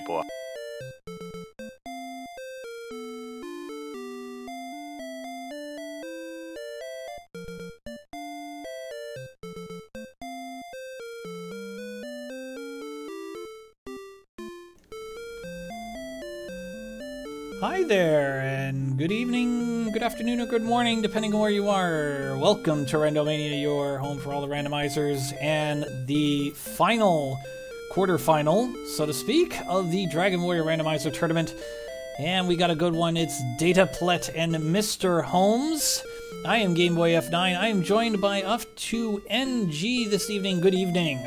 people. Hi there, and good evening, good afternoon, or good morning, depending on where you are. Welcome to Randomania, your home for all the randomizers, and the final quarterfinal, so to speak, of the Dragon Warrior Randomizer Tournament. And we got a good one. It's dataplet and Mr. Holmes. I am Gameboy F9. I am joined by Up2NG this evening. Good evening.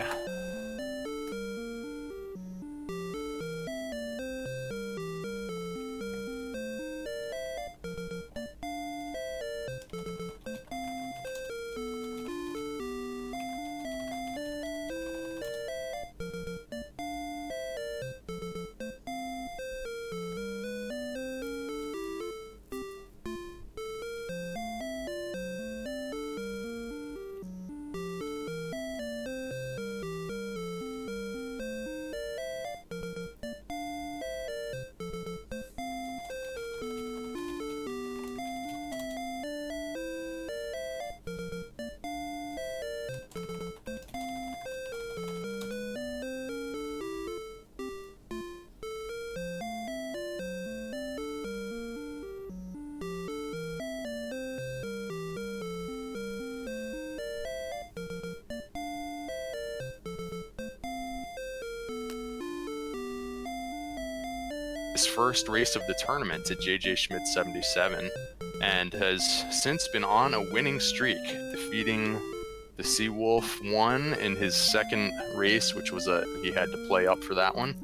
His first race of the tournament to JJ Schmidt 77, and has since been on a winning streak, defeating the Seawolf 1 in his second race, which was he had to play up for that one,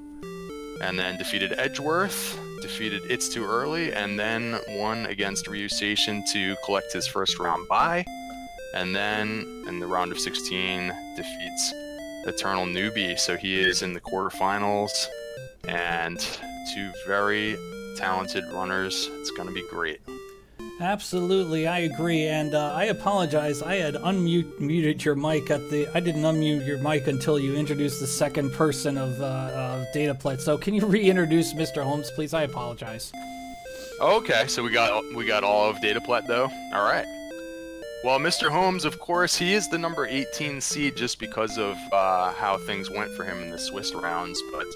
and then defeated Edgeworth, defeated It's Too Early, and then won against Reseed to collect his first round bye, and then in the round of 16 defeats Eternal Newbie, so he is in the quarterfinals, and two very talented runners. It's going to be great. Absolutely, I agree, and I apologize. I had unmuted your mic I didn't unmute your mic until you introduced the second person of dataplet. So can you reintroduce Mr. Holmes, please? I apologize. Okay, so we got all of dataplet though. All right. Well, Mr. Holmes, of course, he is the number 18 seed just because of how things went for him in the Swiss rounds, but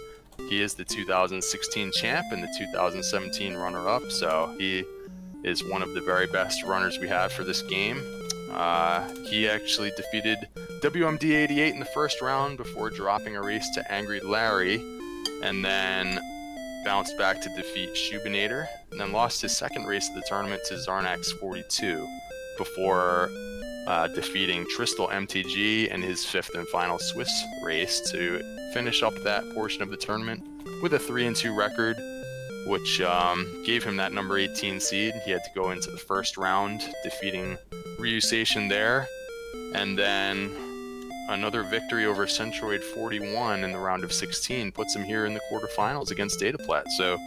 he is the 2016 champ and the 2017 runner-up, so he is one of the very best runners we have for this game. He actually defeated WMD88 in the first round before dropping a race to Angry Larry, and then bounced back to defeat Schubinator, and then lost his second race of the tournament to Zarnax42 before defeating Tristal MTG in his fifth and final Swiss race to finish up that portion of the tournament with a 3-2 record, which gave him that number 18 seed. He had to go into the first round, defeating Reusation there, and then another victory over Centroid 41 in the round of 16 puts him here in the quarterfinals against dataplet. So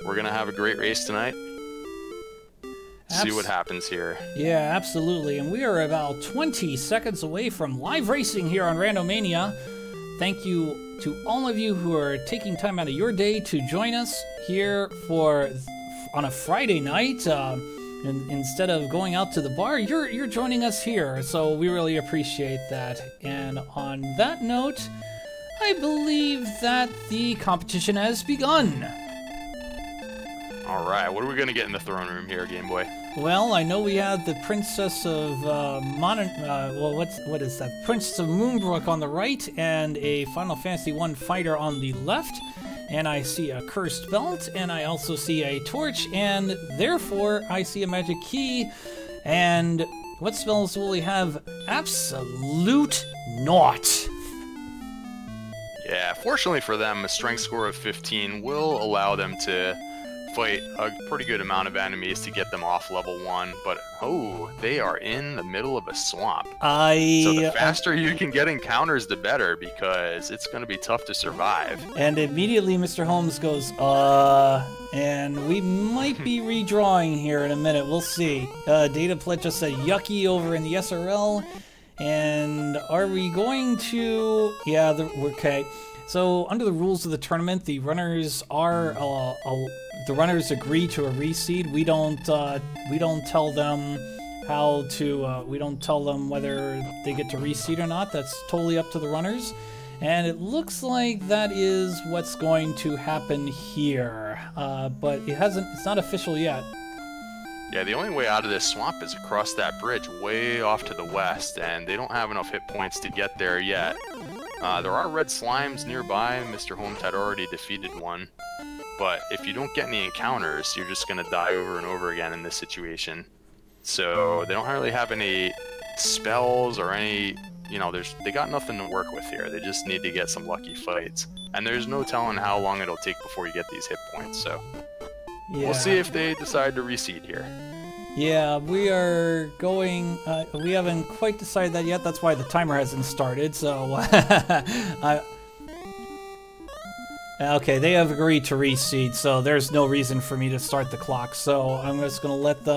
we're gonna have a great race tonight. See what happens here. Yeah, absolutely. And we are about 20 seconds away from live racing here on Randomania. Thank you to all of you who are taking time out of your day to join us here on a Friday night. And instead of going out to the bar, you're joining us here. So we really appreciate that. And on that note, I believe that the competition has begun. All right, what are we going to get in the throne room here, Game Boy? Well, I know we have the Princess of what is that? Princess of Moonbrook on the right, and a Final Fantasy I fighter on the left. And I see a cursed belt, and I also see a torch, and therefore I see a magic key. And what spells will we have? Absolute naught. Yeah, fortunately for them, a strength score of 15 will allow them to fight a pretty good amount of enemies to get them off level 1, but they are in the middle of a swamp. So the faster you can get encounters, the better, because it's going to be tough to survive. And immediately Mr. Holmes goes, and we might be redrawing here in a minute. We'll see. Dataplet just said yucky over in the SRL. And are we going to... Yeah, okay. So under the rules of the tournament, the runners are the runners agree to a reseed. We don't tell them how to. We don't tell them whether they get to reseed or not. That's totally up to the runners. And it looks like that is what's going to happen here, but it hasn't. It's not official yet. Yeah, the only way out of this swamp is across that bridge way off to the west, and they don't have enough hit points to get there yet. There are red slimes nearby. Mr. Holmes had already defeated one, but if you don't get any encounters, you're just going to die over and over again in this situation. So they don't really have any spells or any, you know, they got nothing to work with here. They just need to get some lucky fights. And there's no telling how long it'll take before you get these hit points, so we'll see if they decide to reseed here. Yeah, we are going, we haven't quite decided that yet. That's why the timer hasn't started, so okay, they have agreed to reseed, so there's no reason for me to start the clock. So I'm just gonna let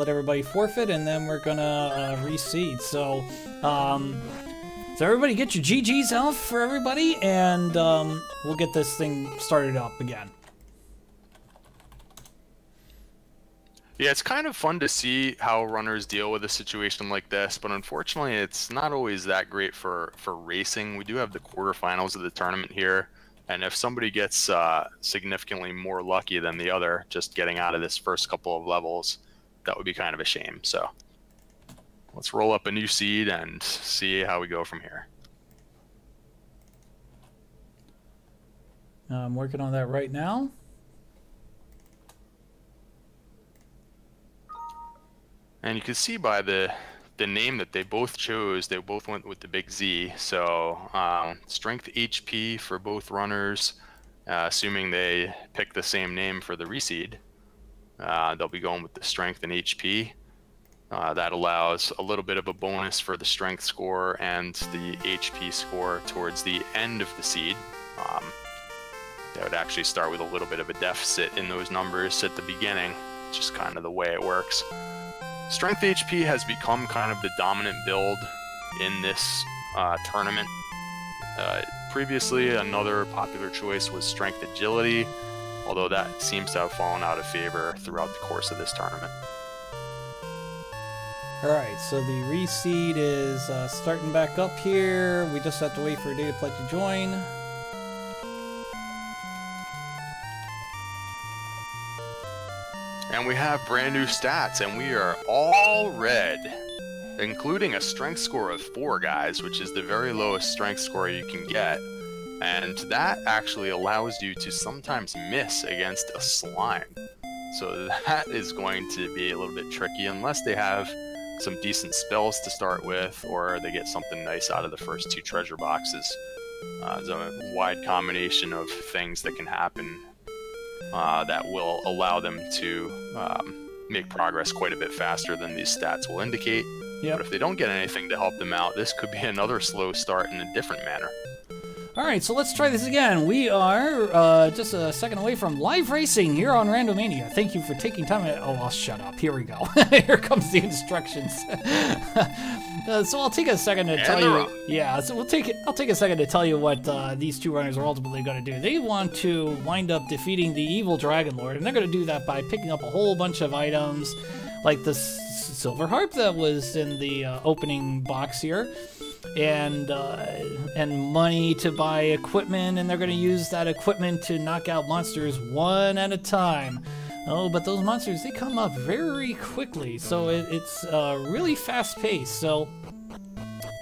everybody forfeit, and then we're gonna reseed. So everybody get your GGs out for everybody, and we'll get this thing started up again. Yeah, it's kind of fun to see how runners deal with a situation like this, but unfortunately it's not always that great for racing. We do have the quarterfinals of the tournament here, and if somebody gets significantly more lucky than the other just getting out of this first couple of levels, that would be kind of a shame. So let's roll up a new seed and see how we go from here. I'm working on that right now. And you can see by the name that they both chose, they both went with the big Z. So strength HP for both runners, assuming they pick the same name for the reseed. They'll be going with the strength and HP. That allows a little bit of a bonus for the strength score and the HP score towards the end of the seed. They would actually start with a little bit of a deficit in those numbers at the beginning, just kind of the way it works. Strength HP has become kind of the dominant build in this tournament. Previously, another popular choice was Strength Agility, although that seems to have fallen out of favor throughout the course of this tournament. Alright, so the reseed is starting back up here. We just have to wait for a dataplet to join. And we have brand new stats, and we are all red, including a strength score of 4, guys, which is the very lowest strength score you can get. And that actually allows you to sometimes miss against a slime. So that is going to be a little bit tricky unless they have some decent spells to start with, or they get something nice out of the first 2 treasure boxes. There's a wide combination of things that can happen that will allow them to make progress quite a bit faster than these stats will indicate. Yep. But if they don't get anything to help them out, this could be another slow start in a different manner. Alright, so let's try this again. We are just a second away from live racing here on Randomania. Thank you for taking time. Oh, I'll shut up. Here we go. Here comes the instructions. So I'll take a second to tell you. Yeah, so I'll take a second to tell you what these 2 runners are ultimately going to do. They want to wind up defeating the evil Dragon Lord, and they're going to do that by picking up a whole bunch of items, like the silver harp that was in the opening box here. And money to buy equipment, and they're going to use that equipment to knock out monsters one at a time. Oh, but those monsters, they come up very quickly, so it's really fast paced. So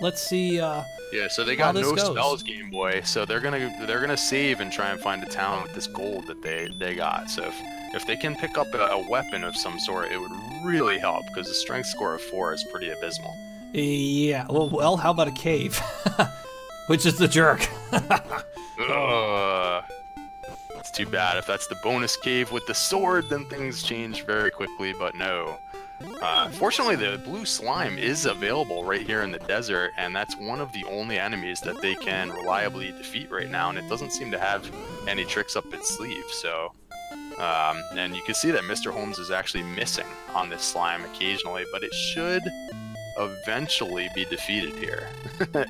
let's see. Yeah, so they got no spells, Game Boy. So they're gonna save and try and find a town with this gold that they got. So if they can pick up a weapon of some sort, it would really help, because the strength score of 4 is pretty abysmal. Yeah, well, how about a cave? Which is the jerk. It's too bad. If that's the bonus cave with the sword, then things change very quickly, but no. Fortunately, the blue slime is available right here in the desert, and that's one of the only enemies that they can reliably defeat right now, and it doesn't seem to have any tricks up its sleeve, so... and you can see that Mr. Holmes is actually missing on this slime occasionally, but it should eventually be defeated here.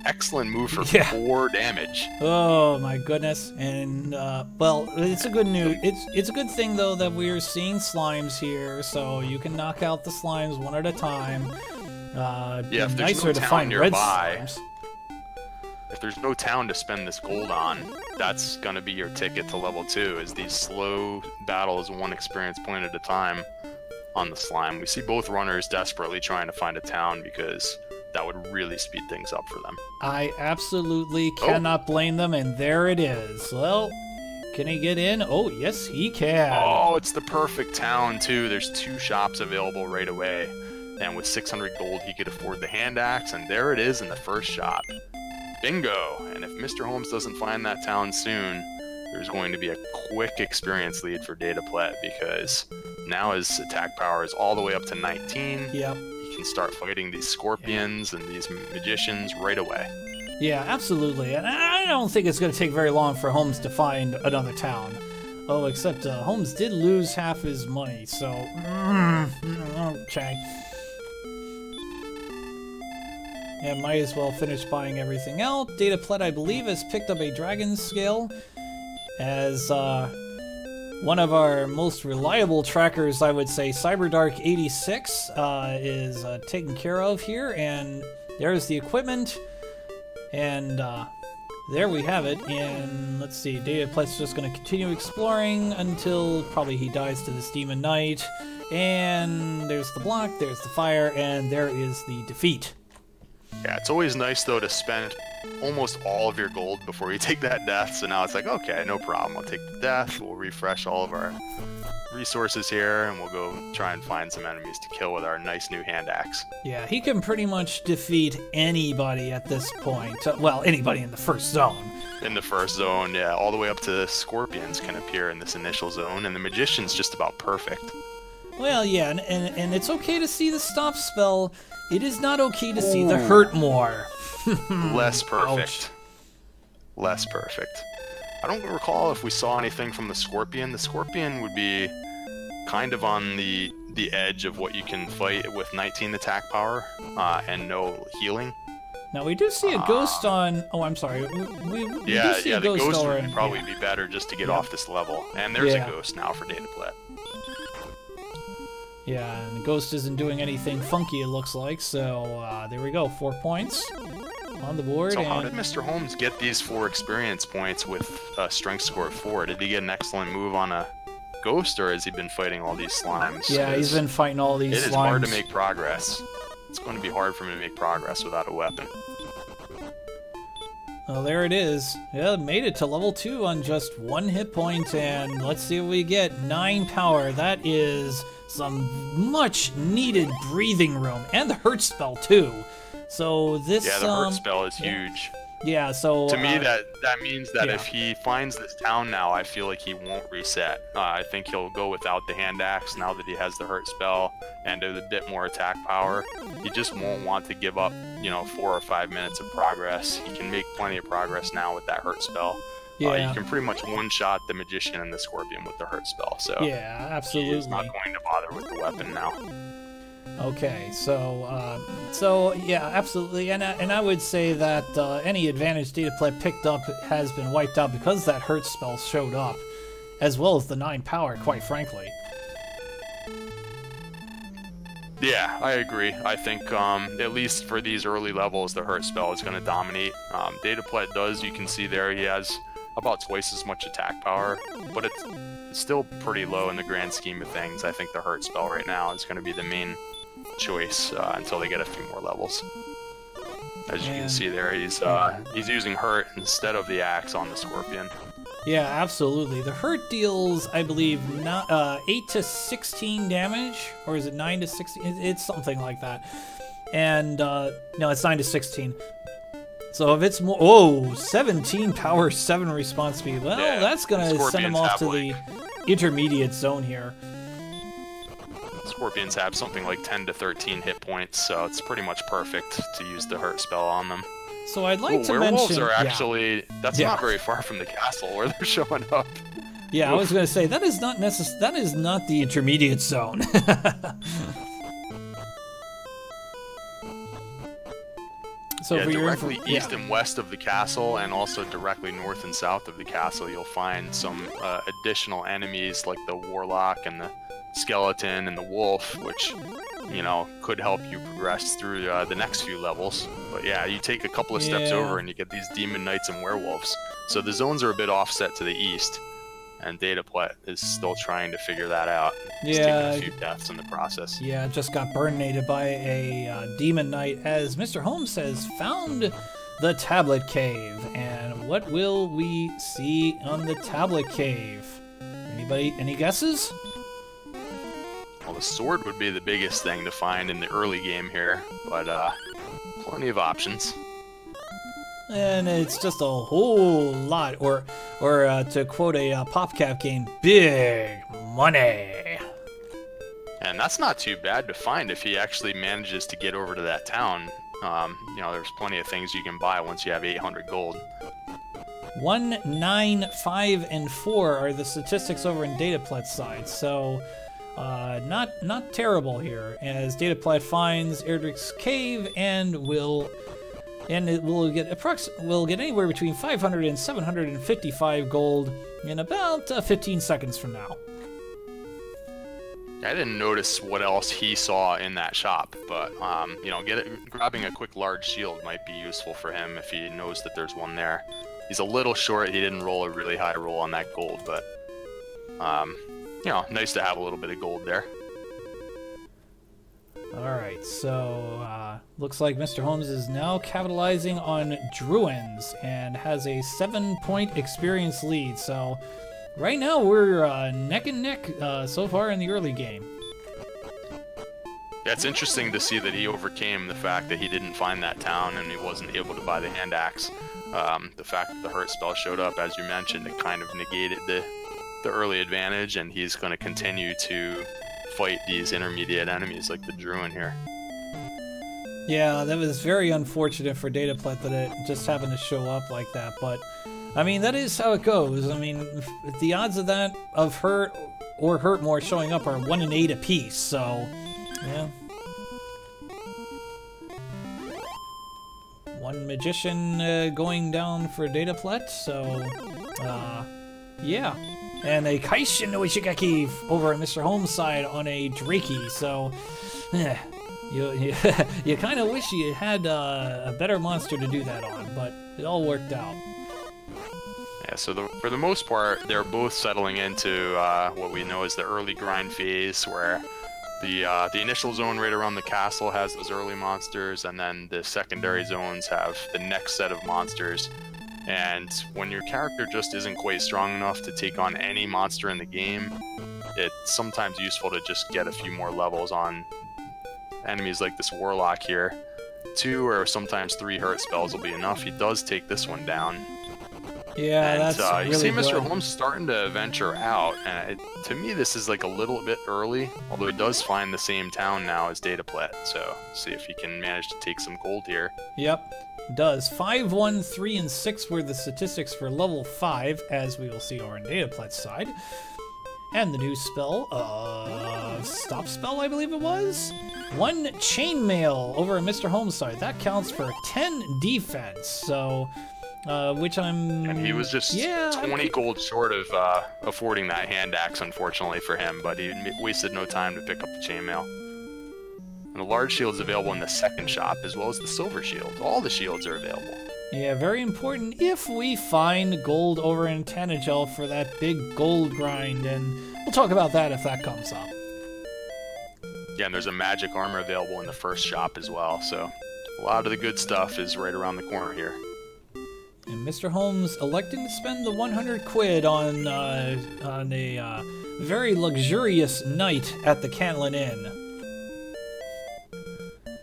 Excellent move for 4 damage. Oh my goodness! And well, it's a good news. It's a good thing though that we're seeing slimes here, so you can knock out the slimes one at a time. Yeah, if there's nicer no to town find nearby, red slimes. if there's no town to spend this gold on, that's gonna be your ticket to level 2. Is these slow battles, 1 experience point at a time on the slime. We see both runners desperately trying to find a town because that would really speed things up for them. I absolutely cannot blame them, and there it is. Well, can he get in? Oh, yes, he can. Oh, it's the perfect town, too. There's 2 shops available right away. And with 600 gold, he could afford the hand axe, and there it is in the first shop. Bingo! And if Mr. Holmes doesn't find that town soon, there's going to be a quick experience lead for dataplet, because now his attack power is all the way up to 19. Yep. He can start fighting these scorpions and these magicians right away. Yeah, absolutely. And I don't think it's going to take very long for Holmes to find another town. Oh, except Holmes did lose half his money, so... okay. Yeah, might as well finish buying everything out. Dataplet, I believe, has picked up a dragon scale as one of our most reliable trackers, I would say, CyberDark86 is taken care of here, and there's the equipment, and there we have it. And let's see, Dataplet's just going to continue exploring until probably he dies to this Demon Knight, and there's the block, there's the fire, and there is the defeat. Yeah, it's always nice, though, to spend almost all of your gold before you take that death, so now it's like, okay, no problem, I'll take the death, we'll refresh all of our resources here, and we'll go try and find some enemies to kill with our nice new hand axe. Yeah, he can pretty much defeat anybody at this point. Well, anybody in the first zone. In the first zone, yeah, all the way up to scorpions can appear in this initial zone, and the magician's just about perfect. Well, yeah, and it's okay to see the stop spell. It is not okay to see the hurt more. Less perfect. Ouch. Less perfect. I don't recall if we saw anything from the scorpion. The scorpion would be kind of on the edge of what you can fight with 19 attack power and no healing. Now, we do see a ghost on... Oh, I'm sorry. We do see a the ghost over would probably be better just to get off this level. And there's a ghost now for dataplet. Yeah, and the ghost isn't doing anything funky, it looks like, so there we go, 4 points on the board. So how did Mr. Holmes get these 4 experience points with a strength score of 4? Did he get an excellent move on a ghost, or has he been fighting all these slimes? Yeah, he's been fighting all these slimes. It is hard to make progress. It's going to be hard for him to make progress without a weapon. Well, there it is. Yeah, made it to level 2 on just 1 hit point, and let's see what we get. 9 power. That is some much needed breathing room, and the hurt spell too. So this the hurt spell is huge. Yeah, so to me that means that if he finds this town now, I feel like he won't reset. I think he'll go without the hand axe now that he has the hurt spell and a bit more attack power. He just won't want to give up, 4 or 5 minutes of progress. He can make plenty of progress now with that hurt spell. You can pretty much one-shot the magician and the scorpion with the hurt spell. So yeah, absolutely. He's not going to bother with the weapon now. Okay, so yeah, absolutely, and I would say that any advantage dataplet picked up has been wiped out because that hurt spell showed up, as well as the 9 power, quite frankly. Yeah, I agree. I think at least for these early levels, the hurt spell is going to dominate. Dataplet does, you can see there, he has about twice as much attack power, but it's still pretty low in the grand scheme of things. I think the hurt spell right now is going to be the main choice until they get a few more levels. As you can see there, he's using hurt instead of the axe on the scorpion. Yeah, absolutely. The hurt deals, I believe, 8 to 16 damage, or is it 9 to 16? It's something like that. And no, it's 9 to 16. So if it's more, 17 power, 7 response speed. Well, that's gonna send him off to the intermediate zone here. Scorpions have something like 10 to 13 hit points, so it's pretty much perfect to use the hurt spell on them. So I'd like to werewolves mention... are actually... That's not very far from the castle where they're showing up. Yeah, I was going to say, that is not that is not the intermediate zone. So yeah, for your directly east and west of the castle, and also directly north and south of the castle, you'll find some additional enemies like the warlock and the skeleton and the wolf, which, you know, could help you progress through the next few levels. But yeah, you take a couple of steps over and you get these demon knights and werewolves. So the zones are a bit offset to the east, and dataplet is still trying to figure that out. He's taking a few deaths in the process. Yeah, just got burninated by a demon knight, as Mr. Holmes has found the tablet cave. And what will we see on the tablet cave? Anybody, any guesses? Well, the sword would be the biggest thing to find in the early game here, but plenty of options. And it's just a whole lot, or to quote a PopCap game, big money. And that's not too bad to find if he actually manages to get over to that town. You know, there's plenty of things you can buy once you have 800 gold. 1, 9, 5, and 4 are the statistics over in dataplet's side, so not terrible here, as dataplet finds Erdrick's cave and it will get anywhere between 500 and 755 gold in about 15 seconds from now. I didn't notice what else he saw in that shop, but you know, grabbing a quick large shield might be useful for him if he knows that there's one there. He's a little short. He didn't roll a really high roll on that gold, but you know, nice to have a little bit of gold there. Alright, so looks like Mr. Holmes is now capitalizing on Druins and has a 7-point experience lead. So right now we're neck and neck so far in the early game. Yeah, it's interesting to see that he overcame the fact that he didn't find that town and he wasn't able to buy the hand axe. The fact that the hurt spell showed up, as you mentioned, it kind of negated the early advantage, and he's going to continue to fight these intermediate enemies like the Druin here. Yeah, that was very unfortunate for dataplet that it just happened to show up like that, but I mean, that is how it goes. I mean, the odds of that, of hurt or hurt more showing up are 1 in 8 apiece, so yeah. One magician going down for dataplet, so yeah. And a Kaishin no Ishigaki over at Mr. Holmes' side on a Drakey, so you kind of wish you had a better monster to do that on, but it all worked out. Yeah, so for the most part, they're both settling into what we know as the early grind phase, where the initial zone right around the castle has those early monsters, and then the secondary zones have the next set of monsters. And when your character just isn't quite strong enough to take on any monster in the game, it's sometimes useful to just get a few more levels on enemies like this warlock here. 2 or sometimes 3 hurt spells will be enough. He does take this one down. Yeah, and, that's really you see Mr. good. Holmes starting to venture out, and to me this is like a little bit early, although he does find the same town now as dataplet, so see if he can manage to take some gold here. Yep, does. 5, 1, 3, and 6 were the statistics for level 5, as we will see over on dataplet's side. And the new spell, stop spell, I believe it was? 1 chainmail over on Mr. Holmes' side. That counts for 10 defense, so which I'm... And he was just 20 gold short of affording that hand axe, unfortunately for him, but he wasted no time to pick up the chainmail. And the large shield is available in the second shop, as well as the silver shield. All the shields are available. Yeah, very important if we find gold over in Tanagel for that big gold grind, and we'll talk about that if that comes up. Yeah, and there's a magic armor available in the first shop as well, so a lot of the good stuff is right around the corner here. And Mr. Holmes electing to spend the 100 quid on a very luxurious night at the Cantlin Inn.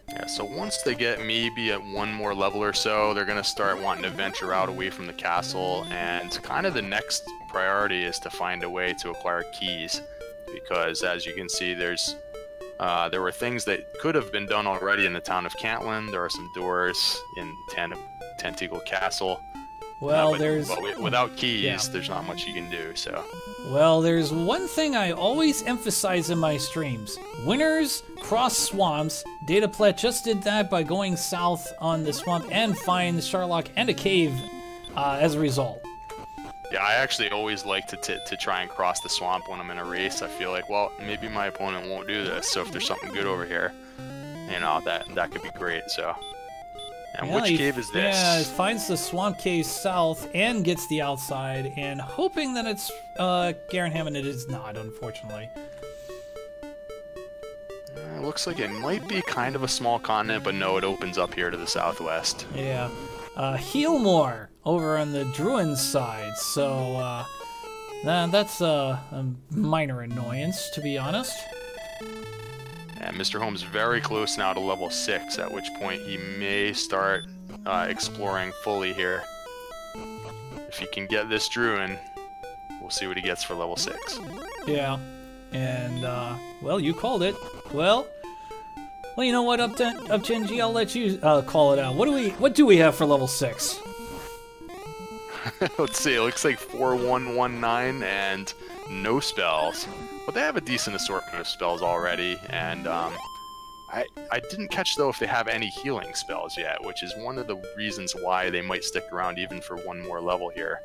Yeah, so once they get maybe at 1 more level or so, they're going to start wanting to venture out away from the castle, and kind of the next priority is to find a way to acquire keys, because as you can see, there were things that could have been done already in the town of Cantlin. There are some doors in Tantegel Castle, Well, there's... But without keys, there's not much you can do, so... Well, there's one thing I always emphasize in my streams. Winners cross swamps. Dataplet just did that by going south on the swamp and find Sharlock and a cave as a result. Yeah, I actually always like to try and cross the swamp when I'm in a race. I feel like, well, maybe my opponent won't do this, so if there's something good over here, you know, that could be great, so... And which cave is this? Yeah, it finds the swamp cave south and gets the outside, and hoping that it's Garenham, and it is not, unfortunately. It looks like it might be kind of a small continent, but no, it opens up here to the southwest. Yeah. Healmore over on the Druin's side, so that's a minor annoyance, to be honest. And Mr. Holmes very close now to level 6, at which point he may start exploring fully here. If he can get this Druin, we'll see what he gets for level 6. Yeah, and, well, you called it. Well, you know what, Upgenji, I'll let you call it out. What do we have for level 6? Let's see, it looks like 4119 and no spells. But they have a decent assortment of spells already, and I didn't catch, though, if they have any healing spells yet, which is one of the reasons why they might stick around even for one more level here.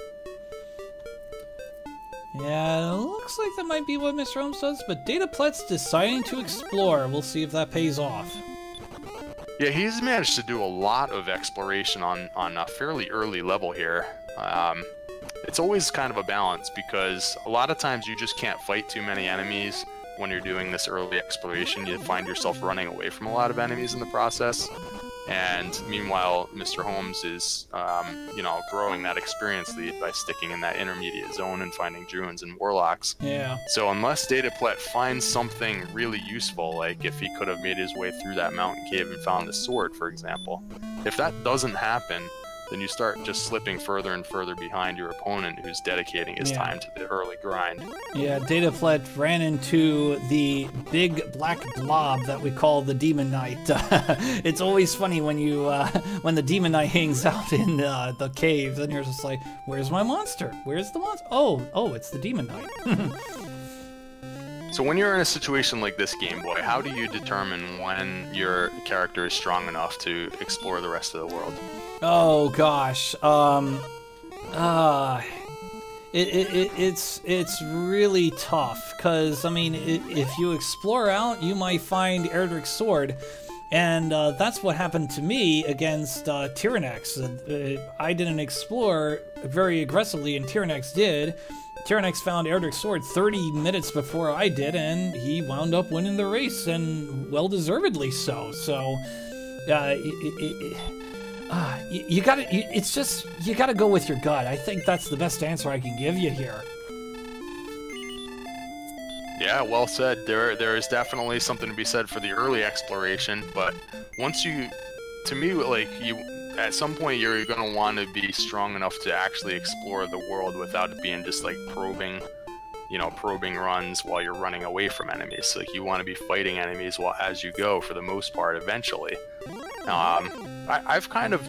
Yeah, it looks like that might be what Mr. Holmes does, but Dataplet's deciding to explore. We'll see if that pays off. Yeah, he's managed to do a lot of exploration on a fairly early level here. It's always kind of a balance, because a lot of times you just can't fight too many enemies when you're doing this early exploration. You find yourself running away from a lot of enemies in the process. And meanwhile, Mr. Holmes is, you know, growing that experience lead by sticking in that intermediate zone and finding Druids and Warlocks. Yeah. So unless Dataplet finds something really useful, like if he could have made his way through that mountain cave and found the sword, for example, if that doesn't happen, then you start just slipping further and further behind your opponent who's dedicating his time to the early grind. Yeah, Dataplet ran into the big black blob that we call the Demon Knight. It's always funny when you when the Demon Knight hangs out in the caves, and you're just like, where's my monster? Where's the monster? Oh, it's the Demon Knight. So when you're in a situation like this, Game Boy, how do you determine when your character is strong enough to explore the rest of the world? Oh gosh, it's really tough, because I mean, if you explore out, you might find Erdrick's sword, and that's what happened to me against Tyrannex. I didn't explore very aggressively, and Tyrannex did. Tyrannex found Erdrick's sword 30 minutes before I did, and he wound up winning the race, and well-deservedly so. So, you gotta go with your gut. I think that's the best answer I can give you here. Yeah, well said. There is definitely something to be said for the early exploration, but once you, to me, like, at some point you're going to want to be strong enough to actually explore the world without it being just like probing runs while you're running away from enemies. So, like, you want to be fighting enemies as you go for the most part eventually. I've kind of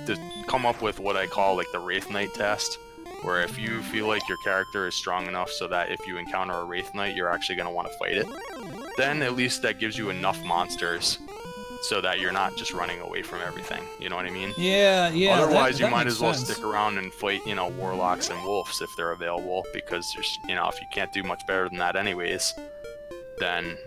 come up with what I call like the Wraith Knight test, where if you feel like your character is strong enough so that if you encounter a Wraith Knight, you're actually going to want to fight it, then at least that gives you enough monsters so that you're not just running away from everything. You know what I mean? Yeah. Otherwise, you might as well stick around and fight, warlocks and wolves if they're available, because there's, if you can't do much better than that anyways, then,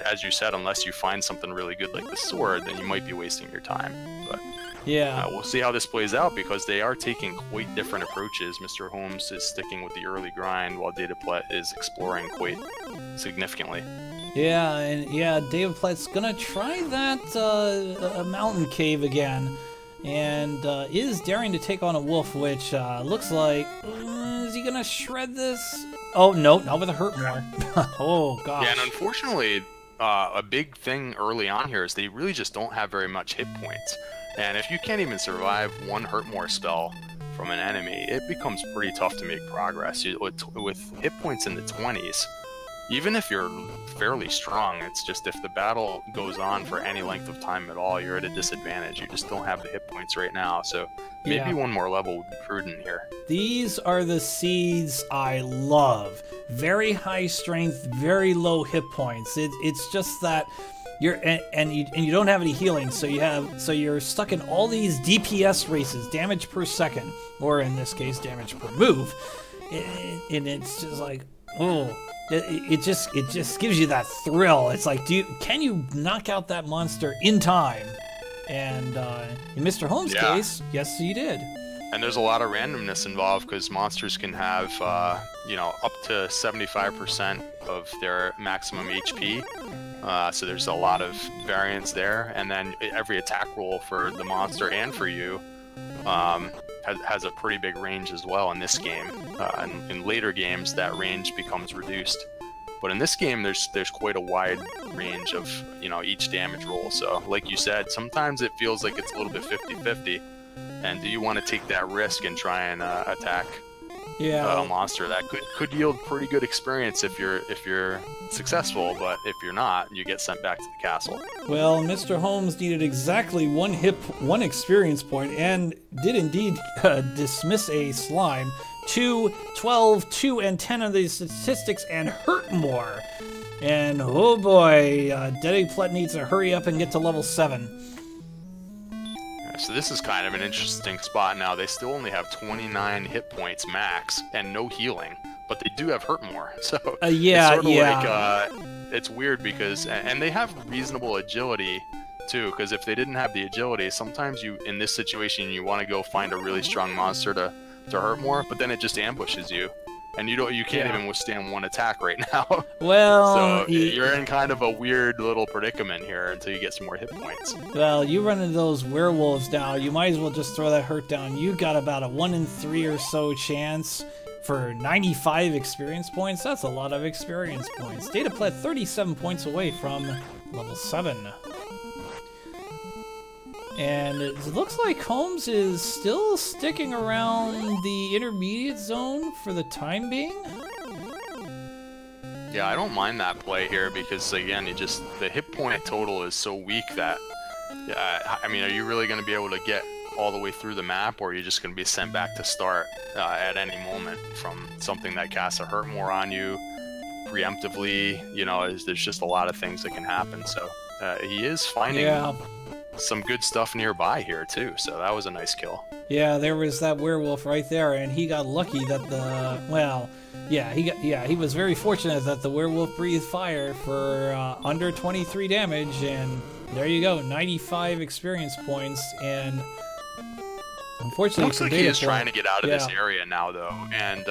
as you said, unless you find something really good like the sword, then you might be wasting your time. But yeah, we'll see how this plays out, because they are taking quite different approaches. Mr. Holmes is sticking with the early grind, while Dataplet is exploring quite significantly. Yeah, and Dataplet's gonna try that mountain cave again, and is daring to take on a wolf, which looks like, is he gonna shred this? Oh, no, not with a hurt more. Oh, gosh. Yeah, and unfortunately, a big thing early on here is they really just don't have very much hit points. And if you can't even survive one hurt more spell from an enemy, it becomes pretty tough to make progress. With hit points in the 20s, even if you're fairly strong, it's just if the battle goes on for any length of time at all, you're at a disadvantage. You just don't have the hit points right now, so maybe one more level would be prudent here. These are the seeds I love. Very high strength, very low hit points. It's just that you're and you don't have any healing, so you're stuck in all these DPS races, damage per second, or in this case, damage per move, and it's just like, oh. It just gives you that thrill. It's like, can you knock out that monster in time? And in Mr. Holmes' case, yes, he did. And there's a lot of randomness involved because monsters can have, up to 75% of their maximum HP. So there's a lot of variance there. And then every attack roll for the monster and for you has a pretty big range as well in this game. In later games, that range becomes reduced. But in this game, there's quite a wide range of, each damage roll. So like you said, sometimes it feels like it's a little bit 50-50. And do you want to take that risk and try and attack a monster that could yield pretty good experience if you're successful, but if you're not, you get sent back to the castle. Well, Mr. Holmes needed exactly one experience point, and did indeed dismiss a slime. 2, 12, 2, and 10 of these statistics, and hurt more. And oh boy, dataplet needs to hurry up and get to level 7. So this is kind of an interesting spot now. They still only have 29 hit points max and no healing, but they do have hurt more. So it's sort of like it's weird because and they have reasonable agility too. Because if they didn't have the agility, sometimes in this situation you want to go find a really strong monster to hurt more, but then it just ambushes you. And you can't even withstand one attack right now. Well, so you're in kind of a weird little predicament here until you get some more hit points. Well, you run into those werewolves now. You might as well just throw that hurt down. You got about a 1 in 3 or so chance for 95 experience points. That's a lot of experience points. Dataplet 37 points away from level 7. And it looks like Holmes is still sticking around the intermediate zone for the time being. Yeah, I don't mind that play here because, again, the hit point total is so weak that, are you really going to be able to get all the way through the map, or are you just going to be sent back to start at any moment from something that casts a hurt more on you preemptively? There's just a lot of things that can happen. So he is finding some good stuff nearby here too, so that was a nice kill. Yeah, there was that werewolf right there, and he got lucky that he was very fortunate that the werewolf breathed fire for under 23 damage, and there you go, 95 experience points, and unfortunately, looks like he is trying to get out of this area now, though, and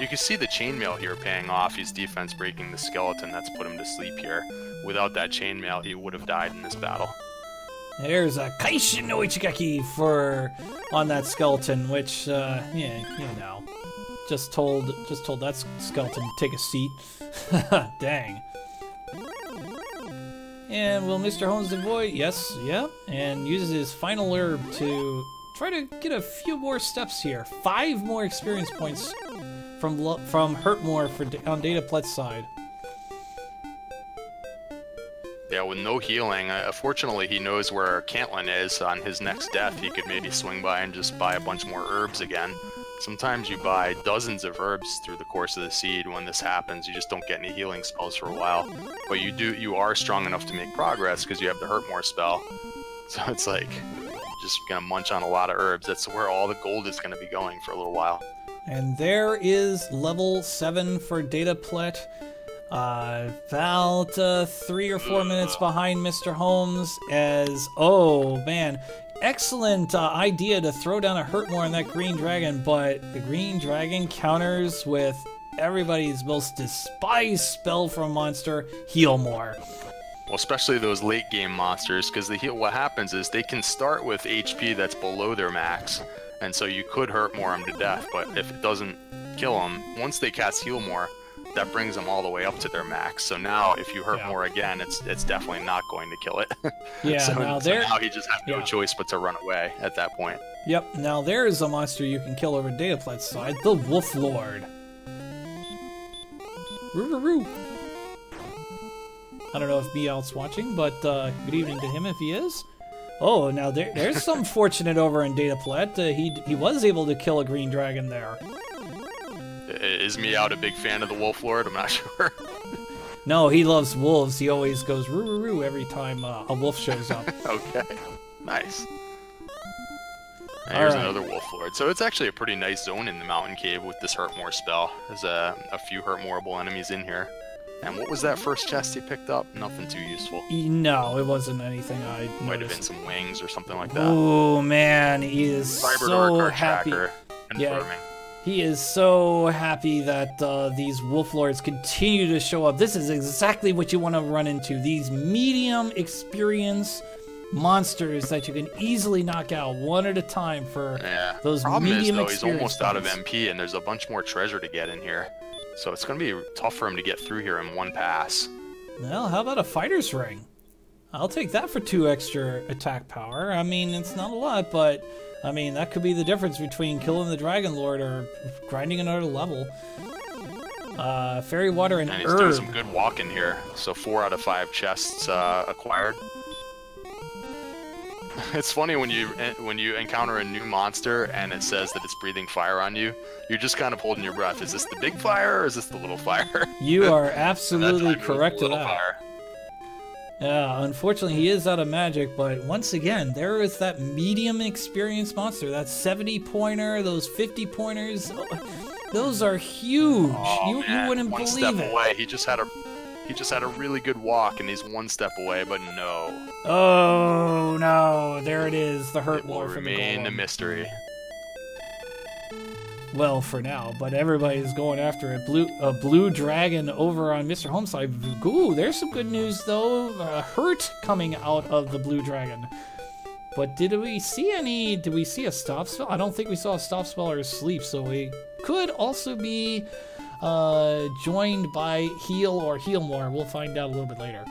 you can see the chainmail here paying off. He's defense breaking the skeleton that's put him to sleep here. Without that chainmail, he would have died in this battle. There's a Kaishin no Ichigaki on that skeleton, which just told that skeleton to take a seat. Dang. And will Mr. Holmes avoid? Yes, and uses his final herb to try to get a few more steps here. 5 more experience points from Hurtmore on Dataplet's side. Yeah, with no healing, fortunately he knows where Cantlin is. On his next death, he could maybe swing by and just buy a bunch more herbs again. Sometimes you buy dozens of herbs through the course of the seed. When this happens, you just don't get any healing spells for a while. But you are strong enough to make progress because you have the Hurt More spell. So it's like, just gonna munch on a lot of herbs. That's where all the gold is gonna be going for a little while. And there is level 7 for Dataplet. About 3 or 4 minutes behind Mr. Holmes as, oh man, excellent idea to throw down a Hurtmore on that green dragon, but the green dragon counters with everybody's most despised spell from monster, Heal More. Well, especially those late game monsters, because what happens is they can start with HP that's below their max, and so you could Hurt More them to death, but if it doesn't kill them, once they cast Heal More, that brings them all the way up to their max. So now, if you Hurt More again, it's definitely not going to kill it. So now he just has no choice but to run away at that point. Yep, now there is a monster you can kill over Dataplet's side, the Wolf Lord. Roo-roo-roo. I don't know if Meowth's watching, but good evening to him if he is. Oh, now there's some fortunate over in dataplet. He was able to kill a green dragon there. Is Meowth a big fan of the Wolf Lord? I'm not sure. No, he loves wolves. He always goes roo roo roo every time a wolf shows up. Okay, nice. And here's another Wolf Lord. So it's actually a pretty nice zone in the mountain cave with this Hurt More spell. There's a few Hurt Moreable enemies in here. And what was that first chest he picked up? Nothing too useful. No, it wasn't anything I noticed. Might have been some wings or something like that. Oh man, he is so happy. Yeah, he is so happy that these Wolf Lords continue to show up. This is exactly what you want to run into. These medium experience monsters that you can easily knock out one at a time for those medium experience. He's almost out of MP, and there's a bunch more treasure to get in here. So it's going to be tough for him to get through here in one pass. Well, how about a fighter's ring? I'll take that for 2 extra attack power. I mean, it's not a lot, but I mean, that could be the difference between killing the Dragon Lord or grinding another level. Fairy water and he's herb. doing some good walking here. So 4 out of 5 chests acquired. It's funny when you encounter a new monster and it says that it's breathing fire on you, you're just kind of holding your breath. Is this the big fire or is this the little fire? You are absolutely correct to that. Fire. Yeah, unfortunately he is out of magic, but once again, there is that medium experience monster, that 70-pointer, those 50-pointers, those are huge. Oh, you wouldn't one believe step it. Away. He just had a really good walk, and he's 1 step away, but no. Oh no! There it is, the Hurt More from the golem. Remain a mystery. Well, for now, but everybody's going after it. A blue dragon over on Mr. Home's side. Ooh, there's some good news though. Hurt coming out of the blue dragon. But did we see a stop spell? I don't think we saw a stop spell or a sleep, so we could also be joined by heal or heal more. We'll find out a little bit later.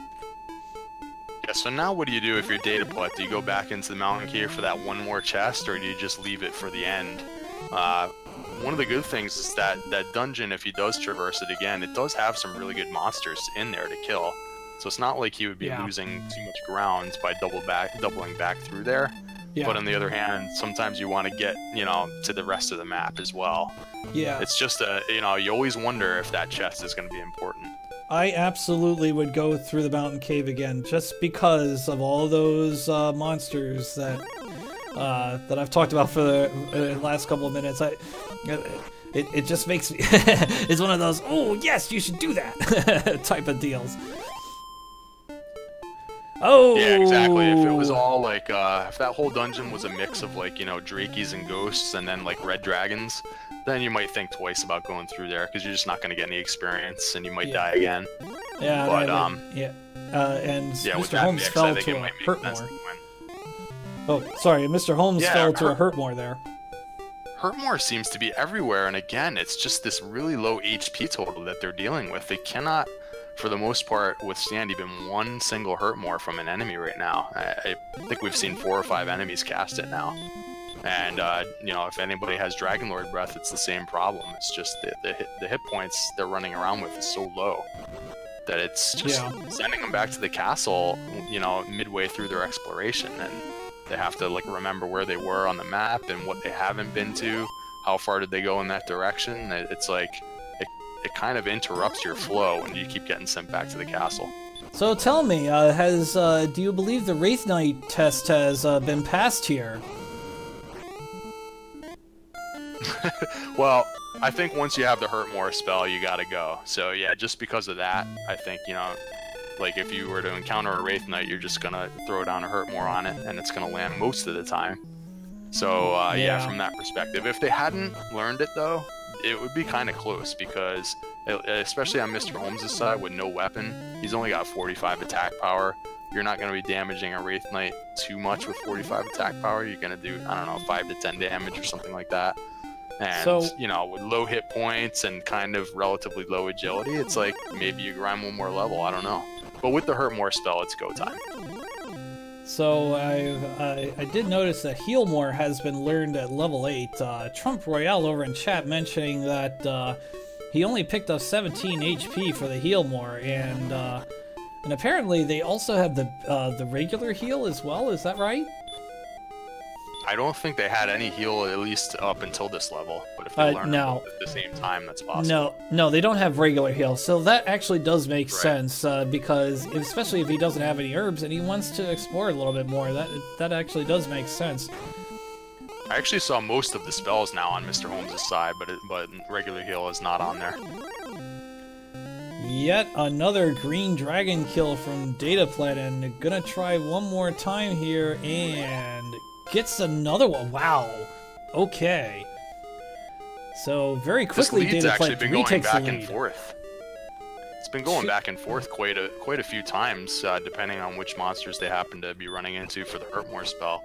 Yeah, so now what do you do if you're dataplet? Do you go back into the mountain cave for that one more chest, or do you just leave it for the end? One of the good things is that dungeon, if he does traverse it again, it does have some really good monsters in there to kill. So it's not like he would be losing too much ground by doubling back through there. Yeah. But on the other hand, sometimes you want to get, to the rest of the map as well. Yeah. It's just you always wonder if that chest is going to be important. I absolutely would go through the mountain cave again, just because of all those monsters that I've talked about for the last couple of minutes. It just makes me it's one of those, oh yes, you should do that type of deals. Oh yeah, exactly. If it was all like if that whole dungeon was a mix of like drakies and ghosts and then like red dragons, then you might think twice about going through there because you're just not going to get any experience and you might die again. Yeah, but and yeah, Mr. Holmes fell to a hurt more. Oh, sorry, Mr. Holmes fell to a hurt more there. Hurt more seems to be everywhere, and again, it's just this really low HP total that they're dealing with. They cannot, for the most part, withstand even one single hurt more from an enemy right now. I think we've seen 4 or 5 enemies cast it now. And, if anybody has Dragon Lord Breath, it's the same problem. It's just the hit points they're running around with is so low that it's just sending them back to the castle, midway through their exploration. And they have to, remember where they were on the map and what they haven't been to, how far did they go in that direction. It's like, it kind of interrupts your flow when you keep getting sent back to the castle. So tell me, do you believe the Wraith Knight test has been passed here? Well, I think once you have the Hurt More spell, you gotta go. So yeah, just because of that, I think, if you were to encounter a Wraith Knight, you're just gonna throw down a Hurt More on it, and it's gonna land most of the time. So yeah, from that perspective. If they hadn't learned it, though, it would be kind of close, because, especially on Mr. Holmes' side, with no weapon, he's only got 45 attack power. You're not going to be damaging a Wraith Knight too much with 45 attack power. You're going to do, 5 to 10 damage or something like that. And, with low hit points and kind of relatively low agility, it's like maybe you grind one more level, I don't know. But with the Hurt More spell, it's go time. So I did notice that Heal More has been learned at level 8. Trump Royale over in chat mentioning that he only picked up 17 HP for the Heal More, and And apparently they also have the regular heal as well, is that right? I don't think they had any heal, at least up until this level. But if they learn no. it at the same time, that's possible. No, they don't have regular heal. So that actually does make sense, because especially if he doesn't have any herbs and he wants to explore a little bit more, that actually does make sense. I actually saw most of the spells now on Mr. Holmes' side, but regular heal is not on there. Yet another green dragon kill from dataplet, and gonna try one more time here, and gets another one. Wow. Okay. So very quickly, this lead's actually been going retakes back the lead. and forth. It's been going back and forth quite a few times, depending on which monsters they happen to be running into for the Hurtmore spell.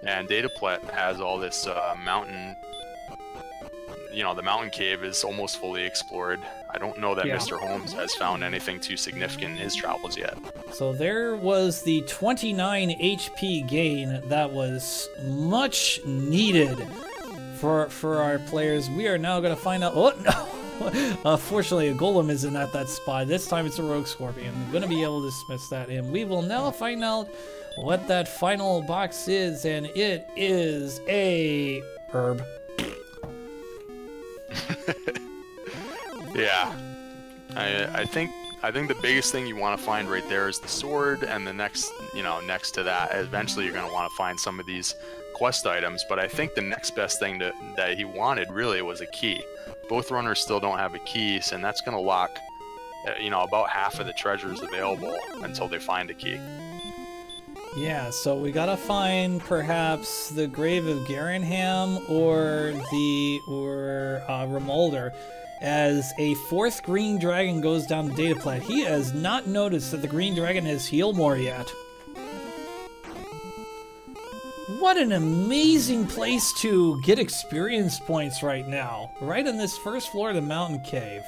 And dataplet has all this mountain. You know, the mountain cave is almost fully explored. I don't know that Mr. Holmes has found anything too significant in his travels yet. So there was the 29 HP gain that was much needed for our players. We are now going to find out... Oh, no! Fortunately, a golem isn't at that spot. This time it's a rogue scorpion. I'm going to be able to dismiss that, and we will now find out what that final box is, and it is a herb. Yeah, I think the biggest thing you want to find right there is the sword, and the next to that, eventually you're going to want to find some of these quest items. But I think the next best thing that he wanted really was a key. Both runners still don't have a key, and that's going to lock, about half of the treasures available until they find a key. Yeah, so we gotta find perhaps the grave of Garanham or Remolder. As a fourth green dragon goes down the dataplet, he has not noticed that the green dragon has healed more yet. What an amazing place to get experience points right now, right on this first floor of the mountain cave.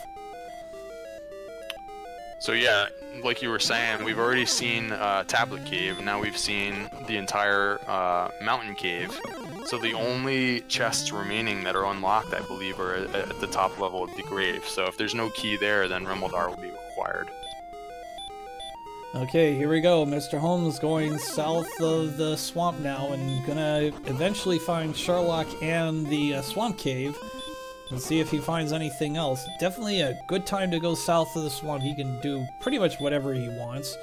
So yeah, like you were saying, we've already seen Tablet Cave, and now we've seen the entire Mountain Cave. So the only chests remaining that are unlocked, I believe, are at the top level of the grave. So if there's no key there, then Remoldar will be required. Okay, here we go. Mr. Holmes going south of the swamp now, and gonna eventually find Sherlock and the swamp cave. Let's see if he finds anything else. Definitely a good time to go south of the swamp. He can do pretty much whatever he wants.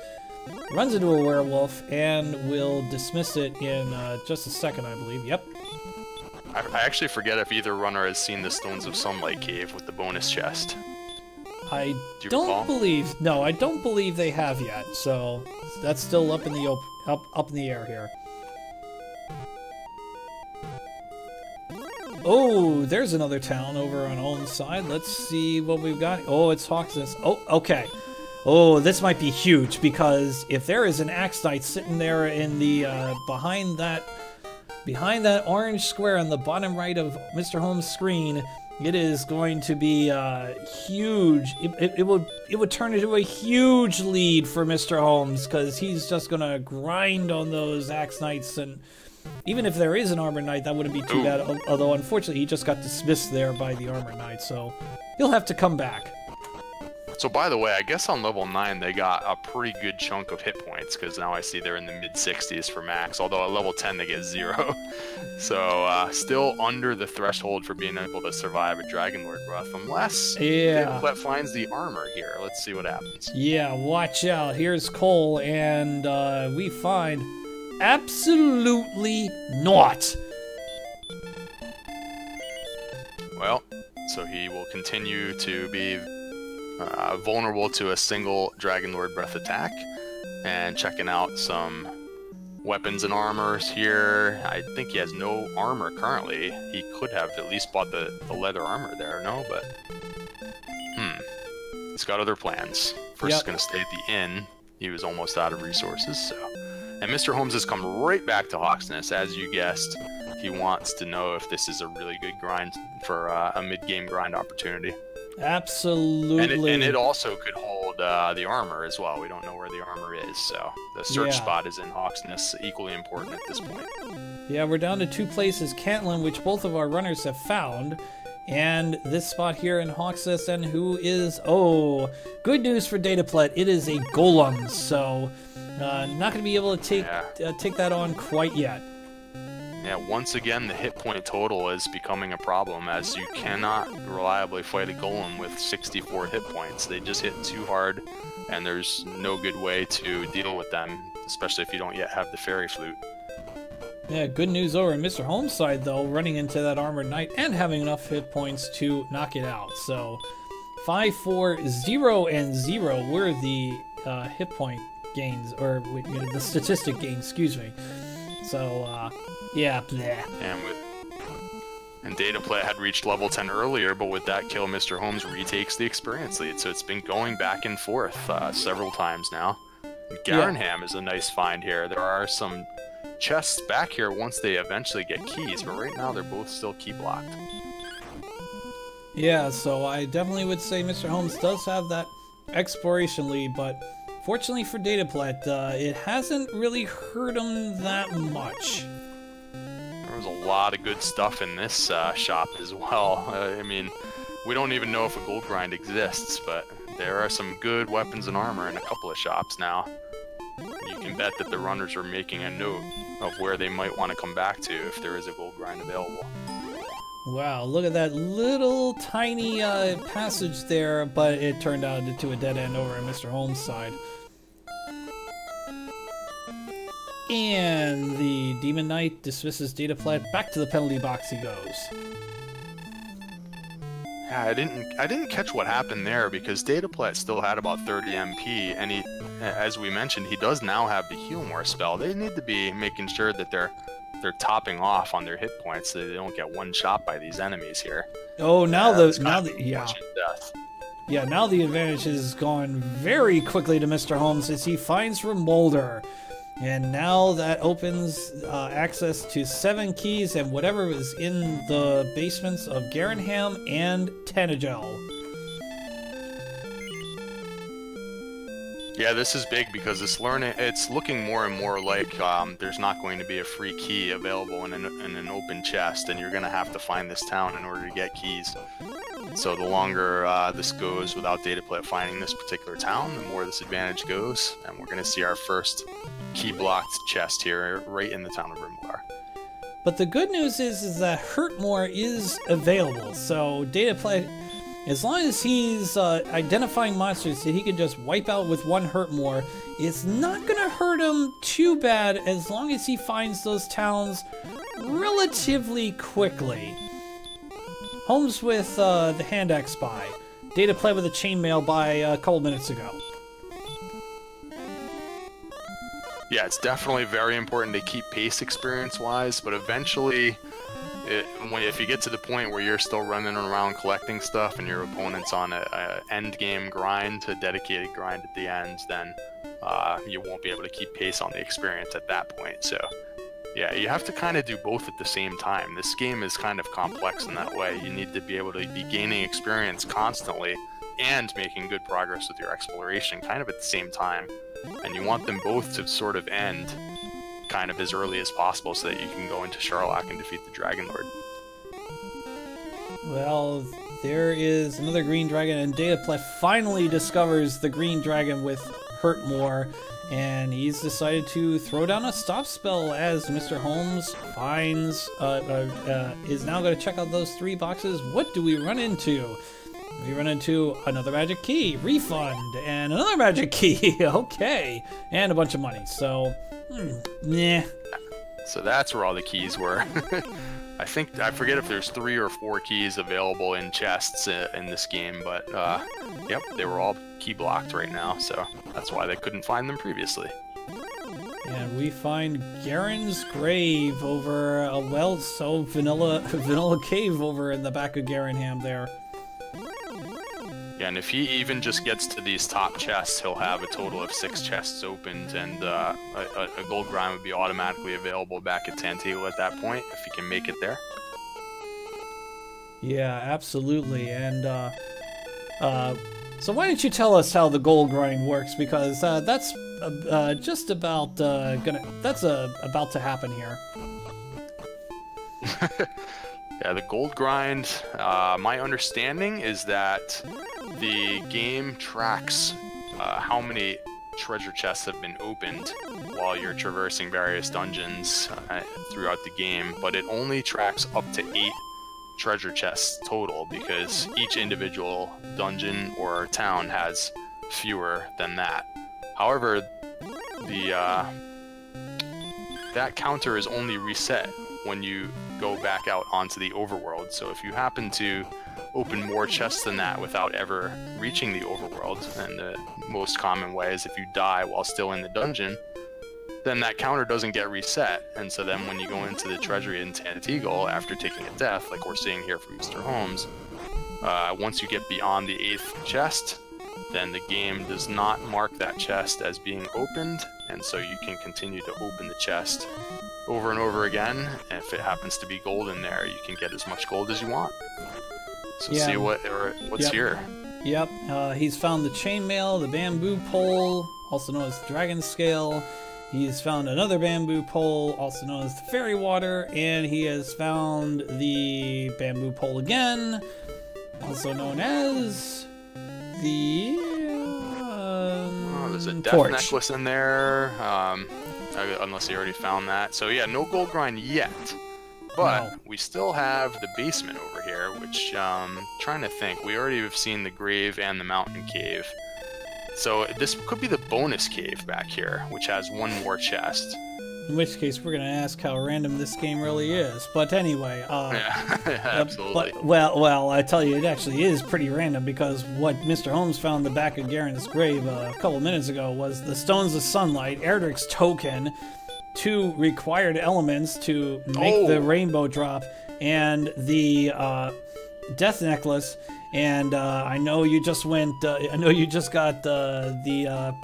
Runs into a werewolf, and will dismiss it in just a second, I believe. Yep. I actually forget if either runner has seen the Stones of Sunlight Cave with the bonus chest. I don't believe... No, I don't believe they have yet, so that's still up in the up in the air here. Oh, there's another town over on Owen's side. Let's see what we've got. Oh, it's Hawksness. Oh, okay. Oh, this might be huge, because if there is an Axe Knight sitting there in the behind that orange square on the bottom right of Mr. Holmes' screen, it is going to be huge. It would turn into a huge lead for Mr. Holmes, because he's just gonna grind on those Axe Knights, and even if there is an Armor Knight, that wouldn't be too bad. Although unfortunately, he just got dismissed there by the Armor Knight, so he'll have to come back. So by the way, I guess on level 9 they got a pretty good chunk of hit points, because now I see they're in the mid-60s for max, although at level 10 they get 0. So still under the threshold for being able to survive a Dragon Lord breath, unless Dataplet finds the armor here. Let's see what happens. Yeah, watch out. Here's Cole, and we find absolutely not. Well, so he will continue to be vulnerable to a single Dragon Lord breath attack, and checking out some weapons and armors here. I think he has no armor currently. He could have at least bought the leather armor there, no? But he's got other plans. First, he's going to stay at the inn. He was almost out of resources, so. And Mr. Holmes has come right back to Hawksness, as you guessed. He wants to know if this is a really good grind for a mid-game grind opportunity. Absolutely. And it also could hold the armor as well. We don't know where the armor is, so the search spot is in Hawksness, equally important at this point. Yeah, we're down to 2 places, Cantlin, which both of our runners have found, And this spot here in Hawksnest, and who is... Oh, good news for dataplet. It is a golem, so not going to be able to take that on quite yet. Yeah, once again, the hit point total is becoming a problem, as you cannot reliably fight a golem with 64 hit points. They just hit too hard, and there's no good way to deal with them, especially if you don't yet have the fairy flute. Yeah, good news over on Mr. Holmes' side, though, running into that Armored Knight and having enough hit points to knock it out. So, 5, 4, 0, and 0 were the hit point gains, or the statistic gains, excuse me. So, yeah, bleh. And dataplet had reached level 10 earlier, but with that kill, Mr. Holmes retakes the experience lead. So it's been going back and forth several times now. Garenham is a nice find here. There are some chests back here once they eventually get keys, but right now they're both still key blocked. Yeah, so I definitely would say Mr. Holmes does have that exploration lead, but fortunately for dataplet, it hasn't really hurt him that much. There was a lot of good stuff in this shop as well. I mean, we don't even know if a gold grind exists, but there are some good weapons and armor in a couple of shops now. You can bet that the runners are making a note of where they might want to come back to if there is a gold grind available. Wow, look at that little tiny passage there, but it turned out into a dead end over on Mr. Holmes' side. And the Demon Knight dismisses dataplet. Back to the penalty box he goes. Yeah, I didn't catch what happened there because dataplet still had about 30 MP, and he, as we mentioned, he does now have the Heal More spell. They need to be making sure that they're topping off on their hit points so they don't get one shot by these enemies here. Oh, now now the advantage has gone very quickly to Mr. Holmes as he finds Remolder. And now that opens access to 7 keys and whatever is in the basements of Garenham and Tanagel. Yeah, this is big because it's looking more and more like there's not going to be a free key available in an open chest, and you're going to have to find this town in order to get keys. So the longer this goes without dataplet finding this particular town, the more this advantage goes, and we're going to see our first key-blocked chest here right in the town of Rimgar. But the good news is that Hurt More is available, so dataplet, as long as he's identifying monsters that he can just wipe out with 1 Hurt More, it's not going to hurt him too bad as long as he finds those towns relatively quickly. Holmes with the Hand Axe by. Dataplet with a chainmail by a couple minutes ago. Yeah, it's definitely very important to keep pace experience-wise, but eventually, if you get to the point where you're still running around collecting stuff and your opponent's on a end-game grind, a dedicated grind at the end, then you won't be able to keep pace on the experience at that point. So, yeah, you have to kind of do both at the same time. This game is kind of complex in that way. You need to be able to be gaining experience constantly and making good progress with your exploration kind of at the same time. And you want them both to sort of end kind of as early as possible so that you can go into Sherlock and defeat the Dragon Lord. Well, there is another green dragon, and dataplet finally discovers the green dragon with Hurt More, and he's decided to throw down a stop spell as Mr. Holmes finds, is now going to check out those 3 boxes. What do we run into? We run into another magic key, refund, and another magic key, okay, and a bunch of money, so, nah. So that's where all the keys were. I forget if there's 3 or 4 keys available in chests in this game, but, yep, they were all key blocked right now, so that's why they couldn't find them previously. And we find Garen's grave over a vanilla cave over in the back of Garenham there. Yeah, and if he even just gets to these top chests, he'll have a total of 6 chests opened, and a gold grind would be automatically available back at Tantale at that point, if he can make it there. Yeah, absolutely, and so why don't you tell us how the gold grind works, because that's just about about to happen here. Yeah, the gold grind, my understanding is that the game tracks how many treasure chests have been opened while you're traversing various dungeons throughout the game, but it only tracks up to 8 treasure chests total, because each individual dungeon or town has fewer than that. However, that counter is only reset when you go back out onto the overworld. So if you happen to open more chests than that without ever reaching the overworld, and the most common way is if you die while still in the dungeon, then that counter doesn't get reset. And so then when you go into the treasury in Tanteagle after taking a death, like we're seeing here from Mr. Holmes, once you get beyond the 8th chest, then the game does not mark that chest as being opened, and so you can continue to open the chest over and over again. And if it happens to be gold in there, you can get as much gold as you want. So Yeah. see what's Yep. here. Yep, he's found the chainmail, the bamboo pole, also known as the dragon scale. He's found another bamboo pole, also known as the fairy water, and he has found the bamboo pole again, also known as the There's a death torch. necklace in there, unless you already found that. So yeah, no gold grind yet. But No. we still have the basement over here, which, trying to think, we already have seen the grave and the mountain cave. So this could be the bonus cave back here, which has one more chest. In which case, we're gonna ask how random this game really is. But anyway, Yeah, absolutely. well, I tell you, it actually is pretty random, because what Mr. Holmes found in the back of Garen's grave a couple minutes ago was the Stones of Sunlight, Erdrick's token, 2 required elements to make the rainbow drop, and the death necklace. And I know you just went. I know you just got the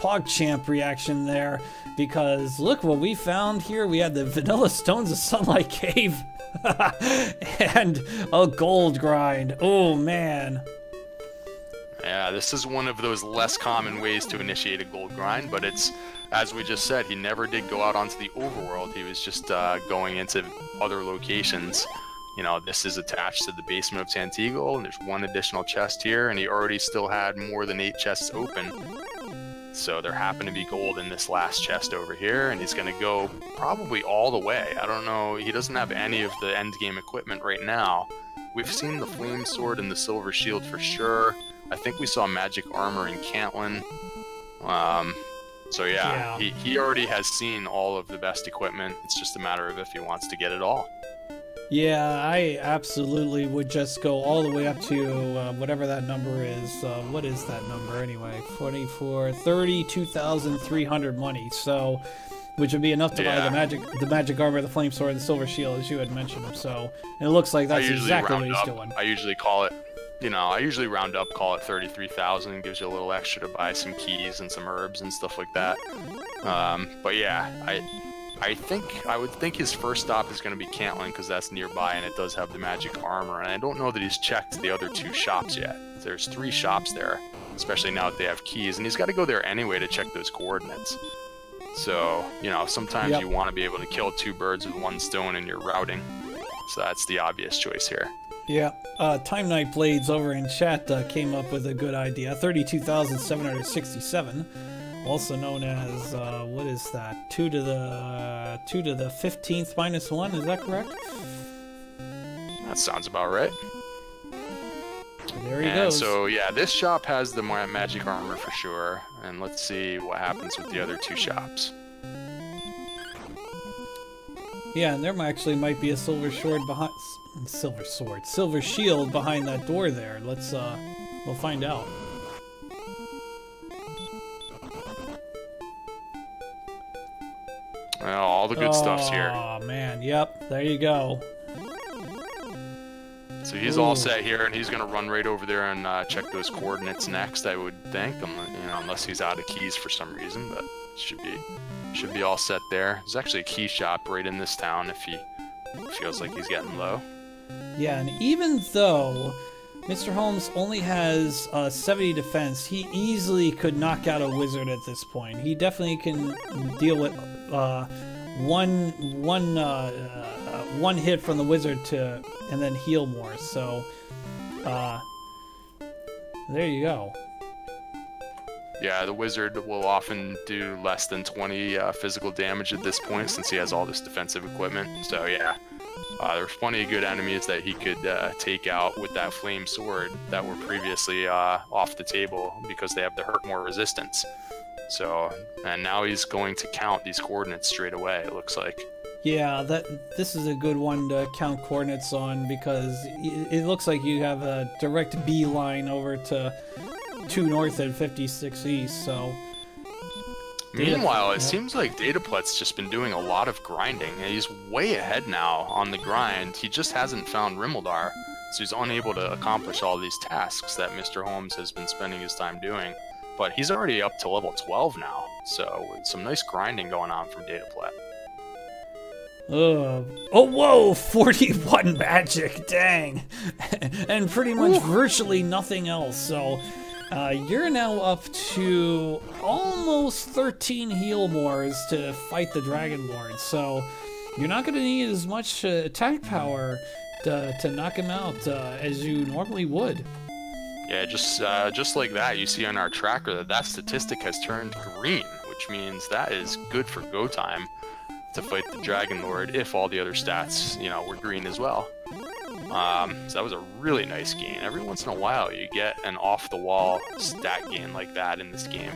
PogChamp reaction there, because look what we found here. We had the Vanilla Stones of Sunlight cave, and a gold grind. Oh man. Yeah, this is one of those less common ways to initiate a gold grind, but it's, as we just said, he never did go out onto the overworld. He was just going into other locations. You know, this is attached to the basement of Tanteagle, and there's one additional chest here, and he already still had more than 8 chests open. So there happened to be gold in this last chest over here, and he's going to go probably all the way. I don't know, he doesn't have any of the end game equipment right now. We've seen the flame sword and the silver shield for sure. I think we saw magic armor in Cantlin. So yeah, he already has seen all of the best equipment. It's just a matter of if he wants to get it all. Yeah, I absolutely would just go all the way up to whatever that number is. What is that number anyway? 32,300 money. So, which would be enough to buy the magic armor, the flame sword, and the silver shield, as you had mentioned. So, and it looks like that's exactly what he's doing. I usually call it, I usually round up, call it 33,000. Gives you a little extra to buy some keys and some herbs and stuff like that. But yeah, I would think his first stop is going to be Cantlin, because that's nearby and it does have the magic armor. And I don't know that he's checked the other 2 shops yet. There's 3 shops there, especially now that they have keys, and he's got to go there anyway to check those coordinates. So, sometimes you want to be able to kill 2 birds with 1 stone in your routing. So that's the obvious choice here. Yeah, Time Knight Blades over in chat came up with a good idea. 32,767. Also known as, what is that? 2 to the 15th minus 1, is that correct? That sounds about right. There he goes. So yeah, this shop has the magic armor for sure, and let's see what happens with the other 2 shops. Yeah, and there actually might be a silver shield behind that door there. Let's, we'll find out. Well, all the good stuff's here. Oh man, yep, there you go. So he's all set here, and he's gonna run right over there and check those coordinates next, I would think, unless he's out of keys for some reason, but should be all set there. There's actually a key shop right in this town if he feels like he's getting low. Yeah, and even though Mr. Holmes only has 70 defense, he easily could knock out a wizard at this point. He definitely can deal with one one hit from the wizard and then heal more. So, there you go. Yeah, the wizard will often do less than 20 physical damage at this point since he has all this defensive equipment. So yeah, there's plenty of good enemies that he could take out with that flame sword that were previously off the table because they have the hurt more resistance. So, and now he's going to count these coordinates straight away, it looks like. Yeah, this is a good one to count coordinates on because it looks like you have a direct B line over to 2 north and 56 east, so... Meanwhile, it seems like Dataplet's just been doing a lot of grinding. He's way ahead now on the grind. He just hasn't found Rimildar, so he's unable to accomplish all these tasks that Mr. Holmes has been spending his time doing. But he's already up to level 12 now, so some nice grinding going on from Dataplet. Oh, whoa! 41 magic, dang! And pretty much virtually nothing else, so... you're now up to almost 13 heal mores to fight the Dragon Lord, so you're not going to need as much attack power to knock him out as you normally would. Yeah, just like that, you see on our tracker that statistic has turned green, which means that is good for go time to fight the Dragon Lord if all the other stats, were green as well. So that was a really nice gain. Every once in a while you get an off-the-wall stat gain like that in this game.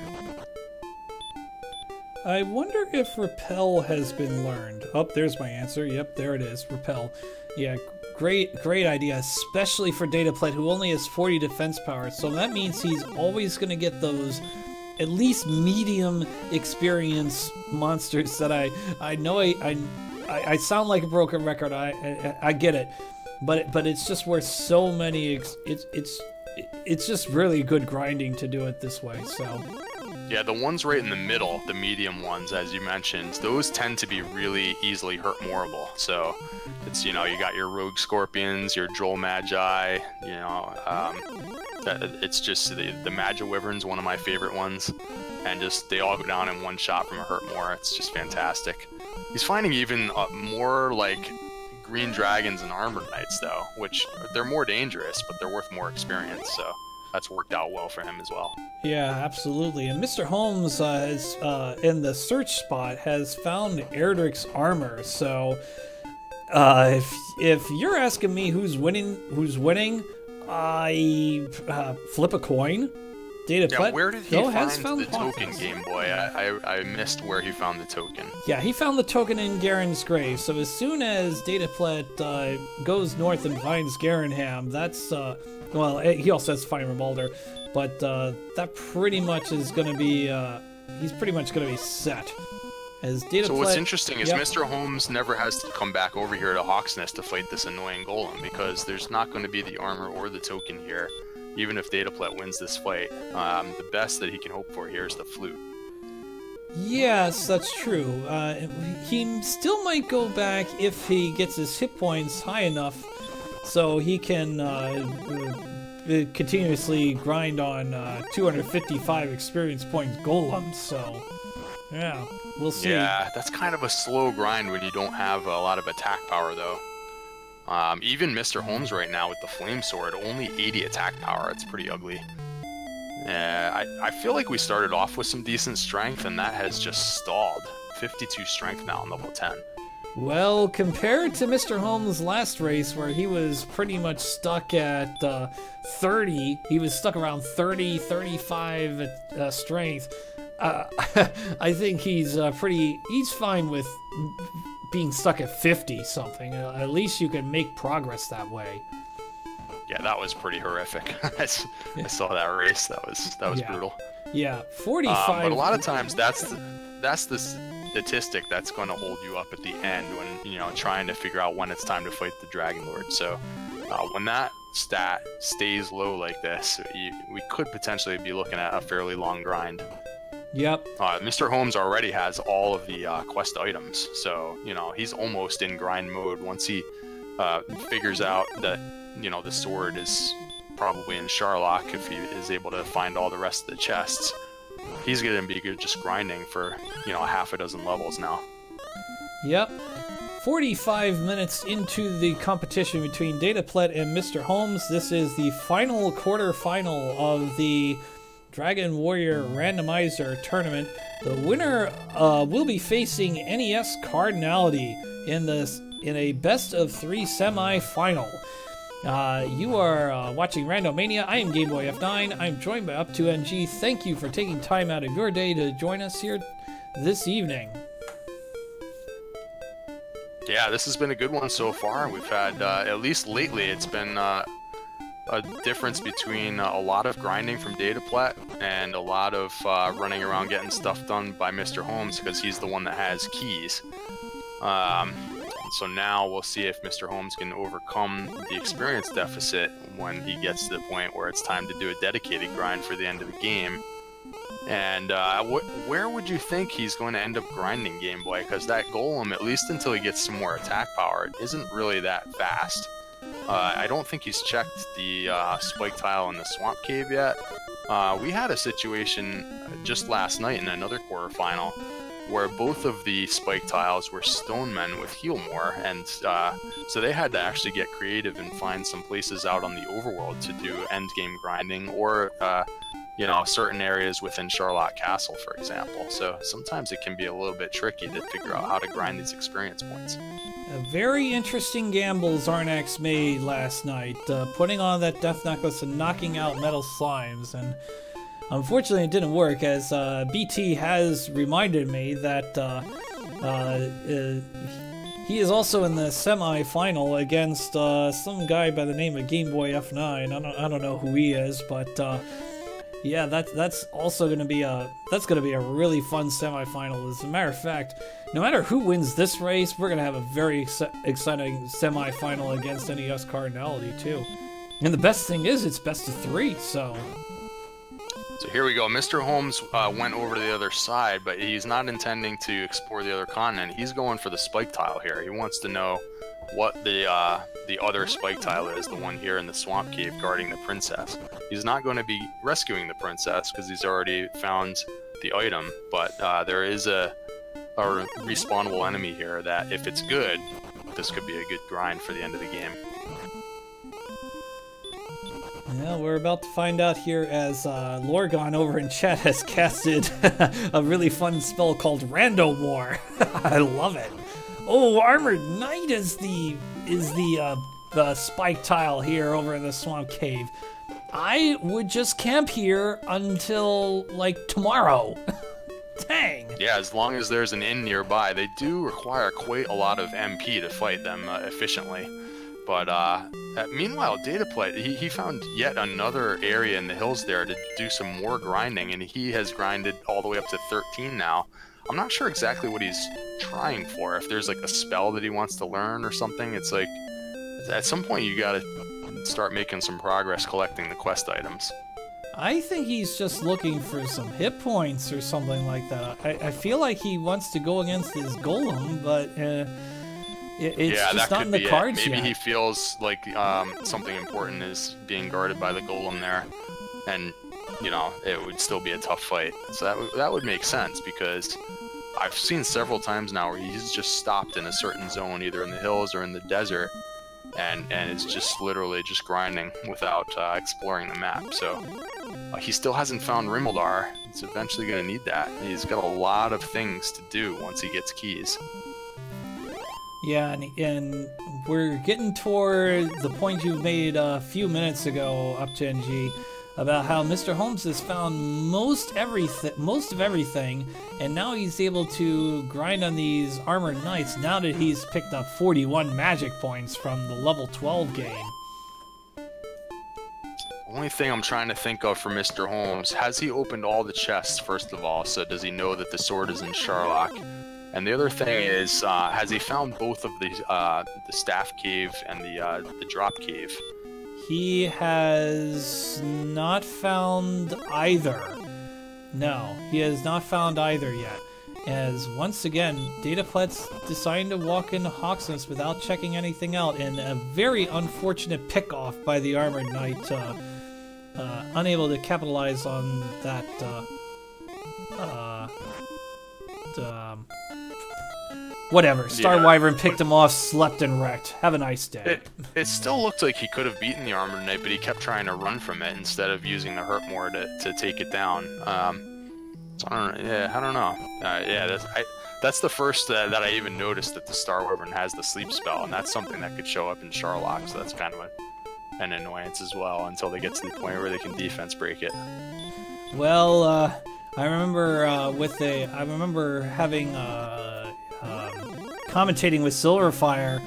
I wonder if Repel has been learned. Oh, there's my answer. Yep, there it is. Repel. Yeah, great idea, especially for Dataplet, who only has 40 defense power. So that means he's always going to get those at least medium experience monsters that I know I sound like a broken record. I get it. But it's just worth so many. It's just really good grinding to do it this way. So yeah, the ones right in the middle, the medium ones, as you mentioned, those tend to be really easily hurt moreable. So it's you got your rogue scorpions, your droll magi, it's just the Magi Wyvern's one of my favorite ones, and just they all go down in one shot from a hurt more. It's just fantastic. He's finding even more like green dragons and armored knights though, which they're more dangerous, but they're worth more experience, so that's worked out well for him as well. Yeah, absolutely. And Mr. Holmes has in the search spot has found Erdrick's armor. So if you're asking me who's winning, I flip a coin. Yeah, where did he find the token, Game Boy? I missed where he found the token. Yeah, he found the token in Garen's grave. So as soon as Dataplet goes north and finds Garenham, that's well, he also has to find Rimalder, but that pretty much is going to be he's pretty much going to be set. As Dataplet, so what's interesting is Mr. Holmes never has to come back over here to Hawksnest to fight this annoying golem because there's not going to be the armor or the token here. Even if Dataplet wins this fight, the best that he can hope for here is the flute. Yes, that's true. He still might go back if he gets his hit points high enough so he can continuously grind on 255 experience points golems, so yeah, we'll see. Yeah, that's kind of a slow grind when you don't have a lot of attack power, though. Even Mr. Holmes right now with the flame sword, only 80 attack power. It's pretty ugly. I feel like we started off with some decent strength, and that has just stalled. 52 strength now on level 10. Well, compared to Mr. Holmes' last race, where he was pretty much stuck at 30, he was stuck around 30, 35 strength. I think he's he's fine with being stuck at 50 something. At least you can make progress that way. Yeah, that was pretty horrific. I saw that race. That was brutal. Yeah, 45. But a lot of times that's the statistic that's going to hold you up at the end when trying to figure out when it's time to fight the Dragon Lord. So when that stat stays low like this, we could potentially be looking at a fairly long grind. Yep. Mr. Holmes already has all of the quest items, so he's almost in grind mode. Once he figures out that the sword is probably in Sharlock, if he is able to find all the rest of the chests, he's gonna be good just grinding for half a dozen levels now. Yep. 45 minutes into the competition between dataplet and Mr. Holmes. This is the final quarterfinal of the Dragon Warrior Randomizer Tournament. The winner will be facing NES Cardinality in a best-of-3 semi-final. You are watching Randomania. I am Gameboy F9. I'm joined by Up2NG. Thank you for taking time out of your day to join us here this evening. Yeah, this has been a good one so far. We've had, at least lately, it's been a difference between a lot of grinding from dataplet and a lot of running around getting stuff done by Mr. Holmes because he's the one that has keys. So now we'll see if Mr. Holmes can overcome the experience deficit when he gets to the point where it's time to do a dedicated grind for the end of the game. And where would you think he's going to end up grinding, Game Boy? Because that golem, at least until he gets some more attack power, isn't really that fast. I don't think he's checked the spike tile in the swamp cave yet. We had a situation just last night in another quarterfinal where both of the spike tiles were stone men with heal more, and so they had to actually get creative and find some places out on the overworld to do end game grinding, or you know, certain areas within Charlotte Castle, for example. So sometimes it can be a little bit tricky to figure out how to grind these experience points. A very interesting gamble Zarnax made last night, putting on that death necklace and knocking out metal slimes, and unfortunately it didn't work, as BT has reminded me that he is also in the semi-final against some guy by the name of Gameboy F9. I don't know who he is, but yeah, that's also going to be a really fun semifinal. As a matter of fact, no matter who wins this race, we're going to have a very exciting semifinal against NES Cardinality too. And the best thing is, it's best of 3. So here we go. Mr. Holmes went over to the other side, but he's not intending to explore the other continent. He's going for the spike tile here. He wants to know what the other spike tile is, the one here in the swamp cave guarding the princess. He's not going to be rescuing the princess because he's already found the item, but there is a respawnable enemy here that, if it's good, this could be a good grind for the end of the game. Yeah, we're about to find out here, as Lorgon over in chat has casted a really fun spell called Rando War. I love it. Oh, Armored Knight is the spike tile here over in the swamp cave. I would just camp here until like tomorrow. Dang. Yeah, as long as there's an inn nearby. They do require quite a lot of MP to fight them efficiently. But meanwhile, dataplet, he found yet another area in the hills there to do some more grinding, and he has grinded all the way up to 13 now. I'm not sure exactly what he's trying for. If there's like a spell that he wants to learn or something, it's like at some point you gotta start making some progress collecting the quest items. I think he's just looking for some hit points or something like that. I feel like he wants to go against his golem, but it's just not in the cards yet. Maybe he feels like something important is being guarded by the golem there, and you know, it would still be a tough fight. So that would make sense, because I've seen several times now where he's just stopped in a certain zone, either in the hills or in the desert, and it's just literally just grinding without exploring the map. So he still hasn't found Rimildar. He's eventually going to need that. He's got a lot of things to do once he gets keys. Yeah, and we're getting toward the point you made a few minutes ago, Up2NG, about how Mr. Holmes has found most of everything, and now he's able to grind on these Armored Knights now that he's picked up 41 magic points from the level 12 game. Only thing I'm trying to think of for Mr. Holmes, has he opened all the chests, first of all? So does he know that the sword is in Charlock? And the other thing is, has he found both of the staff cave and the drop cave? He has not found either. No, he has not found either yet. As once again, dataplet's deciding to walk into Hawksness without checking anything out, and a very unfortunate pick-off by the Armored Knight, unable to capitalize on that Whatever. Star Yeah. Wyvern picked him off, slept and wrecked. Have a nice day. It still looked like he could have beaten the Armored Knight, but he kept trying to run from it instead of using the Hurt More to take it down. So I don't know. That's the first that I even noticed that the Star Wyvern has the sleep spell, and that's something that could show up in Charlock, so that's kind of an annoyance as well until they get to the point where they can defense break it. Well, I remember having commentating with Silverfire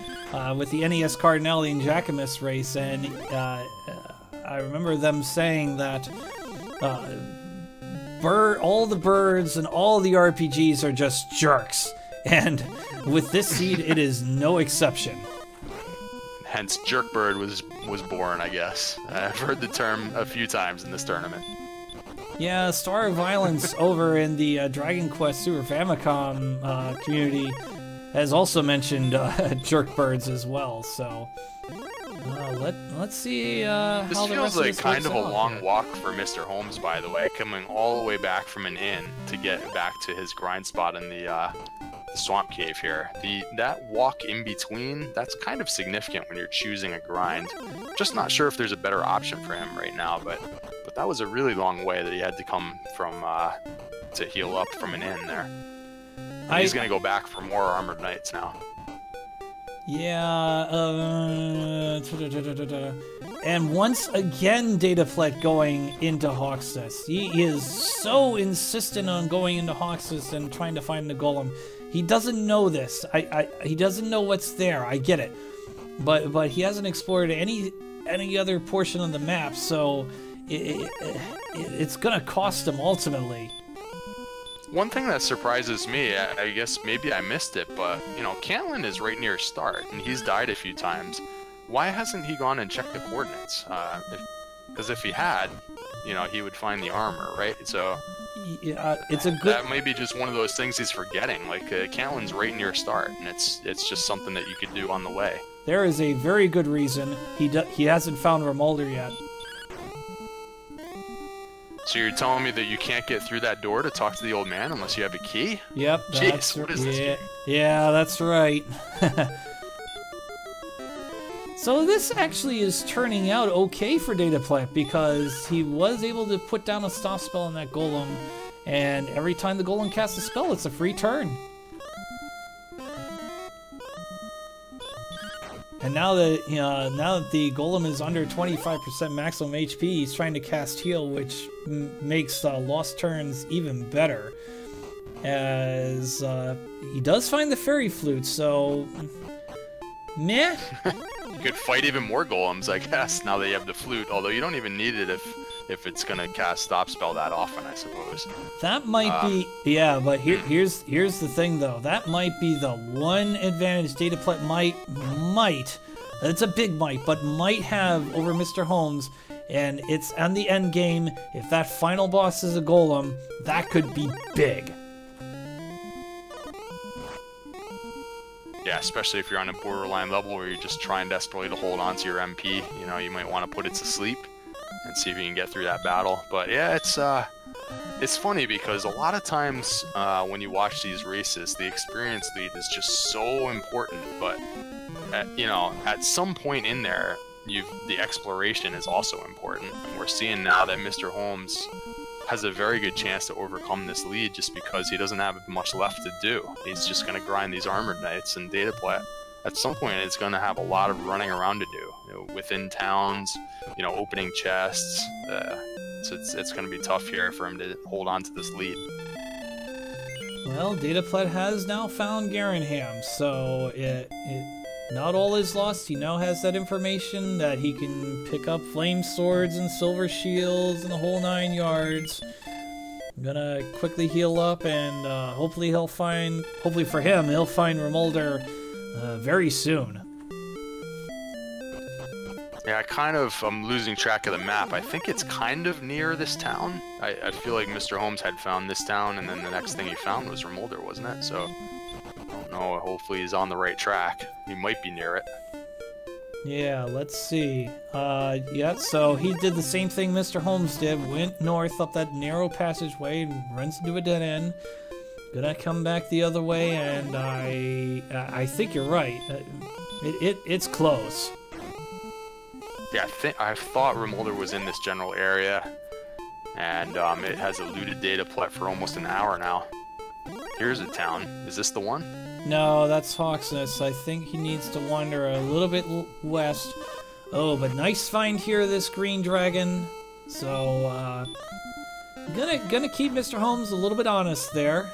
with the NES Cardinelli and Jacquemus race, and I remember them saying that all the birds and all the RPGs are just jerks, and with this seed, it is no exception. Hence, Jerkbird was born, I guess. I've heard the term a few times in this tournament. Yeah, Star of Violence over in the Dragon Quest Super Famicom community has also mentioned Jerkbirds as well, so let's see how This the feels rest like of this kind of a works out long here. walk for Mr. Holmes, by the way, coming all the way back from an inn to get back to his grind spot in the swamp cave here. That walk in between, that's kind of significant when you're choosing a grind. Just not sure if there's a better option for him right now, but that was a really long way that he had to come from to heal up from an inn there. And he's gonna go back for more Armored Knights now. Yeah, and once again, dataplet going into Hawksnest. He is so insistent on going into Hawksnest and trying to find the golem. He doesn't know this. He doesn't know what's there. I get it, but he hasn't explored any other portion of the map, so it's gonna cost him ultimately. One thing that surprises me, I guess maybe I missed it, but, you know, Cantland is right near start, and he's died a few times. Why hasn't he gone and checked the coordinates? Because if he had, you know, he would find the armor, right? So It's a good... that may be just one of those things he's forgetting. Like, Cantland's right near start, and it's just something that you could do on the way. There is a very good reason he hasn't found Remolder yet. So you're telling me that you can't get through that door to talk to the old man unless you have a key? Yep. Jeez, what is this? Yeah, that's right. So this actually is turning out okay for dataplet because he was able to put down a stop spell on that golem, and every time the golem casts a spell, it's a free turn. And now that the golem is under 25% maximum HP, he's trying to cast heal, which makes lost turns even better. As he does find the fairy flute, so meh. You could fight even more golems, I guess, now that you have the flute. Although you don't even need it if it's gonna cast stop spell that often, I suppose. That might be, yeah, but here's the thing though. That might be the one advantage dataplet might, it's a big might, but might have over Mr. Holmes, and it's on the end game. If that final boss is a golem, that could be big. Yeah, especially if you're on a borderline level where you're just trying desperately to hold on to your MP. You know, you might want to put it to sleep and see if you can get through that battle. But yeah, it's funny because a lot of times when you watch these races, the experience lead is just so important. But at some point in there, the exploration is also important. And we're seeing now that Mr. Holmes has a very good chance to overcome this lead just because he doesn't have much left to do. He's just going to grind these Armored Knights, and dataplet at some point it's going to have a lot of running around to do, within towns, opening chests. So it's going to be tough here for him to hold on to this lead. Well, dataplet has now found Garanham, so not all is lost. He now has that information that he can pick up flame swords and silver shields and the whole 9 yards. I'm gonna quickly heal up, and hopefully for him, he'll find Remolder very soon. Yeah, I'm losing track of the map. I think it's kind of near this town. I feel like Mr. Holmes had found this town, and then the next thing he found was Remolder, wasn't it? So I don't know, hopefully he's on the right track. He might be near it. Yeah, let's see. Yeah, so he did the same thing Mr. Holmes did, went north up that narrow passageway and runs into a dead end. Gonna come back the other way, and I think you're right. It's close. Yeah, I thought Remolder was in this general area, and it has eluded dataplet for almost an hour now. Here's a town. Is this the one? No, that's Hawksness. I think he needs to wander a little bit west. Oh, but nice find here, this green dragon. So, gonna keep Mr. Holmes a little bit honest there.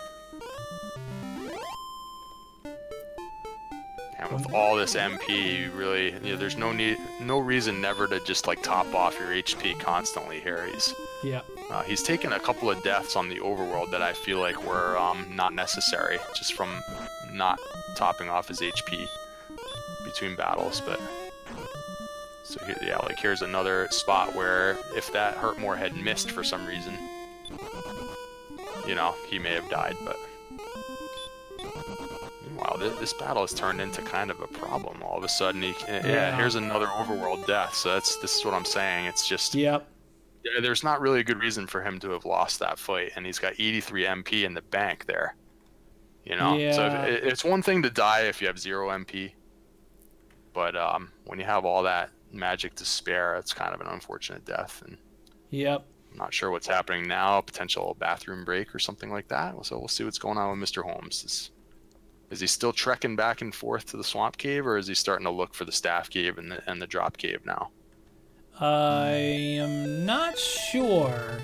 And with all this MP, you really, there's no reason never to just like top off your HP constantly here. He's taken a couple of deaths on the overworld that I feel like were not necessary, just from not topping off his HP between battles. But so yeah, like here's another spot where if that Hurtmore had missed for some reason, he may have died. But meanwhile, this battle has turned into kind of a problem. All of a sudden, here's another overworld death. So this is what I'm saying. It's just there's not really a good reason for him to have lost that fight, and he's got 83 MP in the bank there. So it's one thing to die if you have 0 MP, but when you have all that magic to spare, it's kind of an unfortunate death. And I'm not sure what's happening now. Potential bathroom break or something like that. So we'll see what's going on with Mr. Holmes. Is he still trekking back and forth to the swamp cave, or is he starting to look for the staff cave and the drop cave now? I am not sure.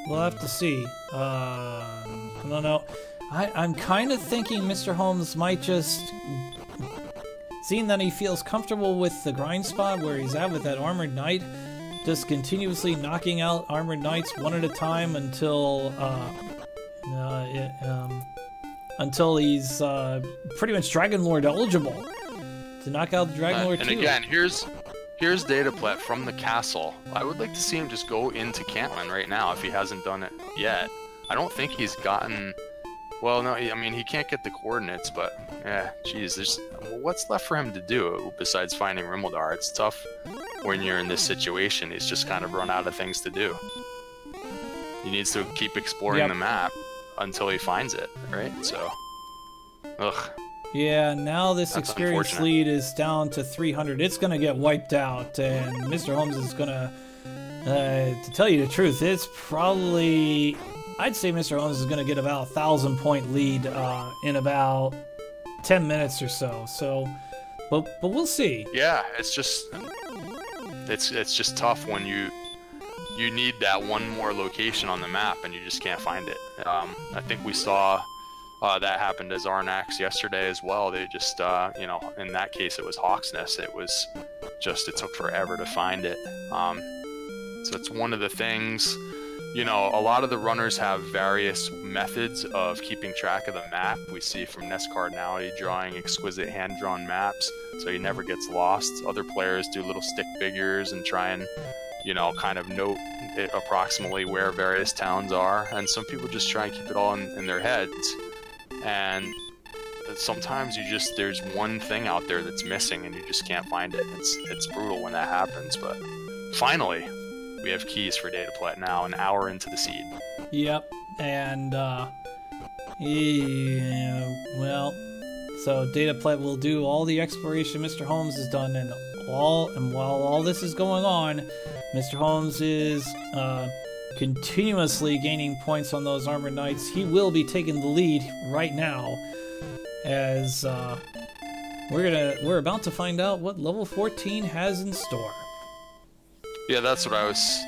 We'll have to see. I don't know. I'm kind of thinking Mr. Holmes might just, seeing that he feels comfortable with the grind spot where he's at with that armored knight, just continuously knocking out armored knights one at a time until he's pretty much Dragon Lord eligible to knock out the Dragon Lord 2. And again, here's dataplet from the castle. I would like to see him just go into Cantland right now if he hasn't done it yet. I don't think he's gotten... Well, no, I mean, he can't get the coordinates, but geez, what's left for him to do besides finding Rimuldar? It's tough when you're in this situation. He's just kind of run out of things to do. He needs to keep exploring the map until he finds it, right? So, ugh. Yeah, now this experience lead is down to 300. It's going to get wiped out, and Mr. Holmes is going to tell you the truth, it's probably... I'd say Mr. Holmes is going to get about a 1,000-point lead in about 10 minutes or so. So, but we'll see. Yeah, it's just tough when you need that one more location on the map and you just can't find it. I think we saw that happened to Zarnax yesterday as well. They just in that case it was Hawksness. It was just, it took forever to find it. So it's one of the things. A lot of the runners have various methods of keeping track of the map. We see from Nest Cardinality drawing exquisite hand-drawn maps, so he never gets lost. Other players do little stick figures and try and, kind of note approximately where various towns are. And some people just try and keep it all in their heads. And sometimes there's one thing out there that's missing and you just can't find it. It's brutal when that happens, but finally, we have keys for dataplet now, an hour into the seed. Yep, and so dataplet will do all the exploration Mr. Holmes has done, and while all this is going on, Mr. Holmes is continuously gaining points on those armored knights. He will be taking the lead right now, as we're about to find out what level 14 has in store. Yeah, that's what I was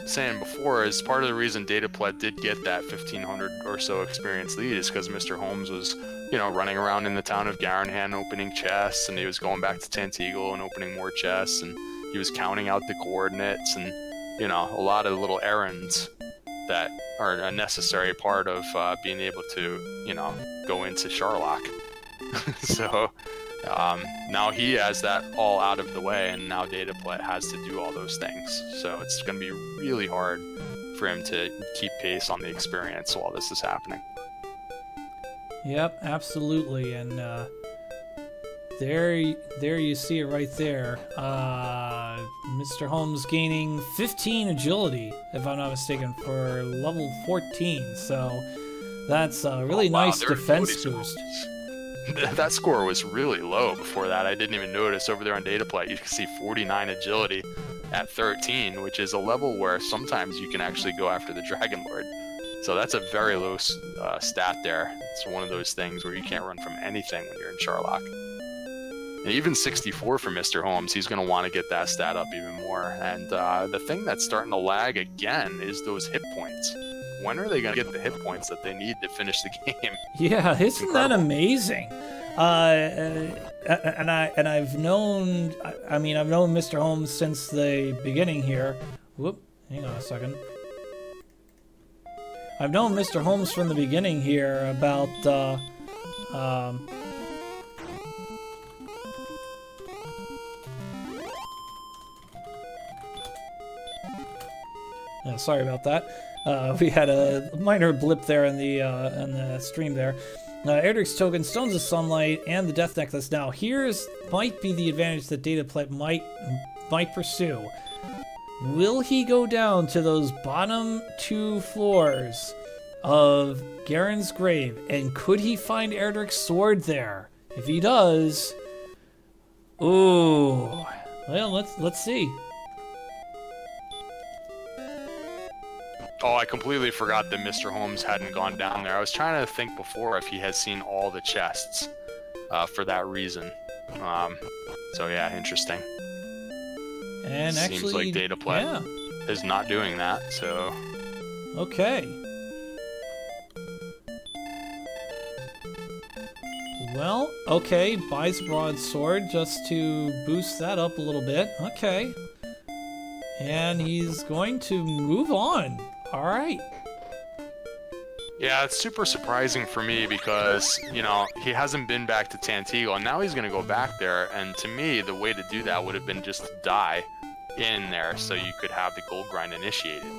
saying before, is part of the reason dataplet did get that 1,500 or so experience lead is because Mr. Holmes was, running around in the town of Garanhan opening chests, and he was going back to Tanteagle and opening more chests, and he was counting out the coordinates and, a lot of little errands that are a necessary part of being able to, go into Sharlock. So... now he has that all out of the way, and now dataplet has to do all those things. So it's going to be really hard for him to keep pace on the experience while this is happening. Yep, absolutely. And there you see it right there. Mr. Holmes gaining 15 agility, if I'm not mistaken, for level 14. So that's a really nice defense boost. That score was really low before that. I didn't even notice over there on dataplet. You can see 49 agility at 13, which is a level where sometimes you can actually go after the Dragon Lord. So that's a very low stat there. It's one of those things where you can't run from anything when you're in Charlock. And even 64 for Mr. Holmes, he's going to want to get that stat up even more. And the thing that's starting to lag again is those hit points. When are they going to get the hit points that they need to finish the game? Yeah, isn't that amazing? And I've known Mr. Holmes since the beginning here. Whoop, hang on a second. I've known Mr. Holmes from the beginning here about sorry about that. We had a minor blip there in the stream there. Erdrick's token, Stones of Sunlight, and the Death Necklace. Now, might be the advantage that dataplet might pursue. Will he go down to those bottom 2 floors of Garen's grave, and could he find Erdrick's sword there? If he does, ooh, well, let's see. Oh, I completely forgot that Mr. Holmes hadn't gone down there. I was trying to think before if he has seen all the chests for that reason. So yeah, interesting. And seems like dataplet is not doing that, so... Okay. Well, okay, buys a broadsword just to boost that up a little bit. Okay. And he's going to move on. Alright. Yeah, it's super surprising for me because, you know, he hasn't been back to Tantegel, and now he's going to go back there, and to me, the way to do that would have been just to die in there so you could have the gold grind initiated.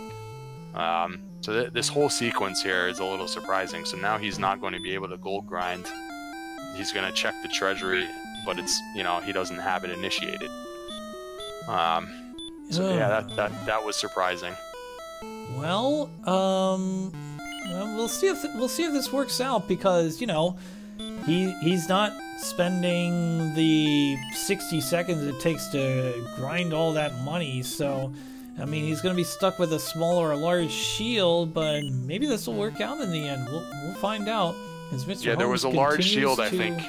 So this whole sequence here is a little surprising. So now he's not going to be able to gold grind. He's going to check the treasury, but it's, you know, he doesn't have it initiated. So yeah, that was surprising. Well, we'll see if this works out, because, you know, he's not spending the 60 seconds it takes to grind all that money, so I mean, he's going to be stuck with a small or a large shield, but maybe this will work out in the end. We'll find out. As Mr. Yeah, there was a large shield, I think,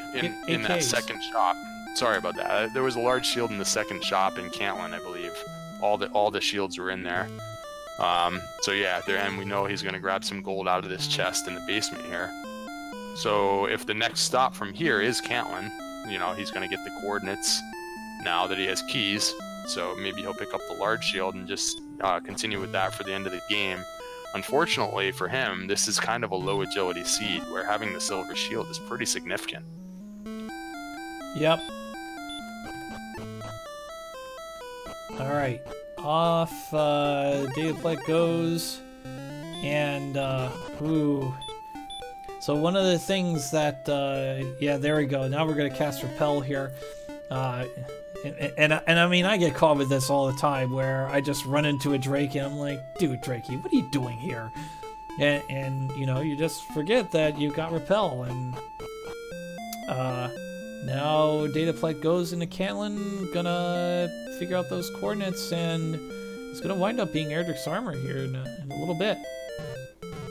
in that AKs. second shop. Sorry about that. There was a large shield in the second shop in Cantlin, I believe. All the shields were in there. So yeah, and we know he's going to grab some gold out of this chest in the basement here. So if the next stop from here is Cantlin, you know, he's going to get the coordinates now that he has keys. So maybe he'll pick up the large shield and just continue with that for the end of the game. Unfortunately for him, this is kind of a low agility seed, where having the silver shield is pretty significant. Yep. Alright. Off dataplet goes. And, ooh. So one of the things that, yeah, there we go. Now we're going to cast Repel here. And I mean, I get caught with this all the time, where I just run into a Drake and I'm like, dude, Drakey, what are you doing here? And you know, you just forget that you got Repel, and now dataplet goes into Cantlin, gonna figure out those coordinates, and it's gonna wind up being Erdrick's armor here in a little bit.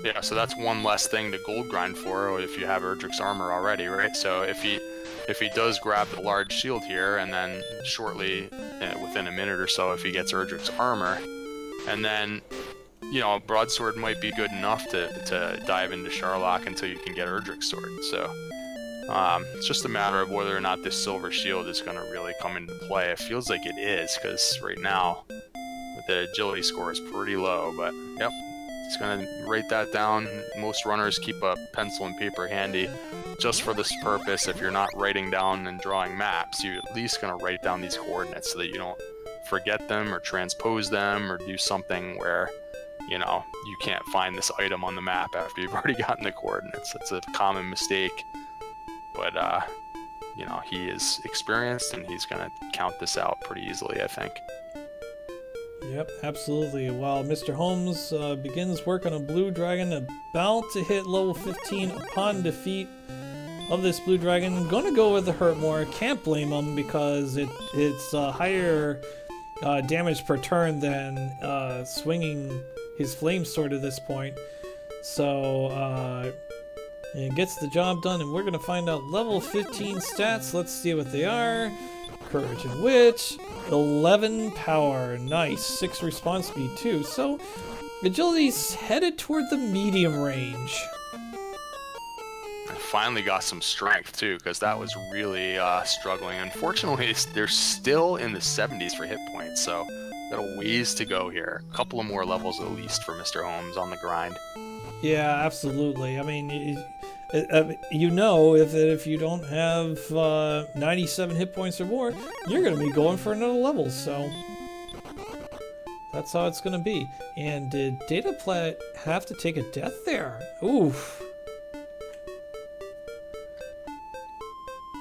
Yeah, so that's one less thing to gold grind for if you have Erdrick's armor already, right? So if he does grab the large shield here, and then shortly, within a minute or so, if he gets Erdrick's armor, and then, you know, broadsword might be good enough to dive into Charlock until you can get Erdrick's sword. So it's just a matter of whether or not this silver shield is going to really come into play. It feels like it is, because right now the agility score is pretty low, but yep. Just going to write that down. Most runners keep a pencil and paper handy just for this purpose. If you're not writing down and drawing maps, you're at least going to write down these coordinates so that you don't forget them or transpose them or do something where, you know, you can't find this item on the map after you've already gotten the coordinates. That's a common mistake. But you know, he is experienced and he's going to count this out pretty easily, I think. Yep, absolutely. While Mr. Holmes begins work on a blue dragon about to hit level 15 upon defeat of this blue dragon, gonna go with the hurt more. Can't blame him because it's higher damage per turn than swinging his flame sword at this point. So it gets the job done, and we're gonna find out level 15 stats. Let's see what they are. Courage and Wit, 11 power, nice, 6 response speed too. So agility's headed toward the medium range. Finally got some strength too, because that was really struggling. Unfortunately, they're still in the 70s for hit points, so got a ways to go here. A couple of more levels at least for Mr. Holmes on the grind. Yeah, absolutely. I mean, you know, if you don't have 97 hit points or more, you're going to be going for another level, so that's how it's going to be. And did dataplet have to take a death there? Oof.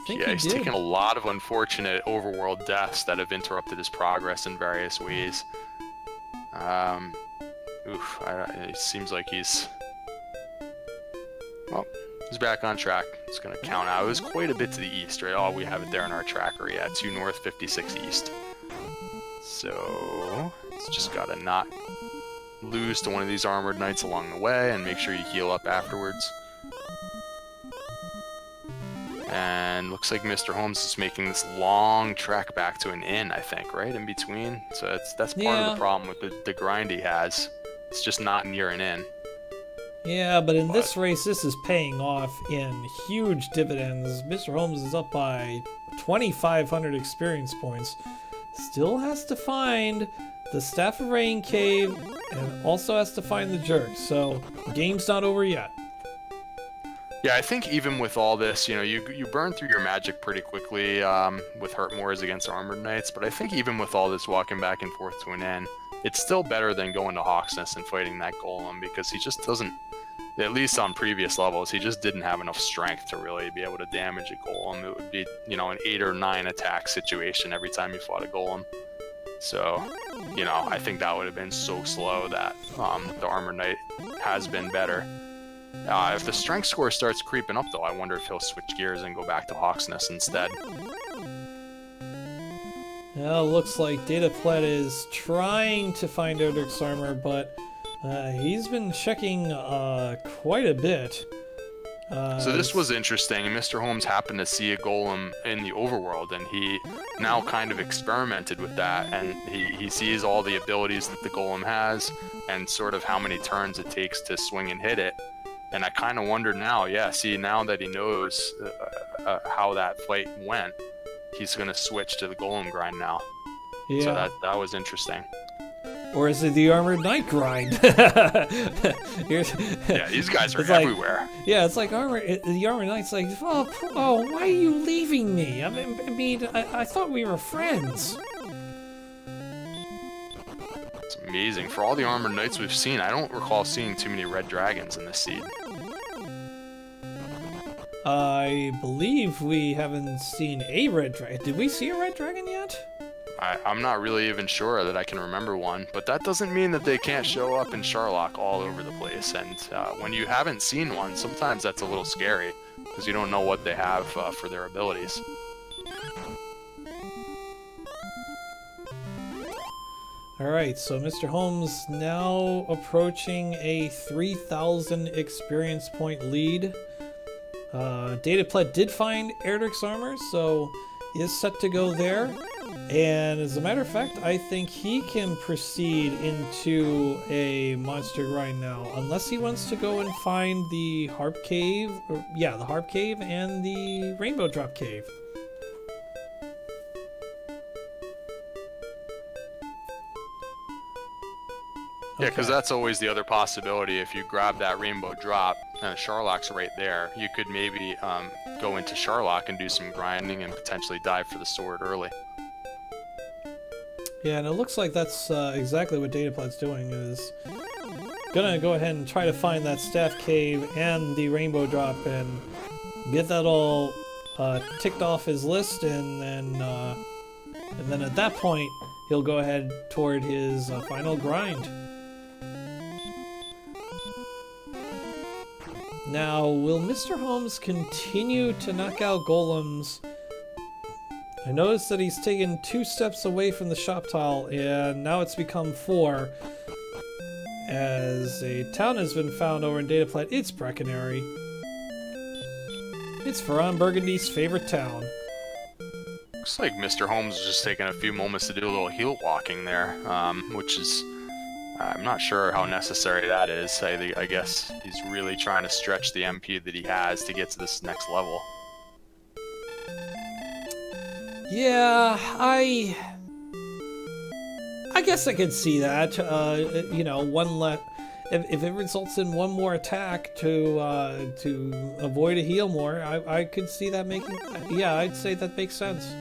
Yeah, he's taken a lot of unfortunate overworld deaths that have interrupted his progress in various ways. It seems like he's... Well, he's back on track. It's going to count out. It was quite a bit to the east, right? Oh, we have it there in our tracker. Yeah, 2 north, 56 east. So, it's just got to not lose to one of these armored knights along the way, and make sure you heal up afterwards. And looks like Mr. Holmes is making this long trek back to an inn, I think, right? In between. So that's part of the problem with the grind he has. It's just not near an inn. Yeah, but in this race, this is paying off in huge dividends. Mr. Holmes is up by 2,500 experience points. Still has to find the Staff of Rain cave, and also has to find the jerk. So, the game's not over yet. Yeah, I think even with all this, you know, you burn through your magic pretty quickly with Hurtmoors against Armored Knights, but I think even with all this walking back and forth to an inn, it's still better than going to Hawksness and fighting that golem, because he just doesn't, at least on previous levels, he just didn't have enough strength to really be able to damage a golem. It would be, you know, an 8 or 9 attack situation every time you fought a golem. So, you know, I think that would have been so slow that the Armored Knight has been better. If the strength score starts creeping up, though, I wonder if he'll switch gears and go back to Hawksness instead. Well, looks like dataplet is trying to find Erdrick's armor, but he's been checking quite a bit. So this was interesting. Mr. Holmes happened to see a golem in the overworld, and he now kind of experimented with that, and he sees all the abilities that the golem has, and sort of how many turns it takes to swing and hit it. And I kind of wonder now, now that he knows how that fight went, he's going to switch to the golem grind now. Yeah. So that was interesting. Or is it the Armored Knight grind? Yeah, these guys are everywhere. Yeah, it's like the Armored Knight's like, oh, why are you leaving me? I mean, I thought we were friends. It's amazing. For all the Armored Knights we've seen, I don't recall seeing too many red dragons in this seed. I believe we haven't seen a red dragon. Did we see a red dragon yet? I'm not really even sure that I can remember one, but that doesn't mean that they can't show up in Sharlock all over the place. And when you haven't seen one, sometimes that's a little scary, because you don't know what they have for their abilities. Alright, so Mr. Holmes now approaching a 3,000 experience point lead. dataplet did find Erdrick's armor, so he is set to go there. And as a matter of fact, I think he can proceed into a monster grind now, unless he wants to go and find the Harp Cave, the Harp Cave and the Rainbow Drop Cave. Yeah, because that's always the other possibility. If you grab that Rainbow Drop, Sharlock's right there, you could maybe go into Sharlock and do some grinding and potentially dive for the sword early. Yeah, and it looks like that's exactly what dataplet's doing, is gonna go ahead and try to find that Staff Cave and the Rainbow Drop and get that all ticked off his list, and then at that point he'll go ahead toward his final grind. Now, will Mr. Holmes continue to knock out golems? I noticed that he's taken 2 steps away from the shop tile, and now it's become 4. As a town has been found over in dataplet, it's Breckenary. It's Ferran Burgundy's favorite town. Looks like Mr. Holmes is just taking a few moments to do a little heel walking there, which is... I'm not sure how necessary that is. I guess he's really trying to stretch the MP that he has to get to this next level. Yeah, I guess I could see that. You know, if it results in 1 more attack to avoid a heal more, I could see that making. Yeah, I'd say that makes sense.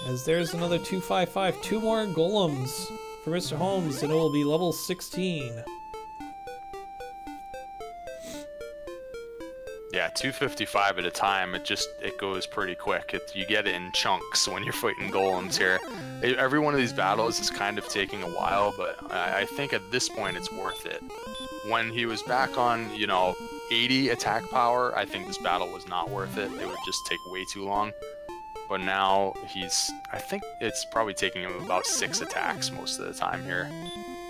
As there's another 255, 2 more golems for Mr. Holmes, and it will be level 16. Yeah, 255 at a time. It goes pretty quick. You get it in chunks when you're fighting golems here. Every one of these battles is kind of taking a while, but I think at this point it's worth it. When he was back on, 80 attack power, I think this battle was not worth it. It would just take way too long. But now I think it's probably taking him about 6 attacks most of the time here.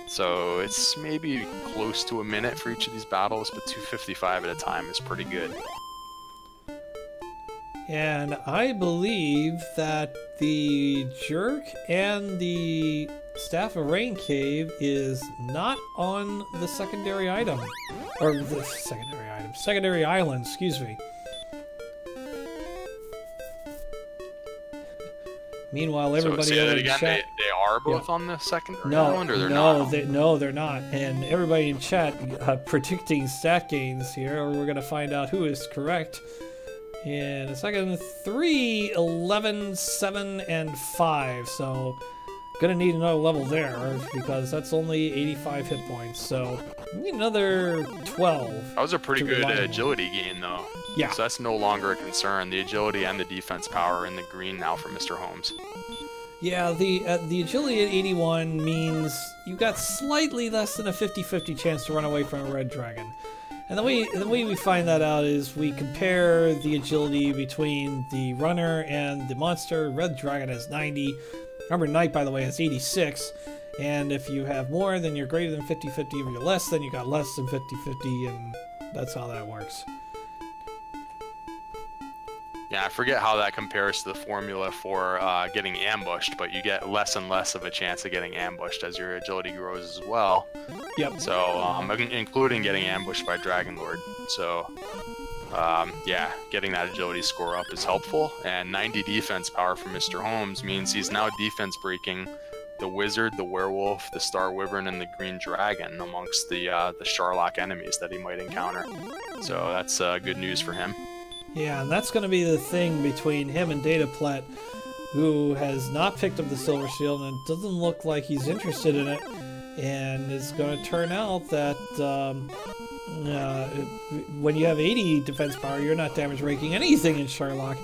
So it's maybe close to a minute for each of these battles, but 255 at a time is pretty good. And I believe that the Jerk and the Staff of Rain Cave is not on the secondary item. Or the secondary island, excuse me. Meanwhile, everybody over in chat... They are both on the secondary island, or they're not? No, they're not. And everybody in chat predicting stat gains here, or we're going to find out who is correct. In a second, 3, 11, 7, and 5. So, gonna need another level there, because that's only 85 hit points. So, we need another 12. That was a pretty good agility gain, though. Yeah. So that's no longer a concern. The agility and the defense power are in the green now for Mr. Holmes. Yeah, the agility at 81 means you got slightly less than a 50-50 chance to run away from a red dragon. And the way we find that out is we compare the agility between the runner and the monster. Red dragon has 90. Remember, knight, by the way, has 86. And if you have more, then you're greater than 50-50. If you're less, then you got less than 50-50, and that's how that works. Yeah, I forget how that compares to the formula for getting ambushed, but you get less and less of a chance of getting ambushed as your agility grows as well. Yep. So, including getting ambushed by Dragon Lord. So, yeah, getting that agility score up is helpful. And 90 defense power for Mr. Holmes means he's now defense breaking the Wizard, the Werewolf, the Star Wyvern, and the Green Dragon amongst the Sharlock enemies that he might encounter. So that's good news for him. Yeah, and that's going to be the thing between him and dataplet, who has not picked up the Silver Shield, and it doesn't look like he's interested in it. And it's going to turn out that when you have 80 defense power, you're not damage raking anything in Sharlock.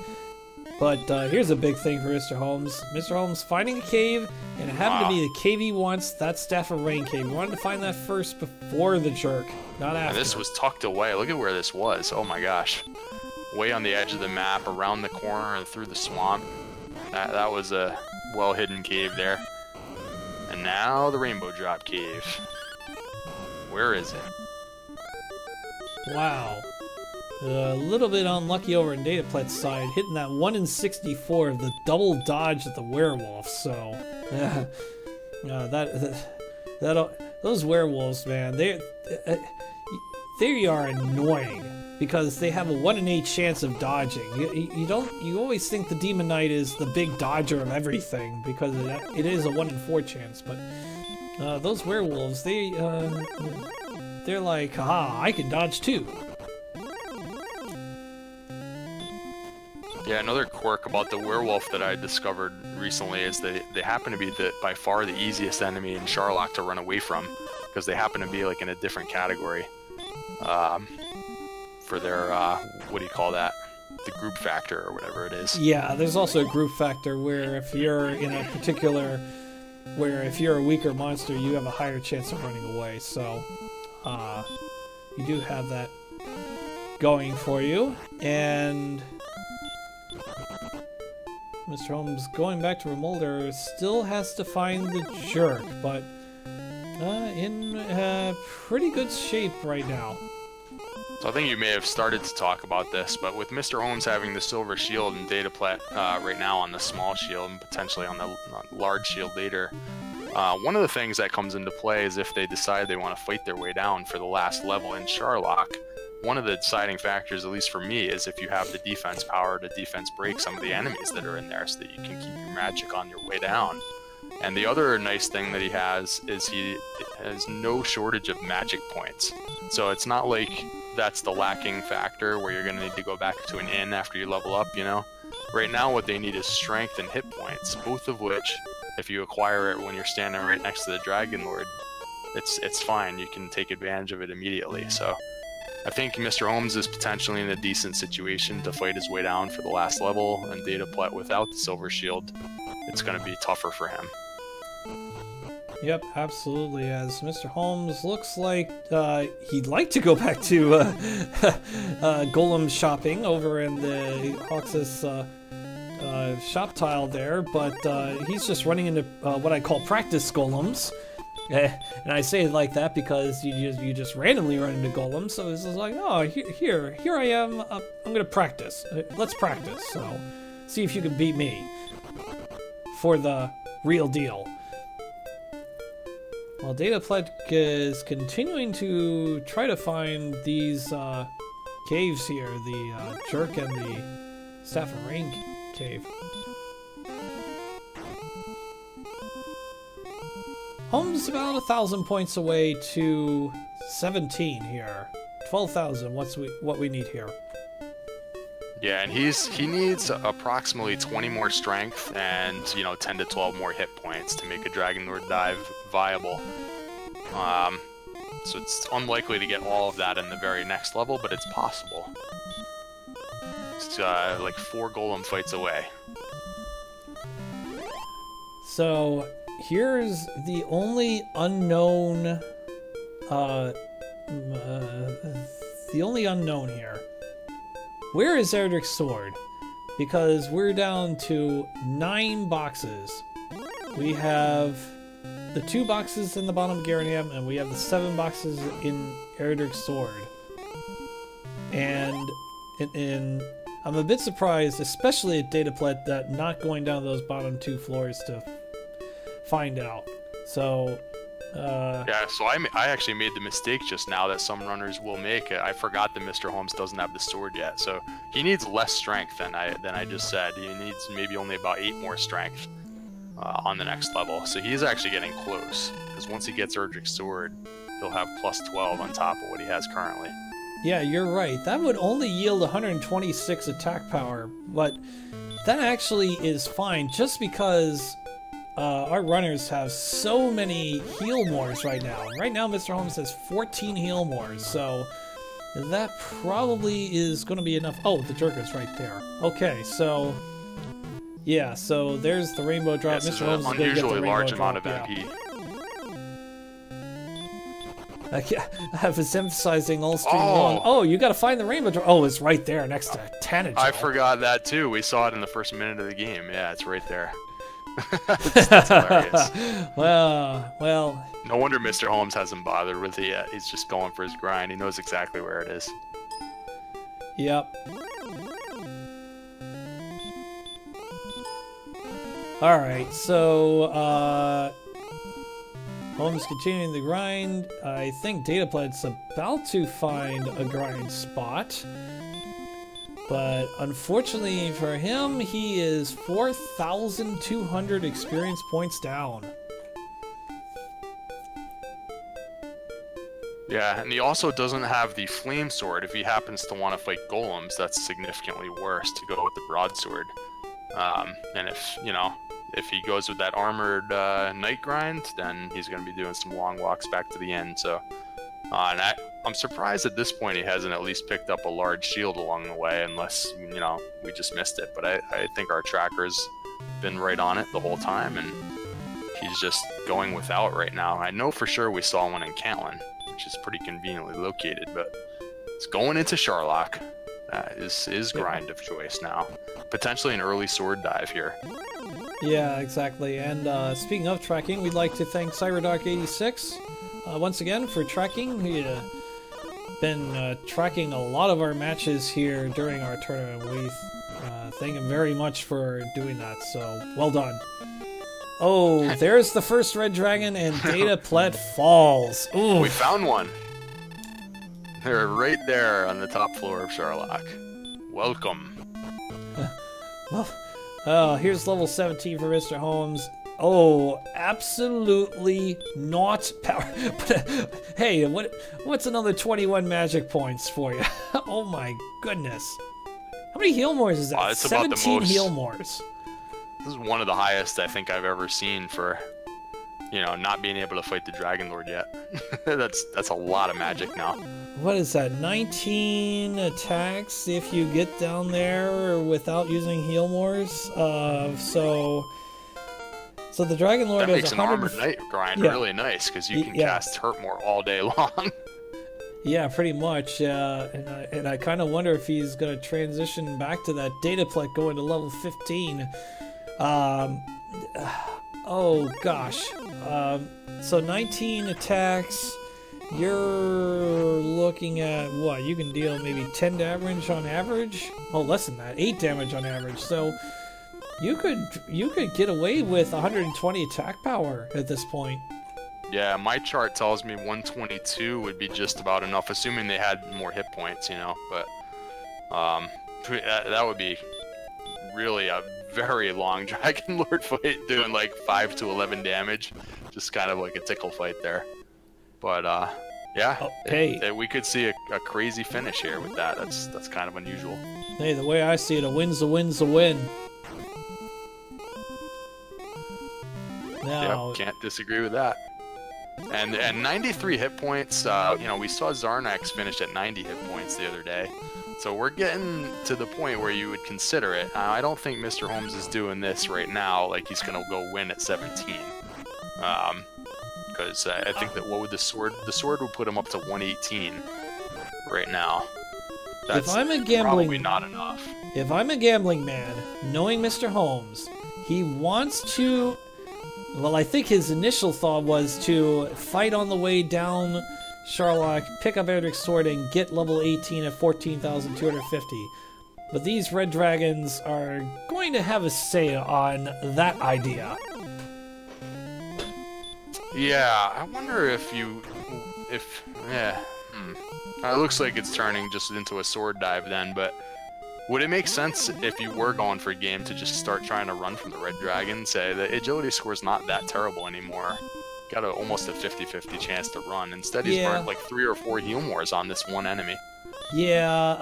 But here's a big thing for Mr. Holmes. Mr. Holmes finding a cave, and it happened to be the cave he wants, that Staff of Rain cave. He wanted to find that first before the Jerk, not after. And this was tucked away. Look at where this was. Oh my gosh. Way on the edge of the map, around the corner and through the swamp. That was a well-hidden cave there. And now the Rainbow Drop Cave. Where is it? Wow. A little bit unlucky over in dataplet's side, hitting that 1 in 64 of the double dodge of the werewolf. So, those werewolves, man, they are annoying. Because they have a 1 in 8 chance of dodging. You always think the Demon Knight is the big dodger of everything because it is a 1 in 4 chance. But those werewolves, they're like, haha, I can dodge too. Yeah, another quirk about the werewolf that I discovered recently is they happen to be by far the easiest enemy in Sharlock to run away from because they happen to be like in a different category. for their what do you call that? The group factor or whatever it is. Yeah, there's also a group factor where if you're in a particular, where if you're a weaker monster, you have a higher chance of running away. So, you do have that going for you. And Mr. Holmes, going back to Remolder, still has to find the jerk, but in pretty good shape right now. So I think you may have started to talk about this, but with Mr. Holmes having the silver shield and dataplet right now on the small shield and potentially on the large shield later, one of the things that comes into play is if they decide they want to fight their way down for the last level in Charlock. One of the deciding factors, at least for me, is if you have the defense power to defense break some of the enemies that are in there so that you can keep your magic on your way down. And the other nice thing that he has is he has no shortage of magic points. So it's not like that's the lacking factor where you're going to need to go back to an inn after you level up, you know? Right now what they need is strength and hit points, both of which, if you acquire it when you're standing right next to the Dragon Lord, it's fine. You can take advantage of it immediately. So I think Mr. Holmes is potentially in a decent situation to fight his way down for the last level, and dataplet without the silver shield, it's going to be tougher for him. Yep, absolutely. As Mr. Holmes looks like he'd like to go back to golem shopping over in the Hoxus shop tile there, but he's just running into what I call practice golems. And I say it like that because you just randomly run into golems, so it's just like, oh, here I am. I'm gonna practice. Let's practice. So, see if you can beat me for the real deal. Well, dataplet is continuing to try to find these caves here, the Jerk and the Staff of Rain cave. Holmes about 1,000 points away to 17 here. 12,000. What we need here? Yeah, and he needs approximately 20 more strength and 10 to 12 more hit points to make a Dragon Lord dive viable. So it's unlikely to get all of that in the very next level, but it's possible. It's like 4 golem fights away. So here's the only unknown, here. Where is Erdrick's sword? Because we're down to 9 boxes. We have the 2 boxes in the bottom of Garanham, and we have the 7 boxes in Erdrick's sword. And I'm a bit surprised, especially at dataplet, that not going down those bottom 2 floors to find out. So yeah, so I actually made the mistake just now that some runners will make. I forgot that Mr. Holmes doesn't have the sword yet, so he needs less strength than I just said. He needs maybe only about 8 more strength on the next level. So he's actually getting close, because once he gets Erdrick's sword, he'll have plus 12 on top of what he has currently. Yeah, you're right. That would only yield 126 attack power, but that actually is fine, just because our runners have so many heal mores right now. Right now, Mr. Holmes has 14 heal mores, so that probably is going to be enough. Oh, the Jerker's right there. Okay, so yeah, so there's the rainbow drop. This Mr. is Holmes an is going to get the unusually rainbow large drop. amount of MP. I was emphasizing all stream long. Oh, you got to find the rainbow drop. Oh, it's right there next to Tanager. I forgot that too. We saw it in the first minute of the game. Yeah, it's right there. That's hilarious. Well. No wonder Mr. Holmes hasn't bothered with it yet. He's just going for his grind. He knows exactly where it is. Yep. Alright, so, Holmes continuing the grind. I think dataplet's about to find a grind spot. But unfortunately for him, he is 4,200 experience points down. Yeah, and he also doesn't have the flame sword. If he happens to want to fight golems, that's significantly worse to go with the broadsword. And if he goes with that armored knight grind, then he's going to be doing some long walks back to the end. So And I'm surprised at this point he hasn't at least picked up a large shield along the way, unless, you know, we just missed it. But I think our tracker's been right on it the whole time, and he's just going without right now. I know for sure we saw one in Cantlin, which is pretty conveniently located, but it's going into Sharlock. That is his grind of choice now. Potentially an early sword dive here. Yeah, exactly. And speaking of tracking, we'd like to thank CyberDark86 once again for tracking. He been tracking a lot of our matches here during our tournament. We thank him very much for doing that, so well done. Oh, there's the first red dragon, and dataplet falls. Ooh. We found one. They're right there on the top floor of Sharlock. Welcome. Well, here's level 17 for Mr. Holmes. Oh, absolutely not power. But, hey, what's another 21 magic points for you? Oh my goodness. How many heal mores is that? It's 17 about the most. Heal mores. This is one of the highest I think I've ever seen for, you know, not being able to fight the Dragon Lord yet. that's a lot of magic now. What is that? 19 attacks if you get down there without using heal mores. So the Dragon Lord that has makes an armored knight grind really nice, because you can cast Hurt More all day long. Yeah, pretty much. And I kind of wonder if he's going to transition back to that dataplet going to level 15. Oh gosh. So 19 attacks. You're looking at what? You can deal maybe 10 damage on average? Oh, less than that. 8 damage on average. So you could get away with 120 attack power at this point. Yeah, my chart tells me 122 would be just about enough, assuming they had more hit points, you know. But that would be really a very long Dragon Lord fight, doing like 5 to 11 damage, just kind of like a tickle fight there. But yeah, we could see a crazy finish here with that. That's kind of unusual. Hey, the way I see it, a win's a win's a win. Now, yep, can't disagree with that. And 93 hit points. You know, we saw Zarnax finish at 90 hit points the other day. So we're getting to the point where you would consider it. I don't think Mr. Holmes is doing this right now like he's going to go win at 17. Because I think that what would the sword would put him up to 118 right now. That's probably not enough. If I'm a gambling man, knowing Mr. Holmes, he wants to... Well, I think his initial thought was to fight on the way down Sharlock, pick up Erdrick's sword, and get level 18 at 14,250. But these red dragons are going to have a say on that idea. Yeah, I wonder if it looks like it's turning just into a sword dive then, but would it make sense if you were going for a game to just start trying to run from the red dragon? Say the agility score's not that terrible anymore. Got almost a 50-50 chance to run. Instead, he's burnt like 3 or 4 heal mores on this one enemy. Yeah,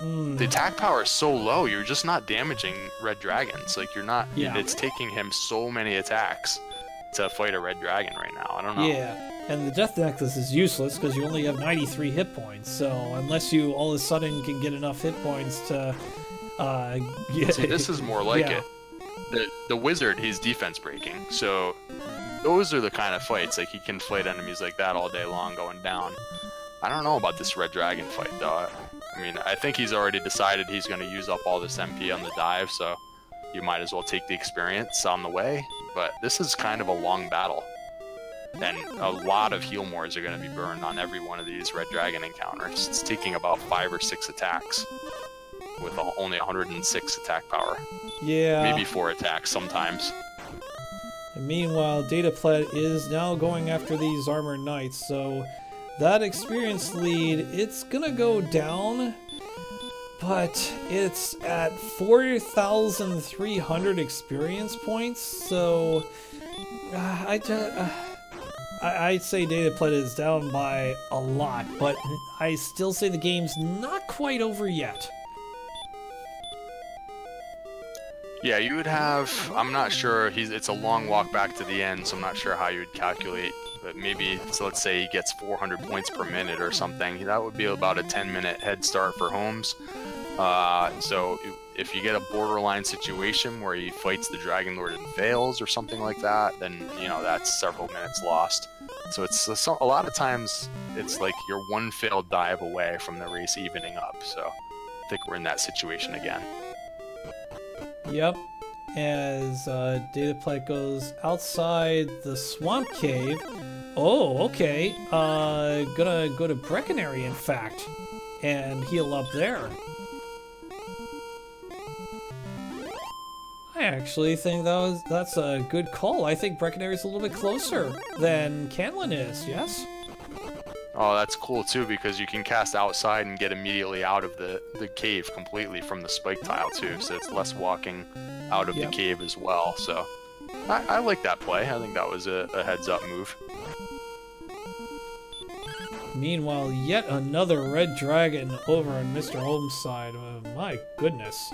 The attack power is so low, you're just not damaging red dragons. Like, you're not... Yeah. It's taking him so many attacks to fight a red dragon right now. I don't know. Yeah, and the Death Necklace is useless because you only have 93 hit points. So unless you all of a sudden can get enough hit points to... See, this is more like it. The wizard, he's defense breaking. So those are the kind of fights. Like, he can fight enemies like that all day long going down. I don't know about this red dragon fight, though. I mean, I think he's already decided he's going to use up all this MP on the dive, so you might as well take the experience on the way. But this is kind of a long battle. And a lot of heal mores are going to be burned on every one of these red dragon encounters. It's taking about 5 or 6 attacks with only 106 attack power. Yeah. Maybe 4 attacks sometimes. And meanwhile, dataplet is now going after these armored knights, so that experience lead, it's gonna go down, but it's at 4,300 experience points, so I'd say dataplet is down by a lot, but I still say the game's not quite over yet. Yeah, you would have... I'm not sure. It's a long walk back to the end, so I'm not sure how you would calculate but maybe, so let's say he gets 400 points per minute or something. That would be about a 10-minute head start for Holmes. So if you get a borderline situation where he fights the Dragon Lord and fails or something like that, then, you know, that's several minutes lost. So it's a lot of times it's like you're one failed dive away from the race evening up. So I think we're in that situation again. Yep. As dataplet goes outside the swamp cave. Oh, okay. Gonna go to Brecconary, in fact, and heal up there. I actually think that's a good call. I think Brecconary is a little bit closer than Canlin is, yes? Oh, that's cool too, because you can cast outside and get immediately out of the cave completely from the spike tile too, so it's less walking out of the cave as well. So I like that play. I think that was a heads up move. Meanwhile, yet another red dragon over on Mr. Holmes' side. My goodness.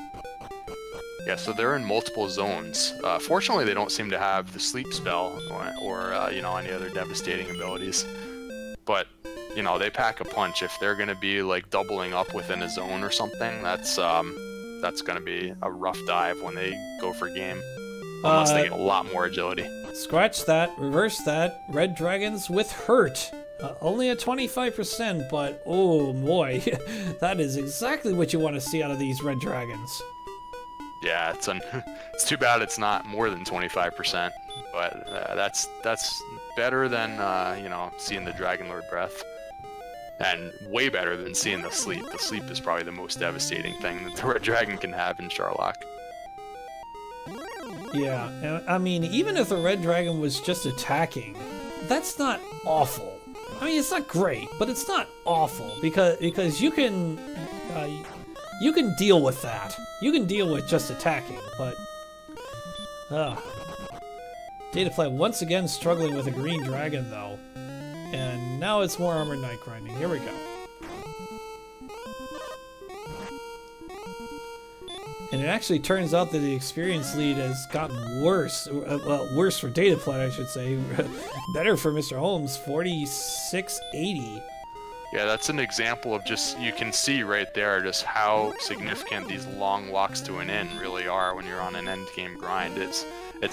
Yeah, so they're in multiple zones. Fortunately, they don't seem to have the sleep spell or you know, any other devastating abilities. But, you know, they pack a punch. If they're going to be like doubling up within a zone or something, that's going to be a rough dive when they go for game. Unless they get a lot more agility. Scratch that, reverse that. Red dragons with hurt. Only at 25%, but oh boy, that is exactly what you want to see out of these red dragons. Yeah, it's too bad it's not more than 25%, but that's better than you know, seeing the Dragon Lord breath, and way better than seeing the sleep. The sleep is probably the most devastating thing that the red dragon can have in Sharlock. Yeah, I mean, even if the red dragon was just attacking, that's not awful. I mean, it's not great, but it's not awful because you can deal with that. You can deal with just attacking, but dataplet once again struggling with a green dragon though, and now it's more armored knight grinding. Here we go. And it actually turns out that the experience lead has gotten worse. Well, worse for dataplet, I should say. Better for Mr. Holmes, 4680. Yeah, that's an example of just, you can see right there just how significant these long walks to an inn really are when you're on an end game grind. It's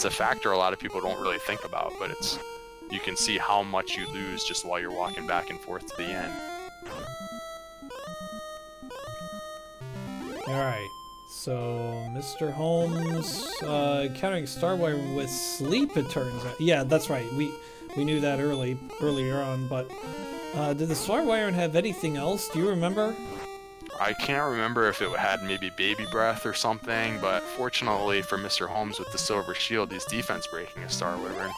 a factor a lot of people don't really think about, but you can see how much you lose just while you're walking back and forth to the inn. Alright, so Mr. Holmes countering Starwire with sleep, it turns out. Yeah, that's right. We knew that earlier on, but did the Starwire have anything else? Do you remember? I can't remember if it had maybe baby breath or something, but fortunately for Mr. Holmes with the silver shield, he's defense breaking a Star Wyvern.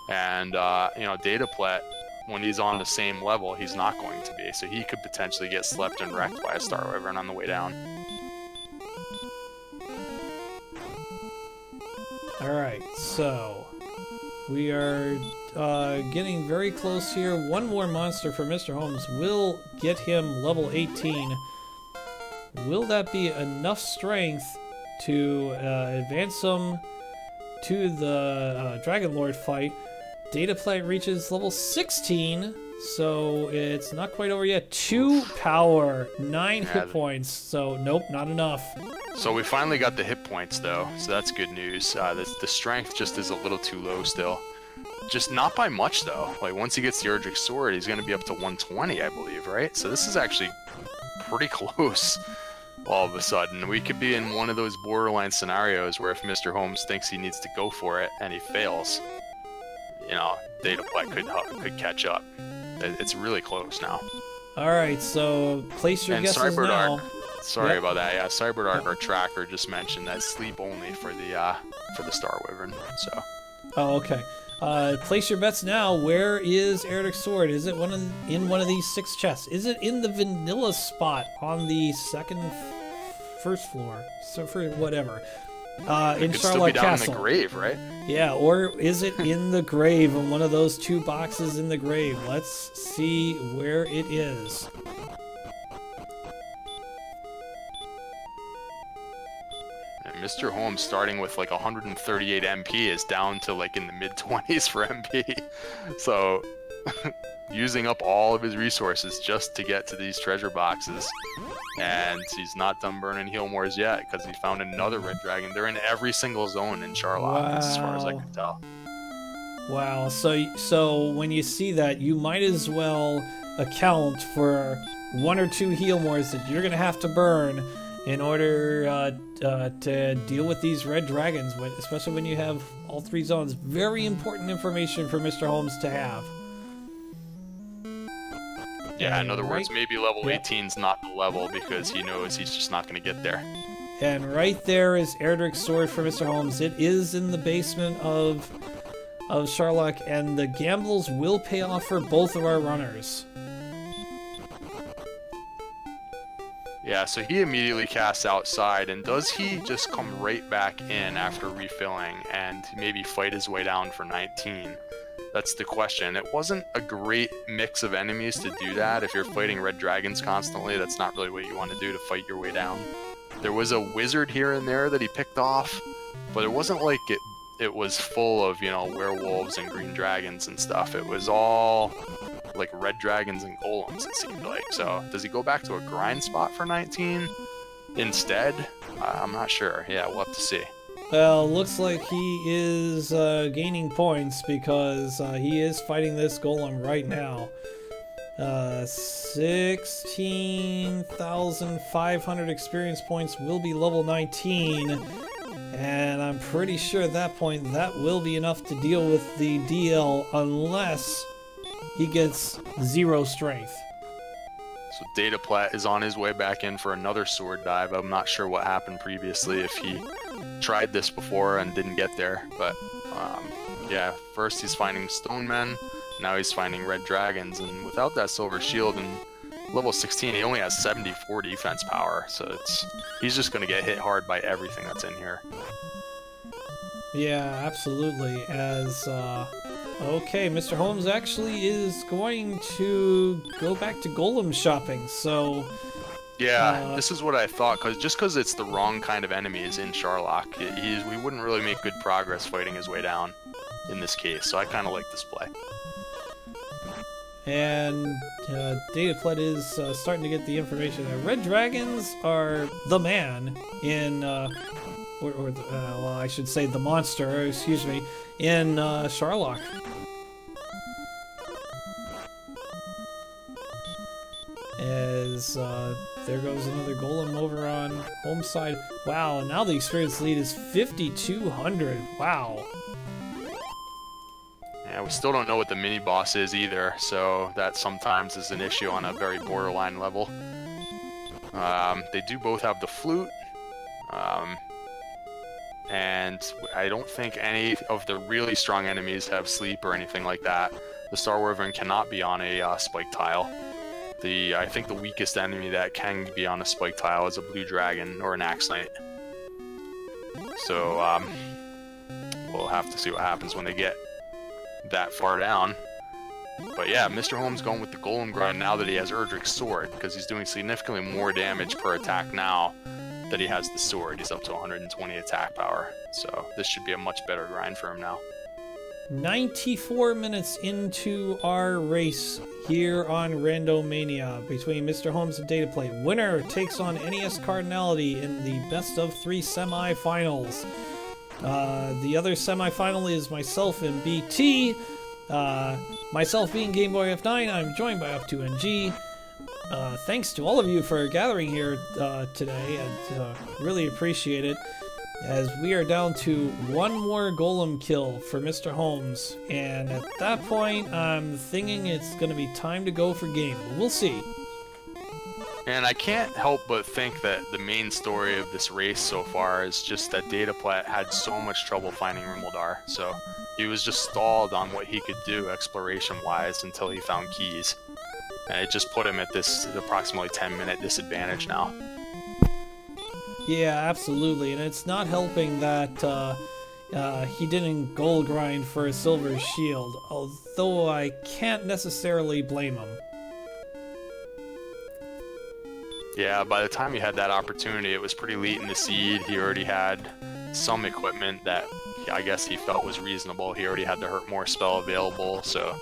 And, you know, dataplet, when he's on the same level, he's not going to be. So he could potentially get slept and wrecked by a Star Wyvern on the way down. Alright, so we are getting very close here. One more monster for Mr. Holmes will get him level 18. Will that be enough strength to advance him to the Dragon Lord fight? Dataplet reaches level 16, so it's not quite over yet. 2 power, 9 hit points, so nope, not enough. So we finally got the hit points though, so that's good news. The strength just is a little too low still. Just not by much though. Like once he gets the Erdrick Sword, he's going to be up to 120, I believe, right? So this is actually pretty close. All of a sudden, we could be in one of those borderline scenarios where if Mr. Holmes thinks he needs to go for it and he fails, you know, dataplet could catch up. It's really close now. All right, so place your guesses now. Sorry about that. Yeah, Cyberdark, our tracker, just mentioned that sleep only for the Star Wyvern. So. Oh, okay. Place your bets now. Where is Erdrick's Sword? Is it in one of these 6 chests? Is it in the vanilla spot on the first floor? So for whatever. In Charlotte still be down Castle. In the grave, right? Yeah, or is it in the grave, in one of those 2 boxes in the grave? Let's see where it is. Mr. Holmes, starting with like 138 MP, is down to like in the mid-20s for MP. So using up all of his resources just to get to these treasure boxes. And he's not done burning Healmores yet because he found another red dragon. They're in every single zone in Charlock, as far as I can tell. Wow, so when you see that, you might as well account for 1 or 2 Healmores that you're going to have to burn in order to deal with these red dragons, especially when you have all 3 zones. Very important information for Mr. Holmes to have. Yeah, in other words, maybe level 18 is not the level because he knows he's just not going to get there. And right there is Erdrick's sword for Mr. Holmes. It is in the basement of Charlock, and the gambles will pay off for both of our runners. Yeah, so he immediately casts outside, and does he just come right back in after refilling and maybe fight his way down for 19? That's the question. It wasn't a great mix of enemies to do that. If you're fighting red dragons constantly, that's not really what you want to do to fight your way down. There was a wizard here and there that he picked off, but it wasn't like it was full of, you know, werewolves and green dragons and stuff. It was all like red dragons and golems, it seemed like. So does he go back to a grind spot for 19 instead? I'm not sure. Yeah, we'll have to see. Well, looks like he is gaining points because he is fighting this golem right now. 16,500 experience points will be level 19. And I'm pretty sure at that point that will be enough to deal with the DL unless he gets 0 strength. So dataplet is on his way back in for another sword dive. I'm not sure what happened previously, if he tried this before and didn't get there. But yeah, first he's finding stone men, now he's finding red dragons, and without that silver shield and level 16, he only has 74 defense power, so he's just going to get hit hard by everything that's in here. Yeah, absolutely. Okay, Mr. Holmes actually is going to go back to golem shopping, so... Yeah, this is what I thought, because it's the wrong kind of enemies in Charlock, we wouldn't really make good progress fighting his way down in this case, so I kind of like this play. And dataplet is starting to get the information that red dragons are the man in, well, I should say the monster, excuse me, in Charlock. As there goes another golem over on home side. Wow, now the experience lead is 5,200. Wow. Yeah, we still don't know what the mini-boss is either, so that sometimes is an issue on a very borderline level. They do both have the flute, and I don't think any of the really strong enemies have sleep or anything like that. The Star Wyvern cannot be on a spike tile. I think the weakest enemy that can be on a spike tile is a blue dragon or an axe knight. So we'll have to see what happens when they get that far down. But yeah, Mr. Holmes going with the golem grind now that he has Erdrick's sword, because he's doing significantly more damage per attack now that he has the sword. He's up to 120 attack power, so this should be a much better grind for him now. 94 minutes into our race here on Randomania between Mr. Holmes and dataplet. Winner takes on NES Cardinality in the best of 3 semi-finals. The other semi-final is myself and BT. Myself being Game Boy F9, I'm joined by Up2NG. Thanks to all of you for gathering here today, and really appreciate it. As we are down to 1 more golem kill for Mr. Holmes, and at that point, I'm thinking it's going to be time to go for game. But we'll see. And I can't help but think that the main story of this race so far is just that dataplet had so much trouble finding Rimuldar, so he was just stalled on what he could do exploration-wise until he found keys. And it just put him at this approximately 10-minute disadvantage now. Yeah, absolutely, and it's not helping that he didn't gold grind for a silver shield, although I can't necessarily blame him. Yeah, by the time he had that opportunity, it was pretty late in the seed. He already had some equipment that I guess he felt was reasonable. He already had the Hurt More spell available, so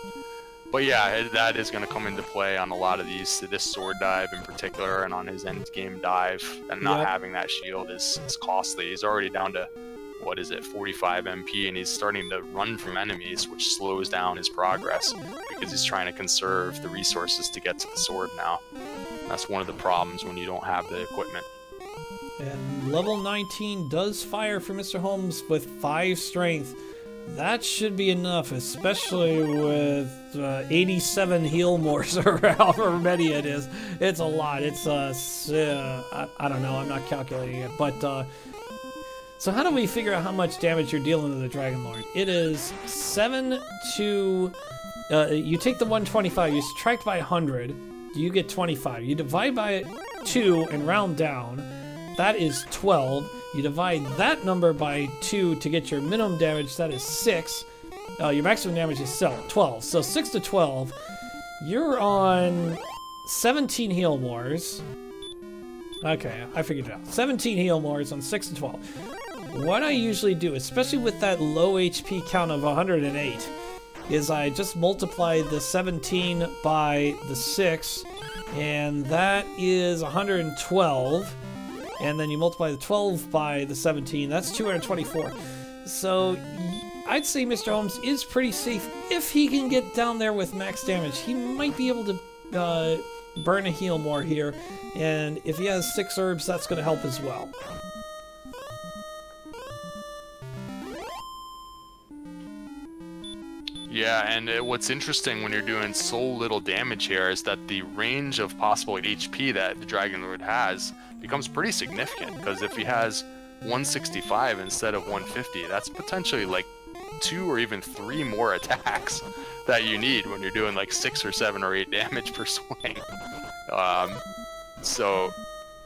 But yeah, that is going to come into play on a lot of these. This sword dive in particular, and on his end game dive, and not having that shield is costly. He's already down to, what is it, 45 MP, and he's starting to run from enemies, which slows down his progress because he's trying to conserve the resources to get to the sword now. That's one of the problems when you don't have the equipment. And level 19 does fire for Mr. Holmes with 5 strength. That should be enough, especially with 87 heal mores or however many it is. It's a lot. It's, I don't know, I'm not calculating it. But, so how do we figure out how much damage you're dealing to the Dragon Lord? It is 7 to, you take the 125, you subtract by 100, you get 25. You divide by 2 and round down, that is 12. You divide that number by 2 to get your minimum damage, that is 6. Your maximum damage is 12. So 6 to 12, you're on 17 heal mores. Okay, I figured it out. 17 heal mores on 6 to 12. What I usually do, especially with that low HP count of 108, is I just multiply the 17 by the 6, and that is 112. And then you multiply the 12 by the 17, that's 224. So I'd say Mr. Holmes is pretty safe. If he can get down there with max damage, he might be able to burn a heal more here. And if he has 6 herbs, that's going to help as well. Yeah, and what's interesting when you're doing so little damage here is that the range of possible HP that the Dragon Lord has becomes pretty significant, because if he has 165 instead of 150, that's potentially like 2 or even 3 more attacks that you need when you're doing like 6 or 7 or 8 damage per swing. So,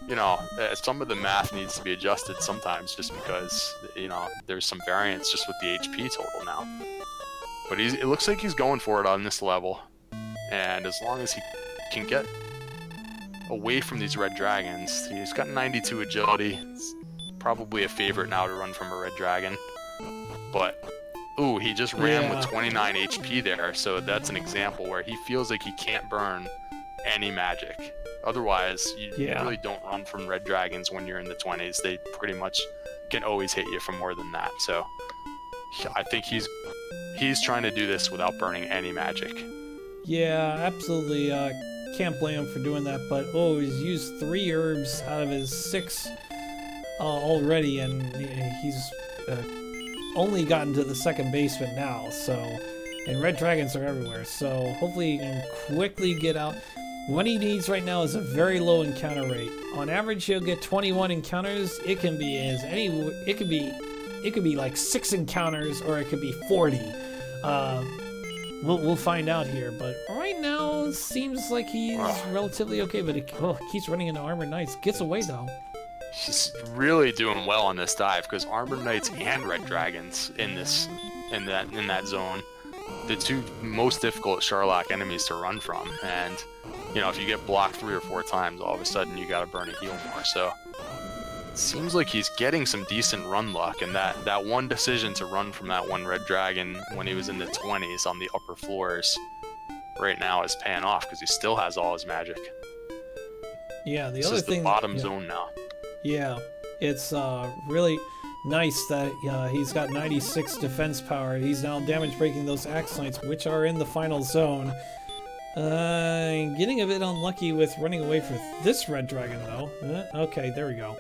you know, some of the math needs to be adjusted sometimes, just because, you know, there's some variance just with the HP total now. But it looks like he's going for it on this level, and as long as he can get away from these red dragons, he's got 92 agility. It's probably a favorite now to run from a red dragon. But, ooh, he just ran with 29 HP there, so that's an example where he feels like he can't burn any magic. Otherwise, you really don't run from red dragons when you're in the 20s. They pretty much can always hit you for more than that. So I think he's trying to do this without burning any magic. Yeah, absolutely. Can't blame him for doing that, but he's used 3 herbs out of his 6 already, and he's only gotten to the second basement now, so, and red dragons are everywhere, so hopefully he can quickly get out. What he needs right now is a very low encounter rate. On average, he'll get 21 encounters. It can be it could be like 6 encounters, or it could be 40. We'll find out here, but right now it seems like he's relatively okay. But he keeps running into armored knights. Gets away though. He's really doing well on this dive, because armored knights and red dragons in that zone, the 2 most difficult Sherlock enemies to run from. And you know, if you get blocked 3 or 4 times, all of a sudden you got to burn a heal more. So seems like he's getting some decent run luck, and that one decision to run from that one red dragon when he was in the 20s on the upper floors right now is paying off, because he still has all his magic. Yeah, this is the bottom zone now. Yeah, it's really nice that he's got 96 defense power. He's now damage breaking those axe knights, which are in the final zone. Getting a bit unlucky with running away from this red dragon though. Okay, there we go.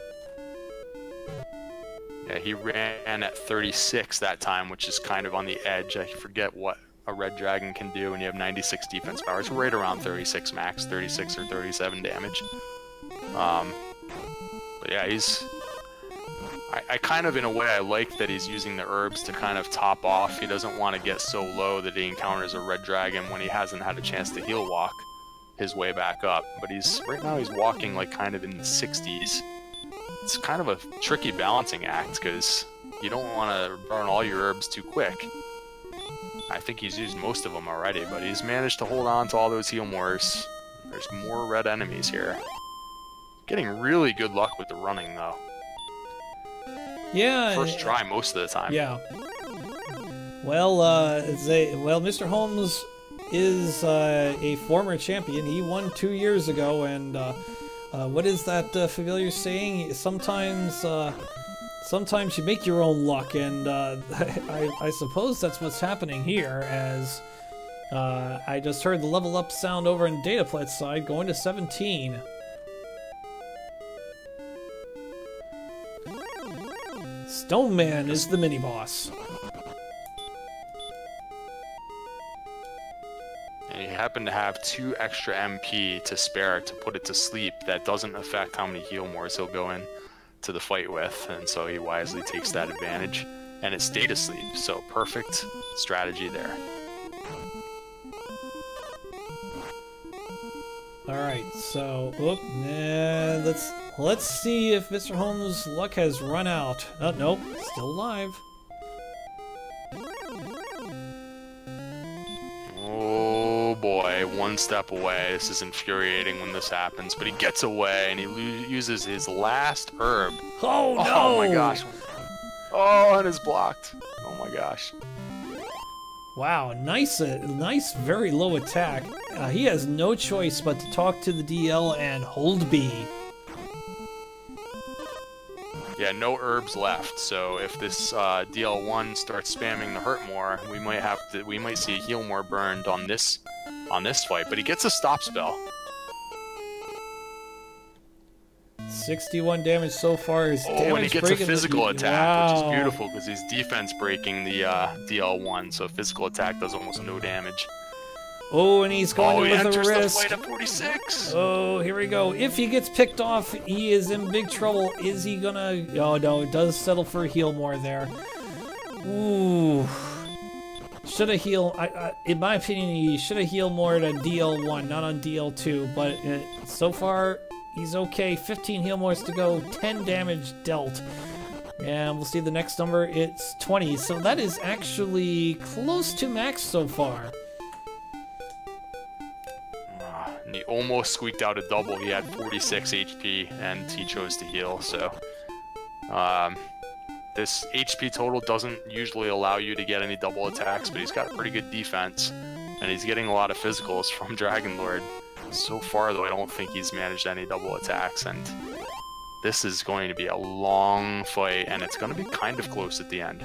Yeah, he ran at 36 that time, which is kind of on the edge. I forget what a red dragon can do when you have 96 defense power. It's right around 36 max, 36 or 37 damage. But yeah, I kind of, in a way, I like that he's using the herbs to kind of top off. He doesn't want to get so low that he encounters a red dragon when he hasn't had a chance to heal walk his way back up. But right now he's walking like kind of in the 60s. It's kind of a tricky balancing act, because you don't want to burn all your herbs too quick. I think he's used most of them already, but he's managed to hold on to all those heal mores. There's more red enemies here. Getting really good luck with the running, though. Yeah. First try most of the time. Yeah. Well, Mr. Holmes is a former champion. He won 2 years ago, and what is that familiar saying? Sometimes you make your own luck, and I suppose that's what's happening here, as I just heard the level up sound over on dataplet's side, going to 17. Stone Man is the mini-boss. And you happen to have 2 extra MP to spare to put it to sleep. That doesn't affect how many heal mores he'll go in to the fight with, and so he wisely takes that advantage. And it's data sleep, so perfect strategy there. Alright, so let's see if Mr. Holmes' luck has run out. Oh, nope, still alive. Oh boy, 1 step away. This is infuriating when this happens, but he gets away and he uses his last herb. Oh no! Oh my gosh. Oh, and it's blocked. Oh my gosh. Wow, nice, very low attack. He has no choice but to talk to the DL and hold B. Yeah, no herbs left. So if this DL1 starts spamming the hurt more, we might see a heal more burned on this fight. But he gets a stop spell. 61 damage so far. Is and he gets a physical attack, which is beautiful because he's defense breaking the DL1, so physical attack does almost no damage. Oh, and he's going with a risk. He enters the fight at 46. Oh, here we go. If he gets picked off, he is in big trouble. Is he gonna... Oh, no, it does settle for a heal more there. Ooh. Should have healed... in my opinion, he should have healed more on DL1, not on DL2. But so far, he's okay. 15 heal mores to go, 10 damage dealt. And we'll see the next number. It's 20. So that is actually close to max so far. And he almost squeaked out a double. He had 46 HP, and he chose to heal, so... this HP total doesn't usually allow you to get any double attacks, but he's got pretty good defense, and he's getting a lot of physicals from Dragon Lord. So far, though, I don't think he's managed any double attacks, and this is going to be a long fight, and it's going to be kind of close at the end.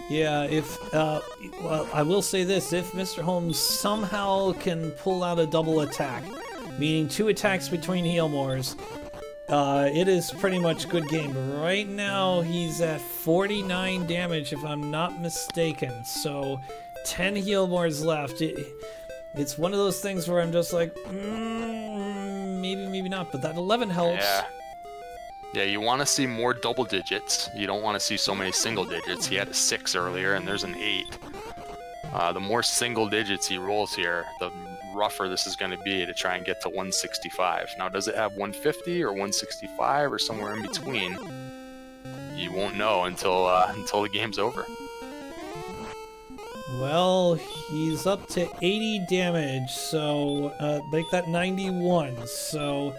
Yeah, well, I will say this, if Mr. Holmes somehow can pull out a double attack, meaning 2 attacks between heal mores, it is pretty much good game. But right now, he's at 49 damage, if I'm not mistaken, so 10 heal mores left. It's one of those things where I'm just like, maybe, maybe not, but that 11 helps. Yeah, you want to see more double digits. You don't want to see so many single digits. He had a 6 earlier, and there's an 8. The more single digits he rolls here, the rougher this is going to be to try and get to 165. Now, does it have 150 or 165 or somewhere in between? You won't know until the game's over. Well, he's up to 80 damage, so make that 91. So...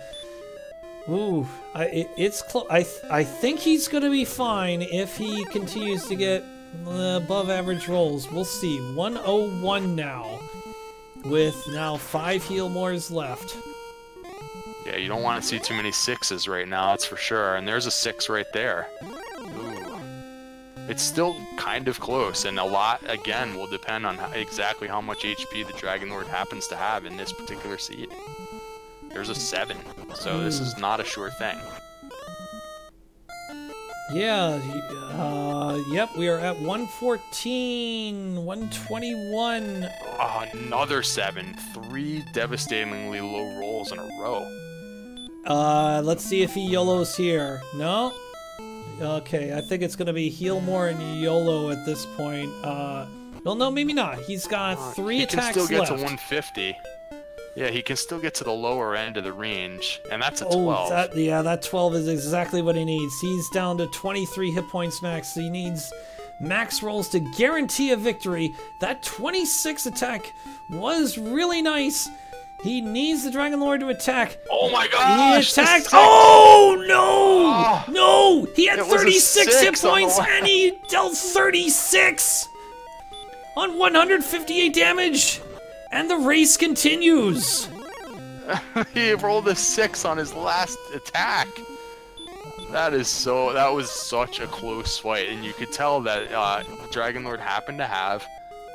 Ooh, it's close. I think he's going to be fine if he continues to get above average rolls. We'll see. 101 now, with now 5 heal mores left. Yeah, you don't want to see too many 6s right now, that's for sure. And there's a 6 right there. Ooh. It's still kind of close, and a lot, again, will depend on exactly how much HP the Dragon Lord happens to have in this particular seed. There's a 7, so this is not a sure thing. Yeah, yep, we are at 114, 121. Oh, another 7. 3 devastatingly low rolls in a row. Let's see if he YOLOs here. No? Okay, I think it's going to be heal more and YOLO at this point. Well, no, maybe not. He's got 3 attacks left. He can still get to 150. Yeah, he can still get to the lower end of the range, and that's a 12. That 12 is exactly what he needs. He's down to 23 hit points max, so he needs max rolls to guarantee a victory. That 26 attack was really nice. He needs the Dragon Lord to attack. Oh my gosh! He attacked. Oh no! No! He had 36 hit points, and he dealt 36 on 158 damage. And the race continues! He rolled a 6 on his last attack. That was such a close fight, and you could tell that Dragon Lord happened to have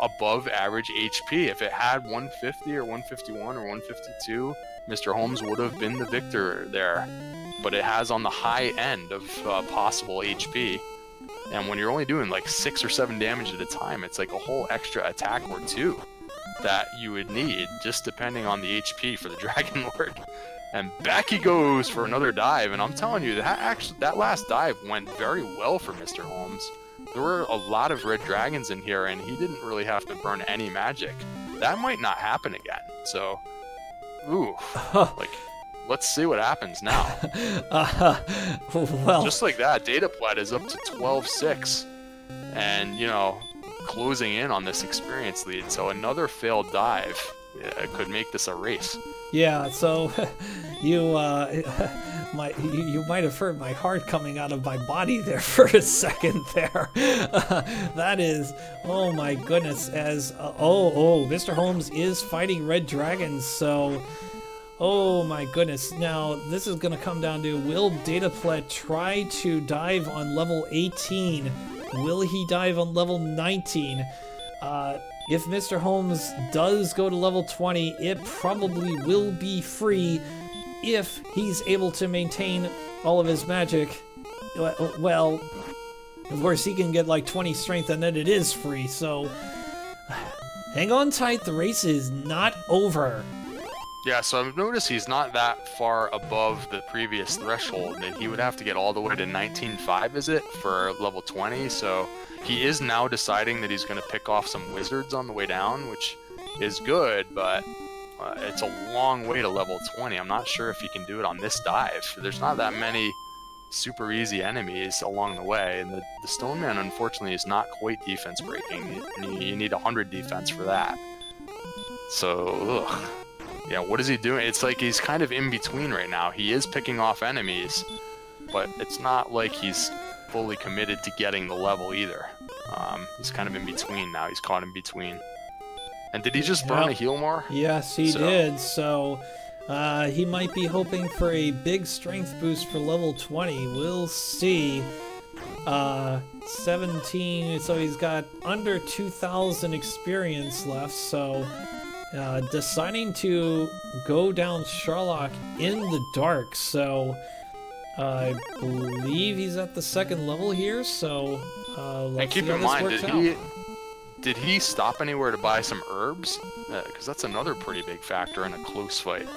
above average HP. If it had 150 or 151 or 152, Mr. Holmes would have been the victor there. But it has on the high end of possible HP. And when you're only doing like 6 or 7 damage at a time, it's like a whole extra attack or 2 that you would need, just depending on the HP for the Dragon Lord. And back he goes for another dive, and I'm telling you, that last dive went very well for Mr. Holmes. There were a lot of red dragons in here, and he didn't really have to burn any magic. That might not happen again, so... Ooh. Like, let's see what happens now. Well... Just like that, dataplet is up to 12-6. And, you know, closing in on this experience lead, so another failed dive could make this a race. Yeah, so you might have heard my heart coming out of my body there for a second there. That is, oh my goodness, as Mr. Holmes is fighting red dragons, so oh my goodness. Now this is going to come down to, will dataplet try to dive on level 18? Will he dive on level 19? If Mr. Holmes does go to level 20, it probably will be free if he's able to maintain all of his magic. Well, of course he can get like 20 strength and then it is free, so hang on tight, the race is not over. Yeah, so I've noticed he's not that far above the previous threshold, and he would have to get all the way to 19.5, is it, for level 20, so he is now deciding that he's going to pick off some wizards on the way down, which is good, but it's a long way to level 20. I'm not sure if he can do it on this dive. There's not that many super easy enemies along the way, and the Stone Man, unfortunately, is not quite defense breaking. You need 100 defense for that. So, ugh. Yeah, what is he doing? It's like he's kind of in between right now. He is picking off enemies, but it's not like he's fully committed to getting the level either. He's kind of in between now. He's caught in between. And did he just burn a heal more? Yes, he did. So he might be hoping for a big strength boost for level 20. We'll see. 17, so he's got under 2,000 experience left, so deciding to go down Sherlock in the dark, so I believe he's at the second level here, so let's keep see how in this mind, works out. did he stop anywhere to buy some herbs? Because that's another pretty big factor in a close fight.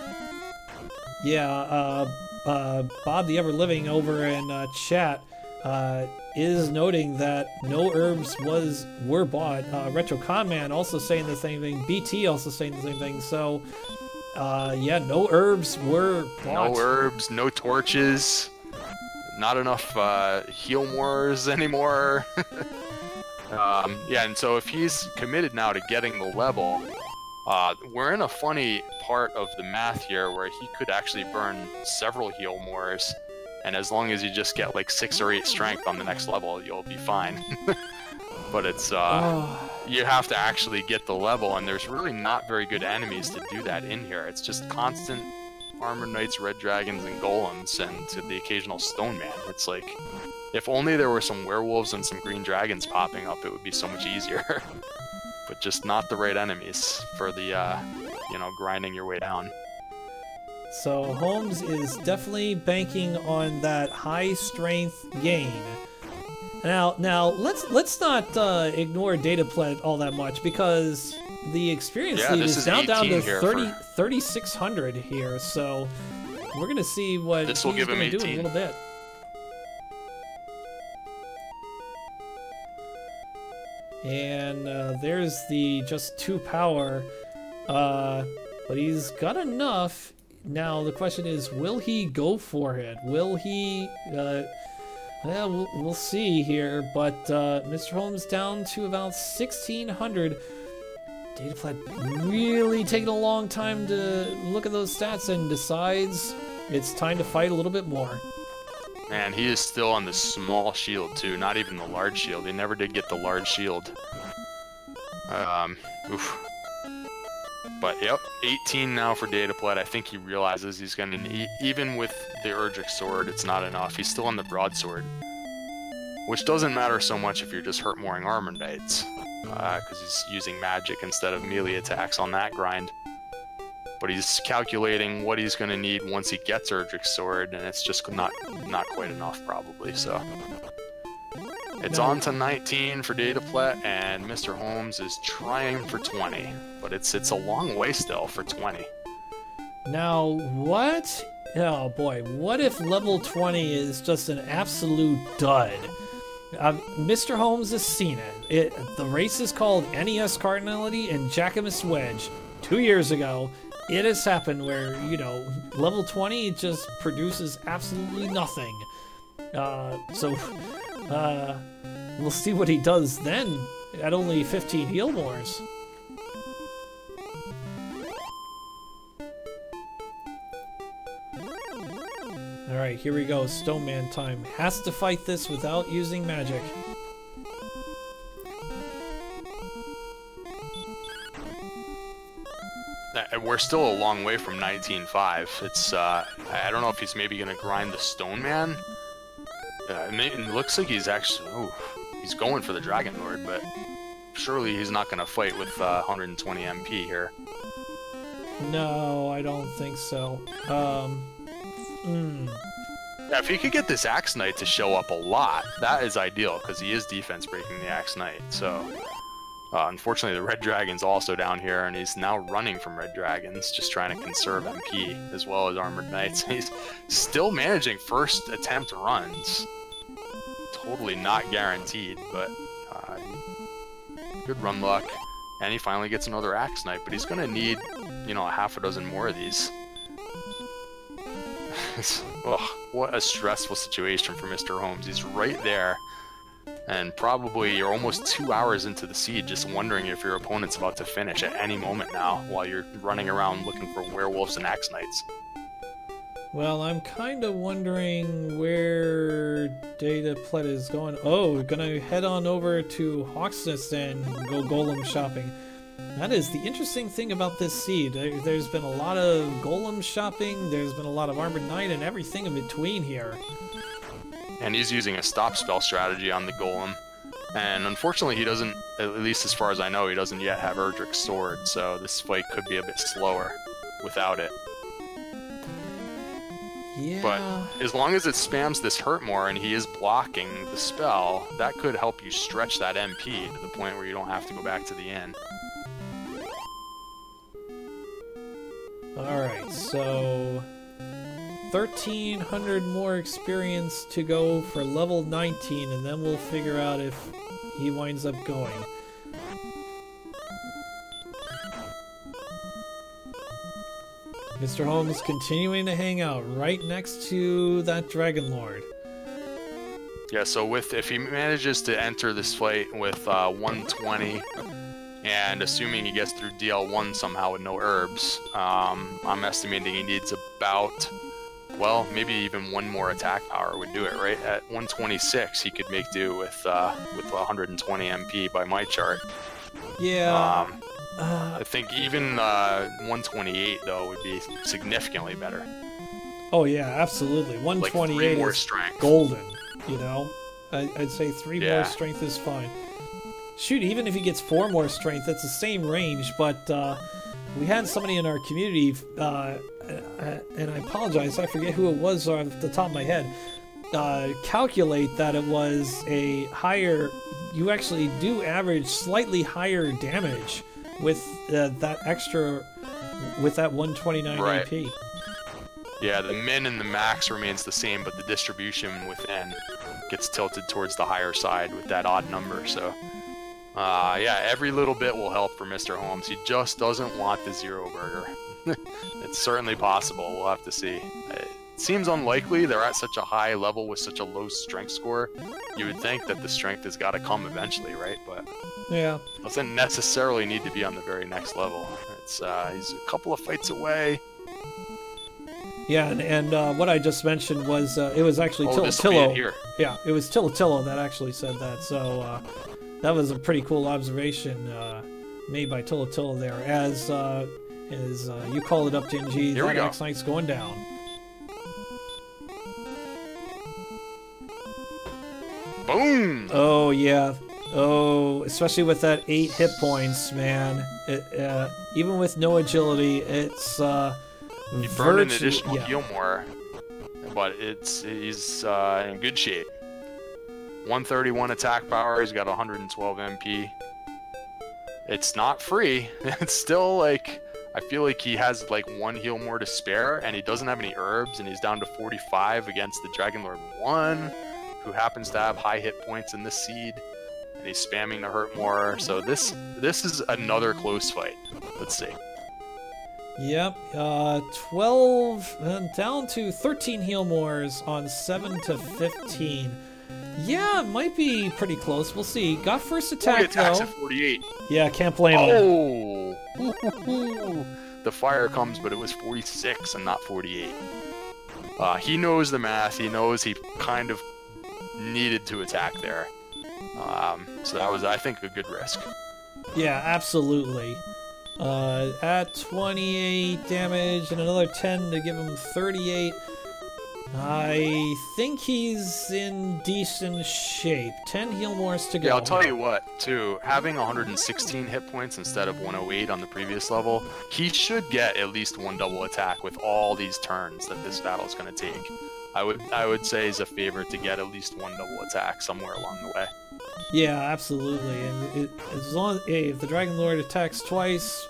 Yeah, Bob the Ever Living over in chat is noting that no herbs were bought. Retro Con Man also saying the same thing. BT also saying the same thing. So, yeah, no herbs were bought. No herbs, no torches, not enough heal mores anymore. Yeah, and so if he's committed now to getting the level, we're in a funny part of the math here where he could actually burn several heal mores. And as long as you just get like 6 or 8 strength on the next level, you'll be fine. But it's, you have to actually get the level, and there's really not very good enemies to do that in here. It's just constant armored knights, red dragons, and golems, and to the occasional stone man. It's like, if only there were some werewolves and some green dragons popping up, it would be so much easier. But just not the right enemies for the, you know, grinding your way down. So Holmes is definitely banking on that high strength gain. Now let's not ignore dataplet all that much, because the experience lead is now down to 3,600 here. So we're gonna see what he's gonna do in a little bit. And there's the just 2 power, but he's got enough. Now the question is, will he go for it? Will he? Well, we'll see here. But Mr. Holmes down to about 1,600. Dataplet really taking a long time to look at those stats and decides it's time to fight a little bit more. Man, he is still on the small shield too, not even the large shield. He never did get the large shield. Oof. But yep, 18 now for dataplet. I think he realizes he's going to need, even with the Urgic Sword, it's not enough. He's still on the broadsword, which doesn't matter so much if you're just hurt-mooring armor knights, because he's using magic instead of melee attacks on that grind. But he's calculating what he's going to need once he gets Urgic Sword, and it's just not quite enough probably. So it's on to 19 for dataplet, and Mr. Holmes is trying for 20, but it's a long way still for 20. Now, what? Oh boy, what if level 20 is just an absolute dud? Mr. Holmes has seen it. The race is called NES Cardinality and Jacquemus Wedge. 2 years ago, it has happened where, you know, level 20 just produces absolutely nothing. We'll see what he does then at only 15 heal mores. Alright, here we go. Stone Man time. Has to fight this without using magic. We're still a long way from 19.5. It's, I don't know if he's maybe going to grind the Stone Man. It looks like he's actually, he's going for the Dragon Lord, but surely he's not going to fight with 120 MP here. No, I don't think so. Yeah, if he could get this Axe Knight to show up a lot, that is ideal, because he is defense breaking the Axe Knight. So, unfortunately, the Red Dragon's also down here, and he's now running from Red Dragons, just trying to conserve MP, as well as Armored Knights. He's still managing first attempt runs. Totally not guaranteed, but good run luck. And he finally gets another Axe Knight, but he's going to need, you know, a half a dozen more of these. What a stressful situation for Mr. Holmes. He's right there, and probably you're almost 2 hours into the siege, just wondering if your opponent's about to finish at any moment now, while you're running around looking for werewolves and Axe Knights. Well, I'm kind of wondering where dataplet is going. Oh, we're gonna head on over to Hawksnest and go golem shopping. That is the interesting thing about this seed. There's been a lot of golem shopping, there's been a lot of armored knight, and everything in between here. And he's using a stop spell strategy on the golem. And unfortunately he doesn't, at least as far as I know, he doesn't yet have Erdrick's sword, so this fight could be a bit slower without it. Yeah. But as long as it spams this hurt more and he is blocking the spell, that could help you stretch that MP to the point where you don't have to go back to the inn. Alright, so 1,300 more experience to go for level 19, and then we'll figure out if he winds up going. Mr. Holmes continuing to hang out right next to that Dragon Lord. Yeah, so if he manages to enter this fight with 120, and assuming he gets through DL1 somehow with no herbs, I'm estimating he needs about, well, maybe even one more attack power would do it, right? At 126, he could make do with 120 MP by my chart. Yeah. I think even 128, though, would be significantly better. Oh, yeah, absolutely. 128 like 3 more is strength. Golden, you know? I'd say 3 Yeah. more strength is fine. Shoot, even if he gets 4 more strength, that's the same range, but we had somebody in our community, and I apologize, I forget who it was off the top of my head, calculate that it was a higher, you actually do average slightly higher damage with that extra, with that 129 Right. AP. Yeah, the min and the max remains the same, but the distribution within gets tilted towards the higher side with that odd number, so... yeah, every little bit will help for Mr. Holmes. He just doesn't want the zero burger. It's certainly possible. We'll have to see. It seems unlikely. They're at such a high level with such a low strength score. You would think that the strength has got to come eventually, right? But Yeah. doesn't necessarily need to be on the very next level. It's he's a couple of fights away. Yeah, and what I just mentioned was, it was actually This will be it here. Yeah, it was Tillo that actually said that, so that was a pretty cool observation made by Tillo there. Is you call it up, Gingy. Here we That go. Axe Knight's going down. Boom! Oh, yeah. Oh, especially with that 8 hit points, man. Even with no agility, it's He burned an additional heal more, but he's in good shape. 131 attack power. He's got 112 MP. It's not free. It's still like, I feel like he has like 1 heal more to spare, and he doesn't have any herbs, and he's down to 45 against the Dragonlord 1, who happens to have high hit points in this seed, and he's spamming to hurt more. So this is another close fight. Let's see. Yep, 12 down to 13 heal mores on 7 to 15. Yeah, it might be pretty close. We'll see. Got first attack attacks though. at 48. Yeah, can't blame him. Oh! The fire comes, but it was 46 and not 48. He knows the math. He knows he kind of needed to attack there. So that was, I think, a good risk. Yeah, absolutely. At 28 damage and another 10 to give him 38. I think he's in decent shape. 10 heal mores to go. Yeah, I'll tell you what, too. Having 116 hit points instead of 108 on the previous level, he should get at least 1 double attack with all these turns that this battle is going to take. I would say he's a favorite to get at least 1 double attack somewhere along the way. Yeah, absolutely. And as long as if the Dragon Lord attacks twice,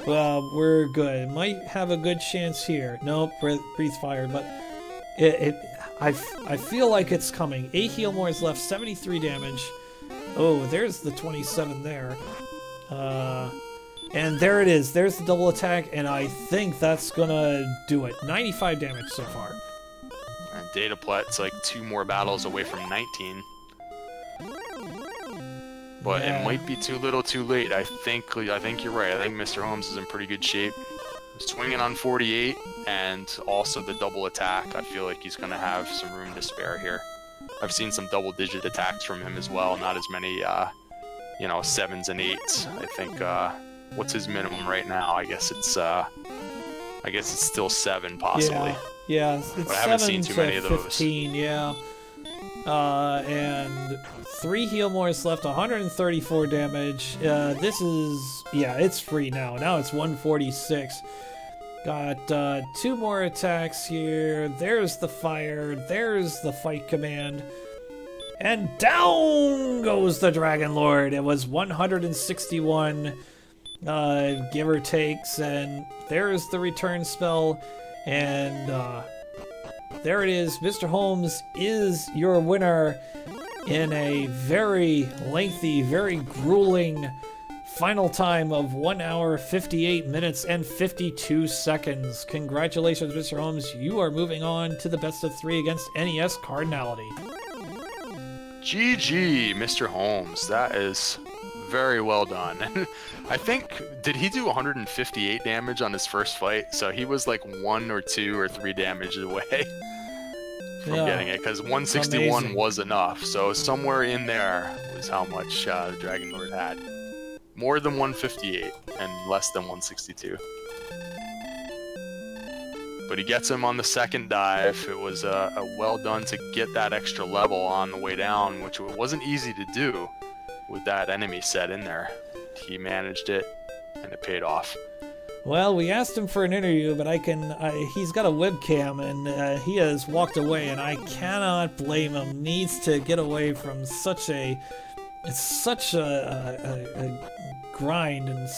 well, we're good. Might have a good chance here. Nope, breathe fire, but I feel like it's coming. 8 heal mores left, 73 damage. Oh, there's the 27 there. And there it is. There's the double attack, and I think that's gonna do it. 95 damage so far. And Dataplet's like 2 more battles away from 19. But Yeah. it might be too little too late. I think you're right. I think Mr. Holmes is in pretty good shape. Swinging on 48 and also the double attack. I feel like he's going to have some room to spare here. I've seen some double-digit attacks from him as well. Not as many, 7s and 8s. I think, what's his minimum right now? I guess it's still 7 possibly. Yeah, it's But I haven't 7 seen too to many of those. 15, yeah. And 3 heal mores left, 134 damage. This is, it's free now. Now it's 146. Got 2 more attacks here. There's the fire. There's the fight command. And down goes the Dragon Lord. It was 161, give or takes. And there's the return spell. And there it is. Mr. Holmes is your winner in a very lengthy, very grueling final time of 1 hour, 58 minutes, and 52 seconds. Congratulations, Mr. Holmes. You are moving on to the best of 3 against NES Cardinality. GG, Mr. Holmes. That is very well done. I think, did he do 158 damage on his first fight? So he was like 1 or 2 or 3 damage away from getting it, because 161 amazing. was enough. So somewhere in there was how much the Dragon Lord had. More than 158 and less than 162. But he gets him on the second dive. It was a well done to get that extra level on the way down, which it wasn't easy to do with that enemy set in there. He managed it, and it paid off. Well, we asked him for an interview, but he's got a webcam, and he has walked away, and I cannot blame him. Needs to get away from such a grind, and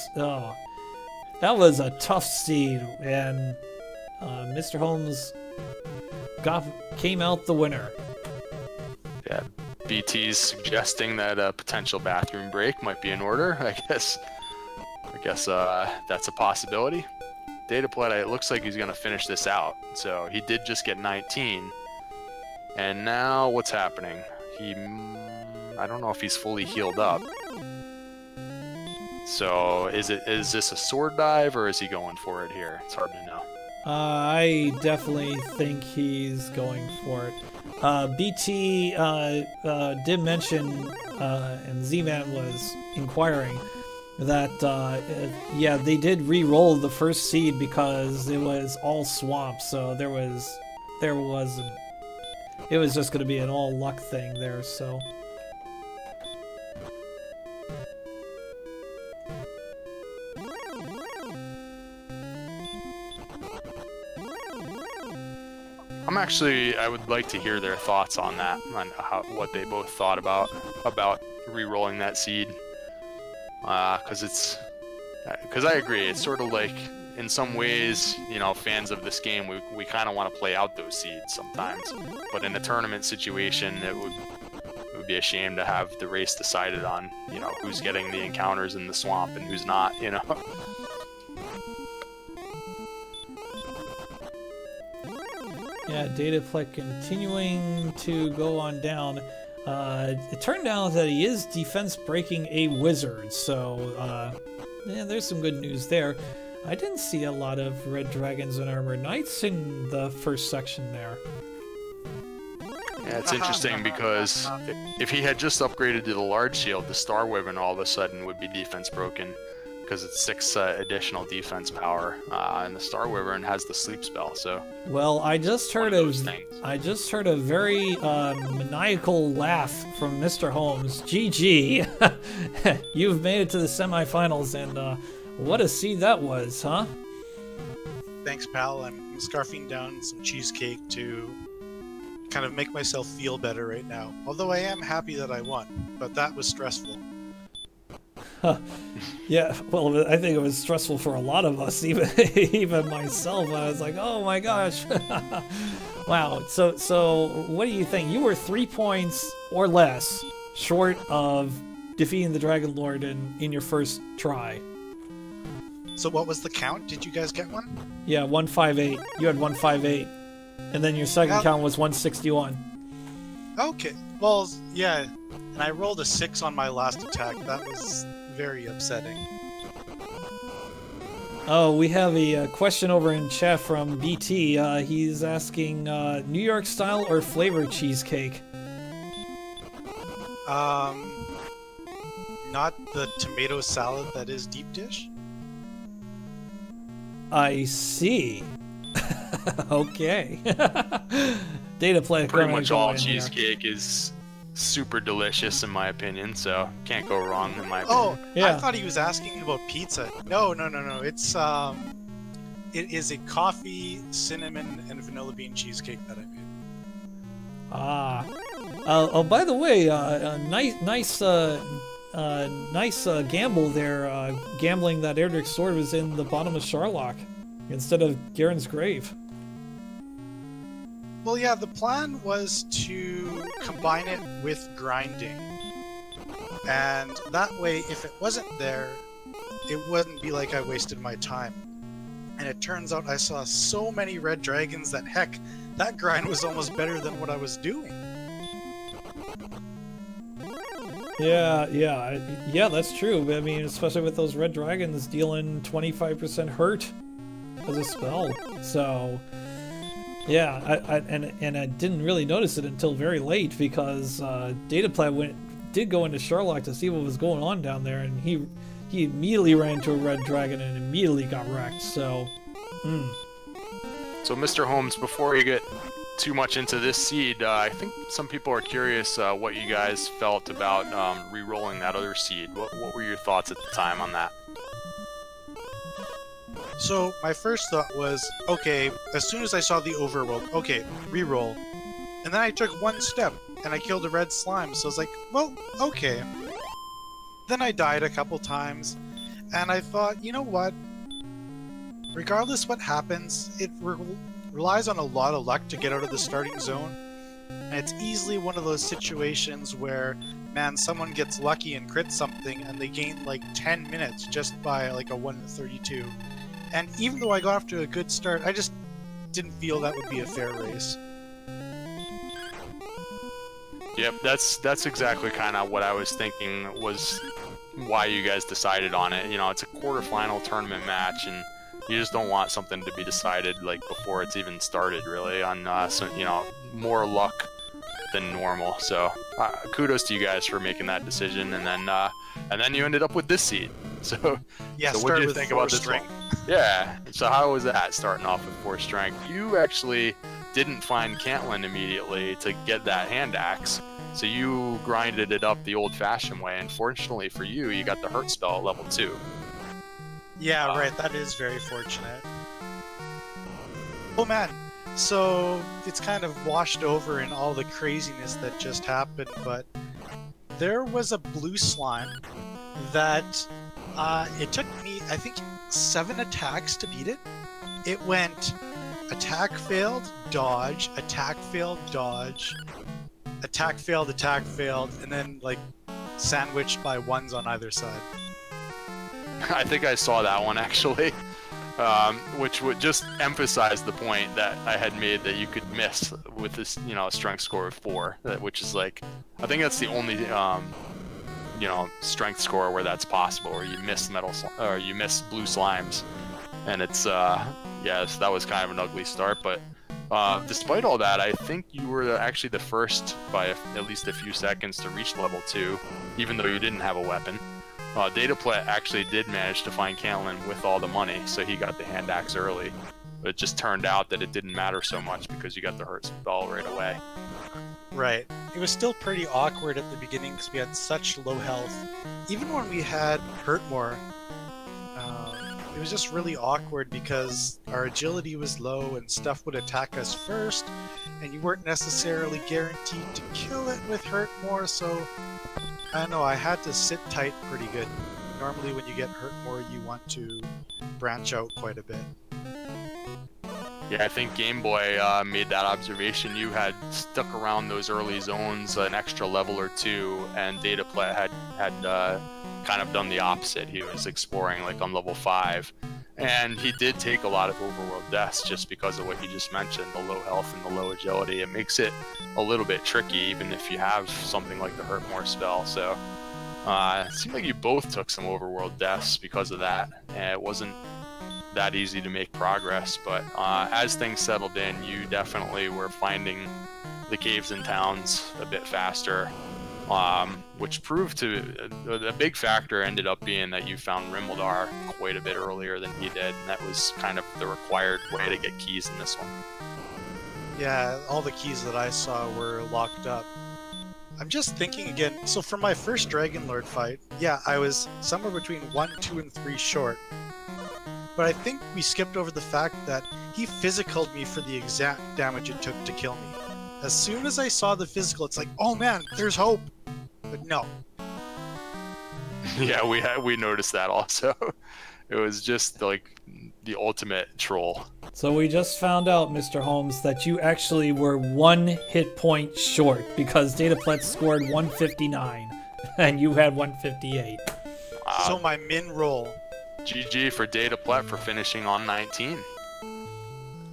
that was a tough seed, and Mr. Holmes came out the winner. Yeah, BT's suggesting that a potential bathroom break might be in order. I guess that's a possibility. Dataplet, it looks like he's going to finish this out. So he did just get 19. And now what's happening? I don't know if he's fully healed up. So is this a sword dive, or is he going for it here? It's hard to know. I definitely think he's going for it. BT did mention, and Z-Man was inquiring, that yeah, they did re-roll the first seed because it was all swamp, so it was just going to be an all luck thing there. So I would like to hear their thoughts on that, on what they both thought about re-rolling that seed. Because I agree, it's sort of like, in some ways, you know, fans of this game, we kind of want to play out those seeds sometimes. But in a tournament situation, it would be a shame to have the race decided on, you know, who's getting the encounters in the swamp and who's not, you know. yeah, dataplet continuing to go on down. It turned out that he is defense breaking a wizard, so yeah, there's some good news there. I didn't see a lot of red dragons and armored knights in the first section there. Yeah, it's interesting because if he had just upgraded to the large shield, the Star Wyvern all of a sudden would be defense broken because it's 6 additional defense power, and the Star Wyvern has the sleep spell. So well, I just heard a very maniacal laugh from Mr. Holmes. GG, you've made it to the semifinals, and what a seed that was, huh? Thanks, pal. I'm scarfing down some cheesecake to kind of make myself feel better right now. Although I am happy that I won, but that was stressful. Yeah, well, I think it was stressful for a lot of us, even myself. I was like, oh my gosh. Wow. So what do you think? You were 3 points or less short of defeating the Dragon Lord in your first try. So what was the count? Did you guys get one? Yeah, 158. You had 158. And then your second count was 161. Okay. Well, yeah. And I rolled a 6 on my last attack. That was very upsetting. Oh, we have a question over in chat from BT. He's asking New York style or flavor cheesecake? Not the tomato salad that is deep dish? I see. Okay. Dataplet. Pretty much all cheesecake is super delicious in my opinion, so can't go wrong in my opinion. Oh, yeah. I thought he was asking about pizza. No. It's it is a coffee, cinnamon, and vanilla bean cheesecake that I made. Ah. Oh, by the way, nice gamble there. Gambling that Erdrick's sword was in the bottom of Sharlock instead of Garen's grave. Well, yeah, the plan was to combine it with grinding. And that way, if it wasn't there, it wouldn't be like I wasted my time. And it turns out I saw so many red dragons that, heck, that grind was almost better than what I was doing. Yeah, that's true. I mean, especially with those red dragons dealing 25% hurt as a spell. So, yeah, I didn't really notice it until very late because Dataplet did go into Sherlock to see what was going on down there, and he immediately ran into a red dragon and immediately got wrecked. So, So, Mr. Holmes, before you get too much into this seed, I think some people are curious what you guys felt about re-rolling that other seed. What were your thoughts at the time on that? So my first thought was, okay, as soon as I saw the overworld, okay, re-roll. And then I took one step and I killed a red slime, so I was like, well, okay. Then I died a couple times, and I thought, you know what? Regardless what happens, it relies on a lot of luck to get out of the starting zone. And it's easily one of those situations where, man, someone gets lucky and crits something and they gain like 10 minutes just by like a 1:32. And even though I got off to a good start, I just didn't feel that would be a fair race. Yep, that's exactly kind of what I was thinking was why you guys decided on it. You know, it's a quarterfinal tournament match, and you just don't want something to be decided like before it's even started, really, on more luck than normal. So kudos to you guys for making that decision, and then you ended up with this seed. So, Yeah, so what start do you with think 4 about this strength. one? Yeah. So how was that starting off with 4 strength? You actually didn't find Cantlin immediately to get that hand axe, so you grinded it up the old-fashioned way. And fortunately for you, you got the hurt spell at level 2. Yeah, right. That is very fortunate. Oh man, so it's kind of washed over in all the craziness that just happened, but there was a blue slime that it took me, I think, 7 attacks to beat it. It went attack failed, dodge, attack failed, dodge, attack failed, and then like sandwiched by 1s on either side. I think I saw that one actually, which would just emphasize the point that I had made that you could miss with this, a strength score of 4, which is like, I think that's the only, strength score where that's possible, where you miss or you miss blue slimes, and it's, yes, that was kind of an ugly start, but despite all that, I think you were actually the first by at least a few seconds to reach level 2, even though you didn't have a weapon. Dataplet actually did manage to find Cantlin with all the money, so he got the hand axe early. But it just turned out that it didn't matter so much because you got the hurt spell right away. Right. It was still pretty awkward at the beginning because we had such low health. Even when we had hurt more, it was just really awkward because our agility was low and stuff would attack us first, and you weren't necessarily guaranteed to kill it with hurt more, so I don't know, I had to sit tight pretty good. Normally when you get hurt more, you want to branch out quite a bit. Yeah, I think Game Boy made that observation. You had stuck around those early zones an extra level or 2, and Dataplet had kind of done the opposite. He was exploring like on level 5, and he did take a lot of overworld deaths just because of what you just mentioned, the low health and the low agility. It makes it a little bit tricky even if you have something like the Hurt More spell. So it seemed like you both took some overworld deaths because of that, and it wasn't that easy to make progress. But as things settled in, you definitely were finding the caves and towns a bit faster, which proved to a big factor ended up being that you found Rimuldar quite a bit earlier than he did, and that was kind of the required way to get keys in this one. Yeah, all the keys that I saw were locked up. I'm just thinking again, so for my first Dragon Lord fight, yeah, I was somewhere between 1, 2, and 3 short. But I think we skipped over the fact that he physicaled me for the exact damage it took to kill me. As soon as I saw the physical, it's like, oh man, there's hope. But no. Yeah, we noticed that also. It was just like the ultimate troll. So we just found out, Mr. Holmes, that you actually were 1 hit point short because Dataplet scored 159 and you had 158. So my min roll. GG for Dataplet for finishing on 19.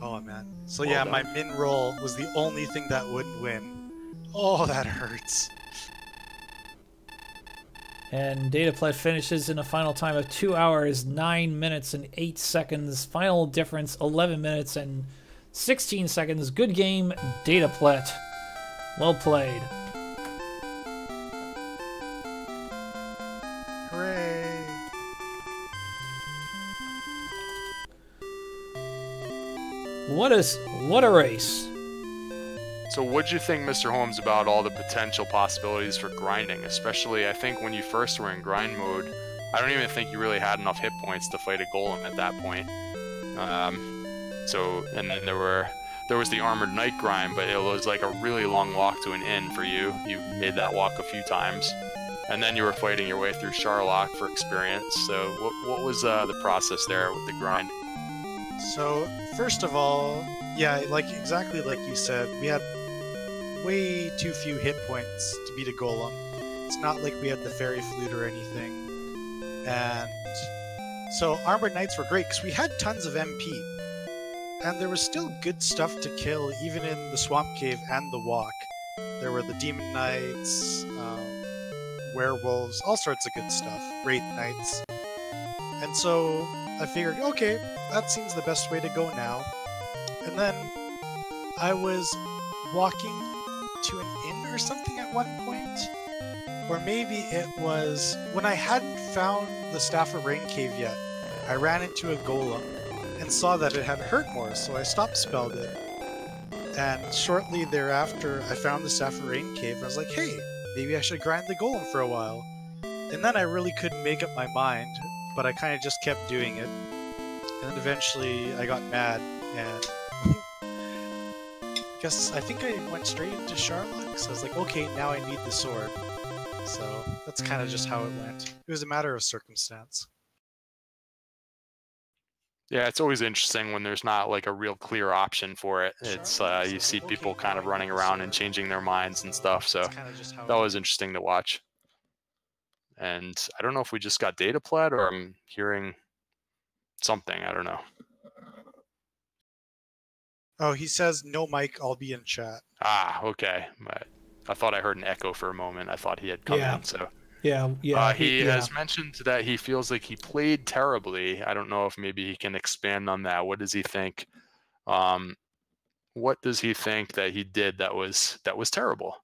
Oh man. So Well yeah, done. my min roll was the only thing that wouldn't win. Oh, that hurts. And Dataplet finishes in a final time of 2 hours, 9 minutes, and 8 seconds. Final difference, 11 minutes and 16 seconds. Good game, Dataplet. Well played. Hooray. What a race. So what'd you think, Mr. Holmes, about all the potential possibilities for grinding? Especially, I think when you first were in grind mode, I don't even think you really had enough hit points to fight a golem at that point. And then there was the Armored Knight grind, but it was like a really long walk to an inn for you. You made that walk a few times. And then you were fighting your way through Charlock for experience. So what was the process there with the grind? So, first of all, yeah, exactly like you said, we had way too few hit points to beat a golem. It's not like we had the fairy flute or anything. And so Armored Knights were great because we had tons of MP. And there was still good stuff to kill even in the Swamp Cave and the Walk. There were the Demon Knights, werewolves, all sorts of good stuff, Wraith Knights. And so I figured, okay, that seems the best way to go now. And then I was walking to an inn or something at one point, Or maybe it was when I hadn't found the Staff of Rain cave yet. I ran into a golem and saw that it had hurt more, so I stopped spelled it. And shortly thereafter, I found the Staff of Rain cave. And I was like, hey, maybe I should grind the golem for a while. And then I really couldn't make up my mind, but I kind of just kept doing it. And then eventually I got mad and I think I went straight into Charlotte. So I was like, okay, now I need the sword. So that's kind of just how it went. It was a matter of circumstance. Yeah, it's always interesting when there's not like a real clear option for it. It's you see people kind of running around and changing their minds and stuff. So that was interesting to watch. And I don't know if we just got dataplet or I'm hearing something. I don't know. Oh, he says no mic. I'll be in chat. Ah, okay. I thought I heard an echo for a moment. I thought he had come in. So yeah. He has mentioned that he feels like he played terribly. I don't know if maybe he can expand on that. What does he think? What does he think that he did that was terrible?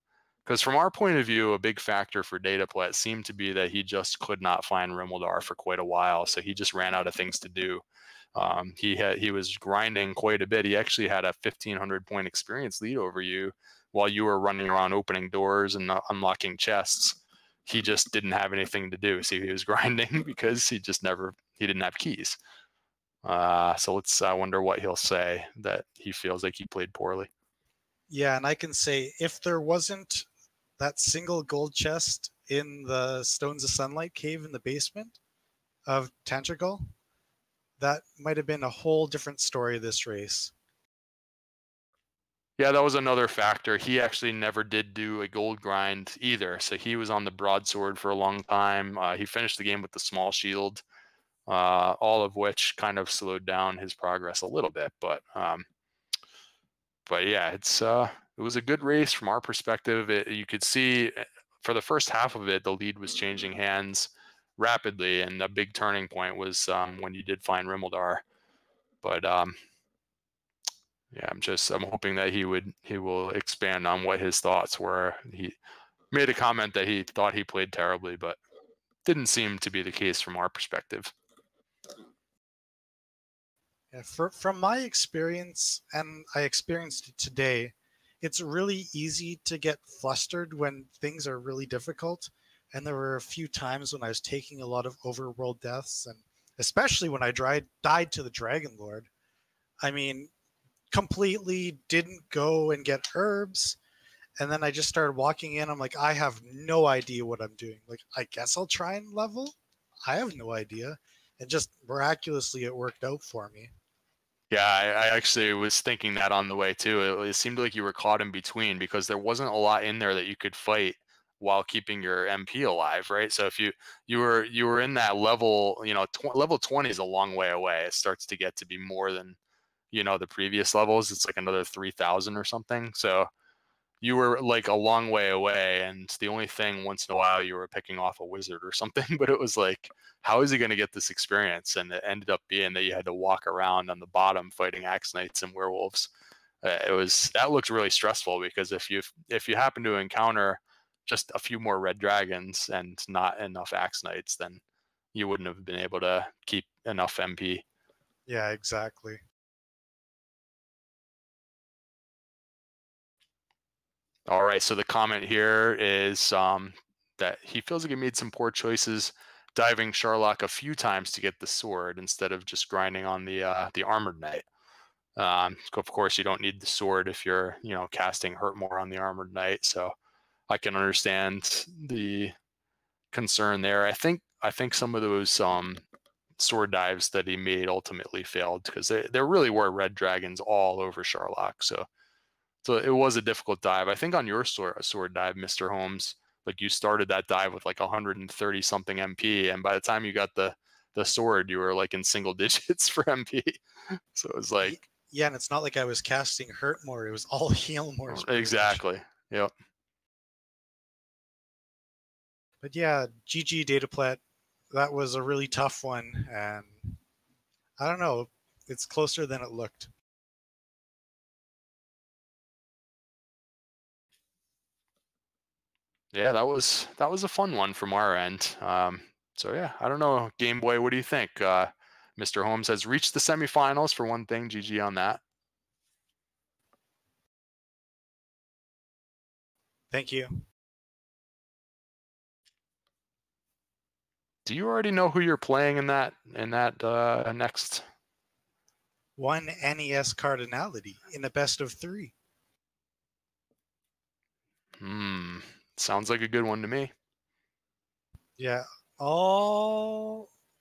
Because from our point of view, a big factor for dataplet seemed to be that he just could not find Rimildar for quite a while, so he just ran out of things to do. He was grinding quite a bit. He actually had a 1,500 point experience lead over you while you were running around opening doors and unlocking chests. He just didn't have anything to do, so he was grinding because he didn't have keys. So let's wonder what he'll say that he feels like he played poorly. Yeah, and I can say if there wasn't that single gold chest in the Stones of Sunlight cave in the basement of Tantrigal, that might have been a whole different story this race. Yeah, that was another factor. He actually never did do a gold grind either. So he was on the broadsword for a long time. He finished the game with the small shield, all of which kind of slowed down his progress a little bit. But yeah, it was a good race from our perspective. You could see for the first half of it, the lead was changing hands rapidly, and a big turning point was when you did find Rimildar. But yeah, I'm hoping that he will expand on what his thoughts were. He made a comment that he thought he played terribly, but didn't seem to be the case from our perspective. Yeah, from my experience, and I experienced it today, it's really easy to get flustered when things are really difficult. And there were a few times when I was taking a lot of overworld deaths, and especially when I died to the Dragon Lord. I mean, completely didn't go and get herbs. And then I just started walking in. I'm like, I have no idea what I'm doing. Like, I guess I'll try and level. I have no idea. And just miraculously, it worked out for me. Yeah, I actually was thinking that on the way too. It seemed like you were caught in between because there wasn't a lot in there that you could fight while keeping your MP alive, right? So if you were in that level, level 20 is a long way away. It starts to get to be more than the previous levels. It's like another 3,000 or something. So you were like a long way away, and the only thing once in a while you were picking off a wizard or something. But it was like, how is he going to get this experience? And it ended up being that you had to walk around on the bottom fighting axe knights and werewolves. That looked really stressful because if you happen to encounter just a few more red dragons and not enough axe knights, then you wouldn't have been able to keep enough MP. Yeah, exactly. All right, so the comment here is that he feels like he made some poor choices diving Sherlock a few times to get the sword instead of just grinding on the armored knight. Of course, you don't need the sword if you're casting hurt more on the armored knight. So I can understand the concern there. I think some of those sword dives that he made ultimately failed because there really were red dragons all over Sherlock. So it was a difficult dive. I think on your sword dive, Mr. Holmes, like you started that dive with like 130 something MP, and by the time you got the sword, you were like in single digits for MP. So it was like, yeah, and it's not like I was casting hurt more; it was all heal more. Exactly. Yep. But yeah, GG dataplet. That was a really tough one, and I don't know. It's closer than it looked. Yeah, that was a fun one from our end. So yeah, I don't know, Game Boy, what do you think? Mr. Holmes has reached the semifinals for one thing. GG on that. Thank you. Do you already know who you're playing in that next? One NES cardinality in a best of 3. Sounds like a good one to me. Yeah,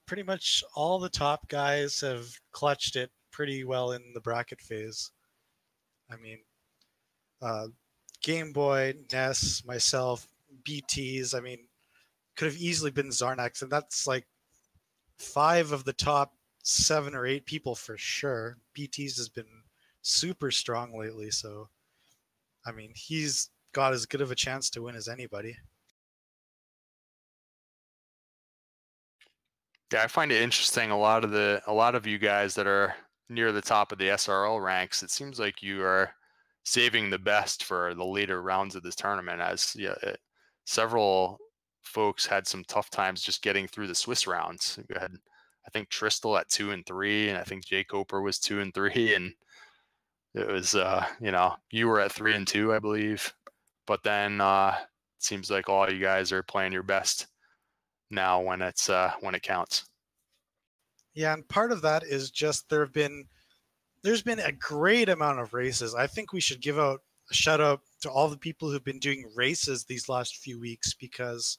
pretty much all the top guys have clutched it pretty well in the bracket phase. I mean, uh, Game Boy, NES, myself, BTs. I mean, could have easily been Zarnax, and that's like 5 of the top 7 or 8 people for sure. BTs has been super strong lately, so I mean, he's got as good of a chance to win as anybody. Yeah, I find it interesting. A lot of you guys that are near the top of the SRL ranks, it seems like you are saving the best for the later rounds of this tournament. As several folks had some tough times just getting through the Swiss rounds. We had, I think, Tristel at 2 and 3, and I think Jay Coper was 2 and 3, and it was you were at 3 and 2, I believe. But then it seems like all you guys are playing your best now when it counts. Yeah, and part of that is just there's been a great amount of races. I think we should give out a shout out to all the people who've been doing races these last few weeks, because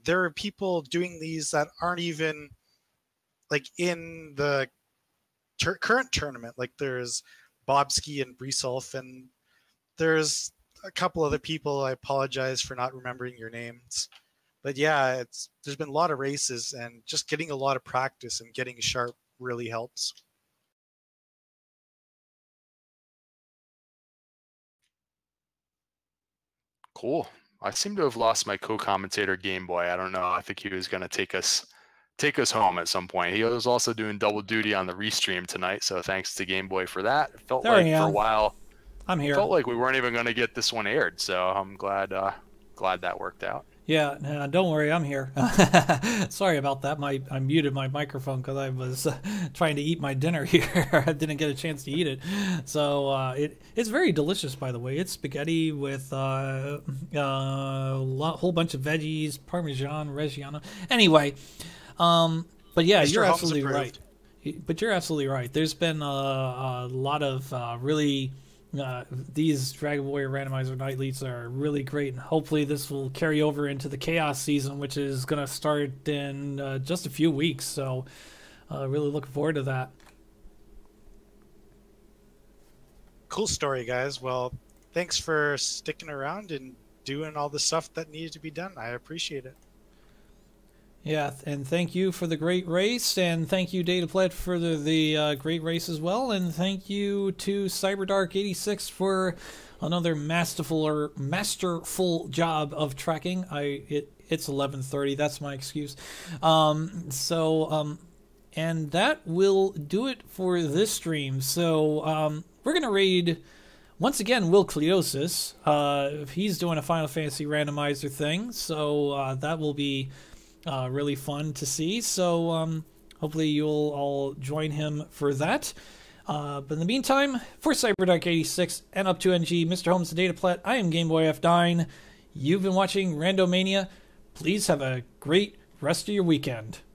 there are people doing these that aren't even like in the current tournament. Like there's Bobski and Breesolf, and there's a couple other people. I apologize for not remembering your names. But yeah, there's been a lot of races, and just getting a lot of practice and getting sharp really helps. Cool. I seem to have lost my co-commentator Game Boy. I don't know. I think he was going to take us home at some point. He was also doing double duty on the restream tonight, so thanks to Game Boy for that. It felt There like I for a am. while I'm here. felt like we weren't even going to get this one aired, so I'm glad that worked out. Yeah, don't worry, I'm here. Sorry about that. I muted my microphone because I was trying to eat my dinner here. I didn't get a chance to eat it. So it's very delicious, by the way. It's spaghetti with a whole bunch of veggies, Parmesan, Reggiano. Anyway, but yeah, Mr. you're Holmes absolutely approved. right. But you're absolutely right. There's been a lot of really these Dragon Warrior Randomizer Night Leads are really great, and hopefully this will carry over into the Chaos season, which is going to start in just a few weeks. So, really looking forward to that. Cool story, guys. Well, thanks for sticking around and doing all the stuff that needed to be done. I appreciate it. Yeah, and thank you for the great race, and thank you, dataplet, for the great race as well, and thank you to CyberDark86 for another masterful job of tracking. It's 11:30. That's my excuse. And that will do it for this stream. So we're gonna raid once again Will Cleosis. He's doing a Final Fantasy randomizer thing, so that will be really fun to see. So hopefully you'll all join him for that. But in the meantime, for CyberDark86 and up to NG, Mr. Holmes the dataplet, I am Gameboy F9. You've been watching Randomania. Please have a great rest of your weekend.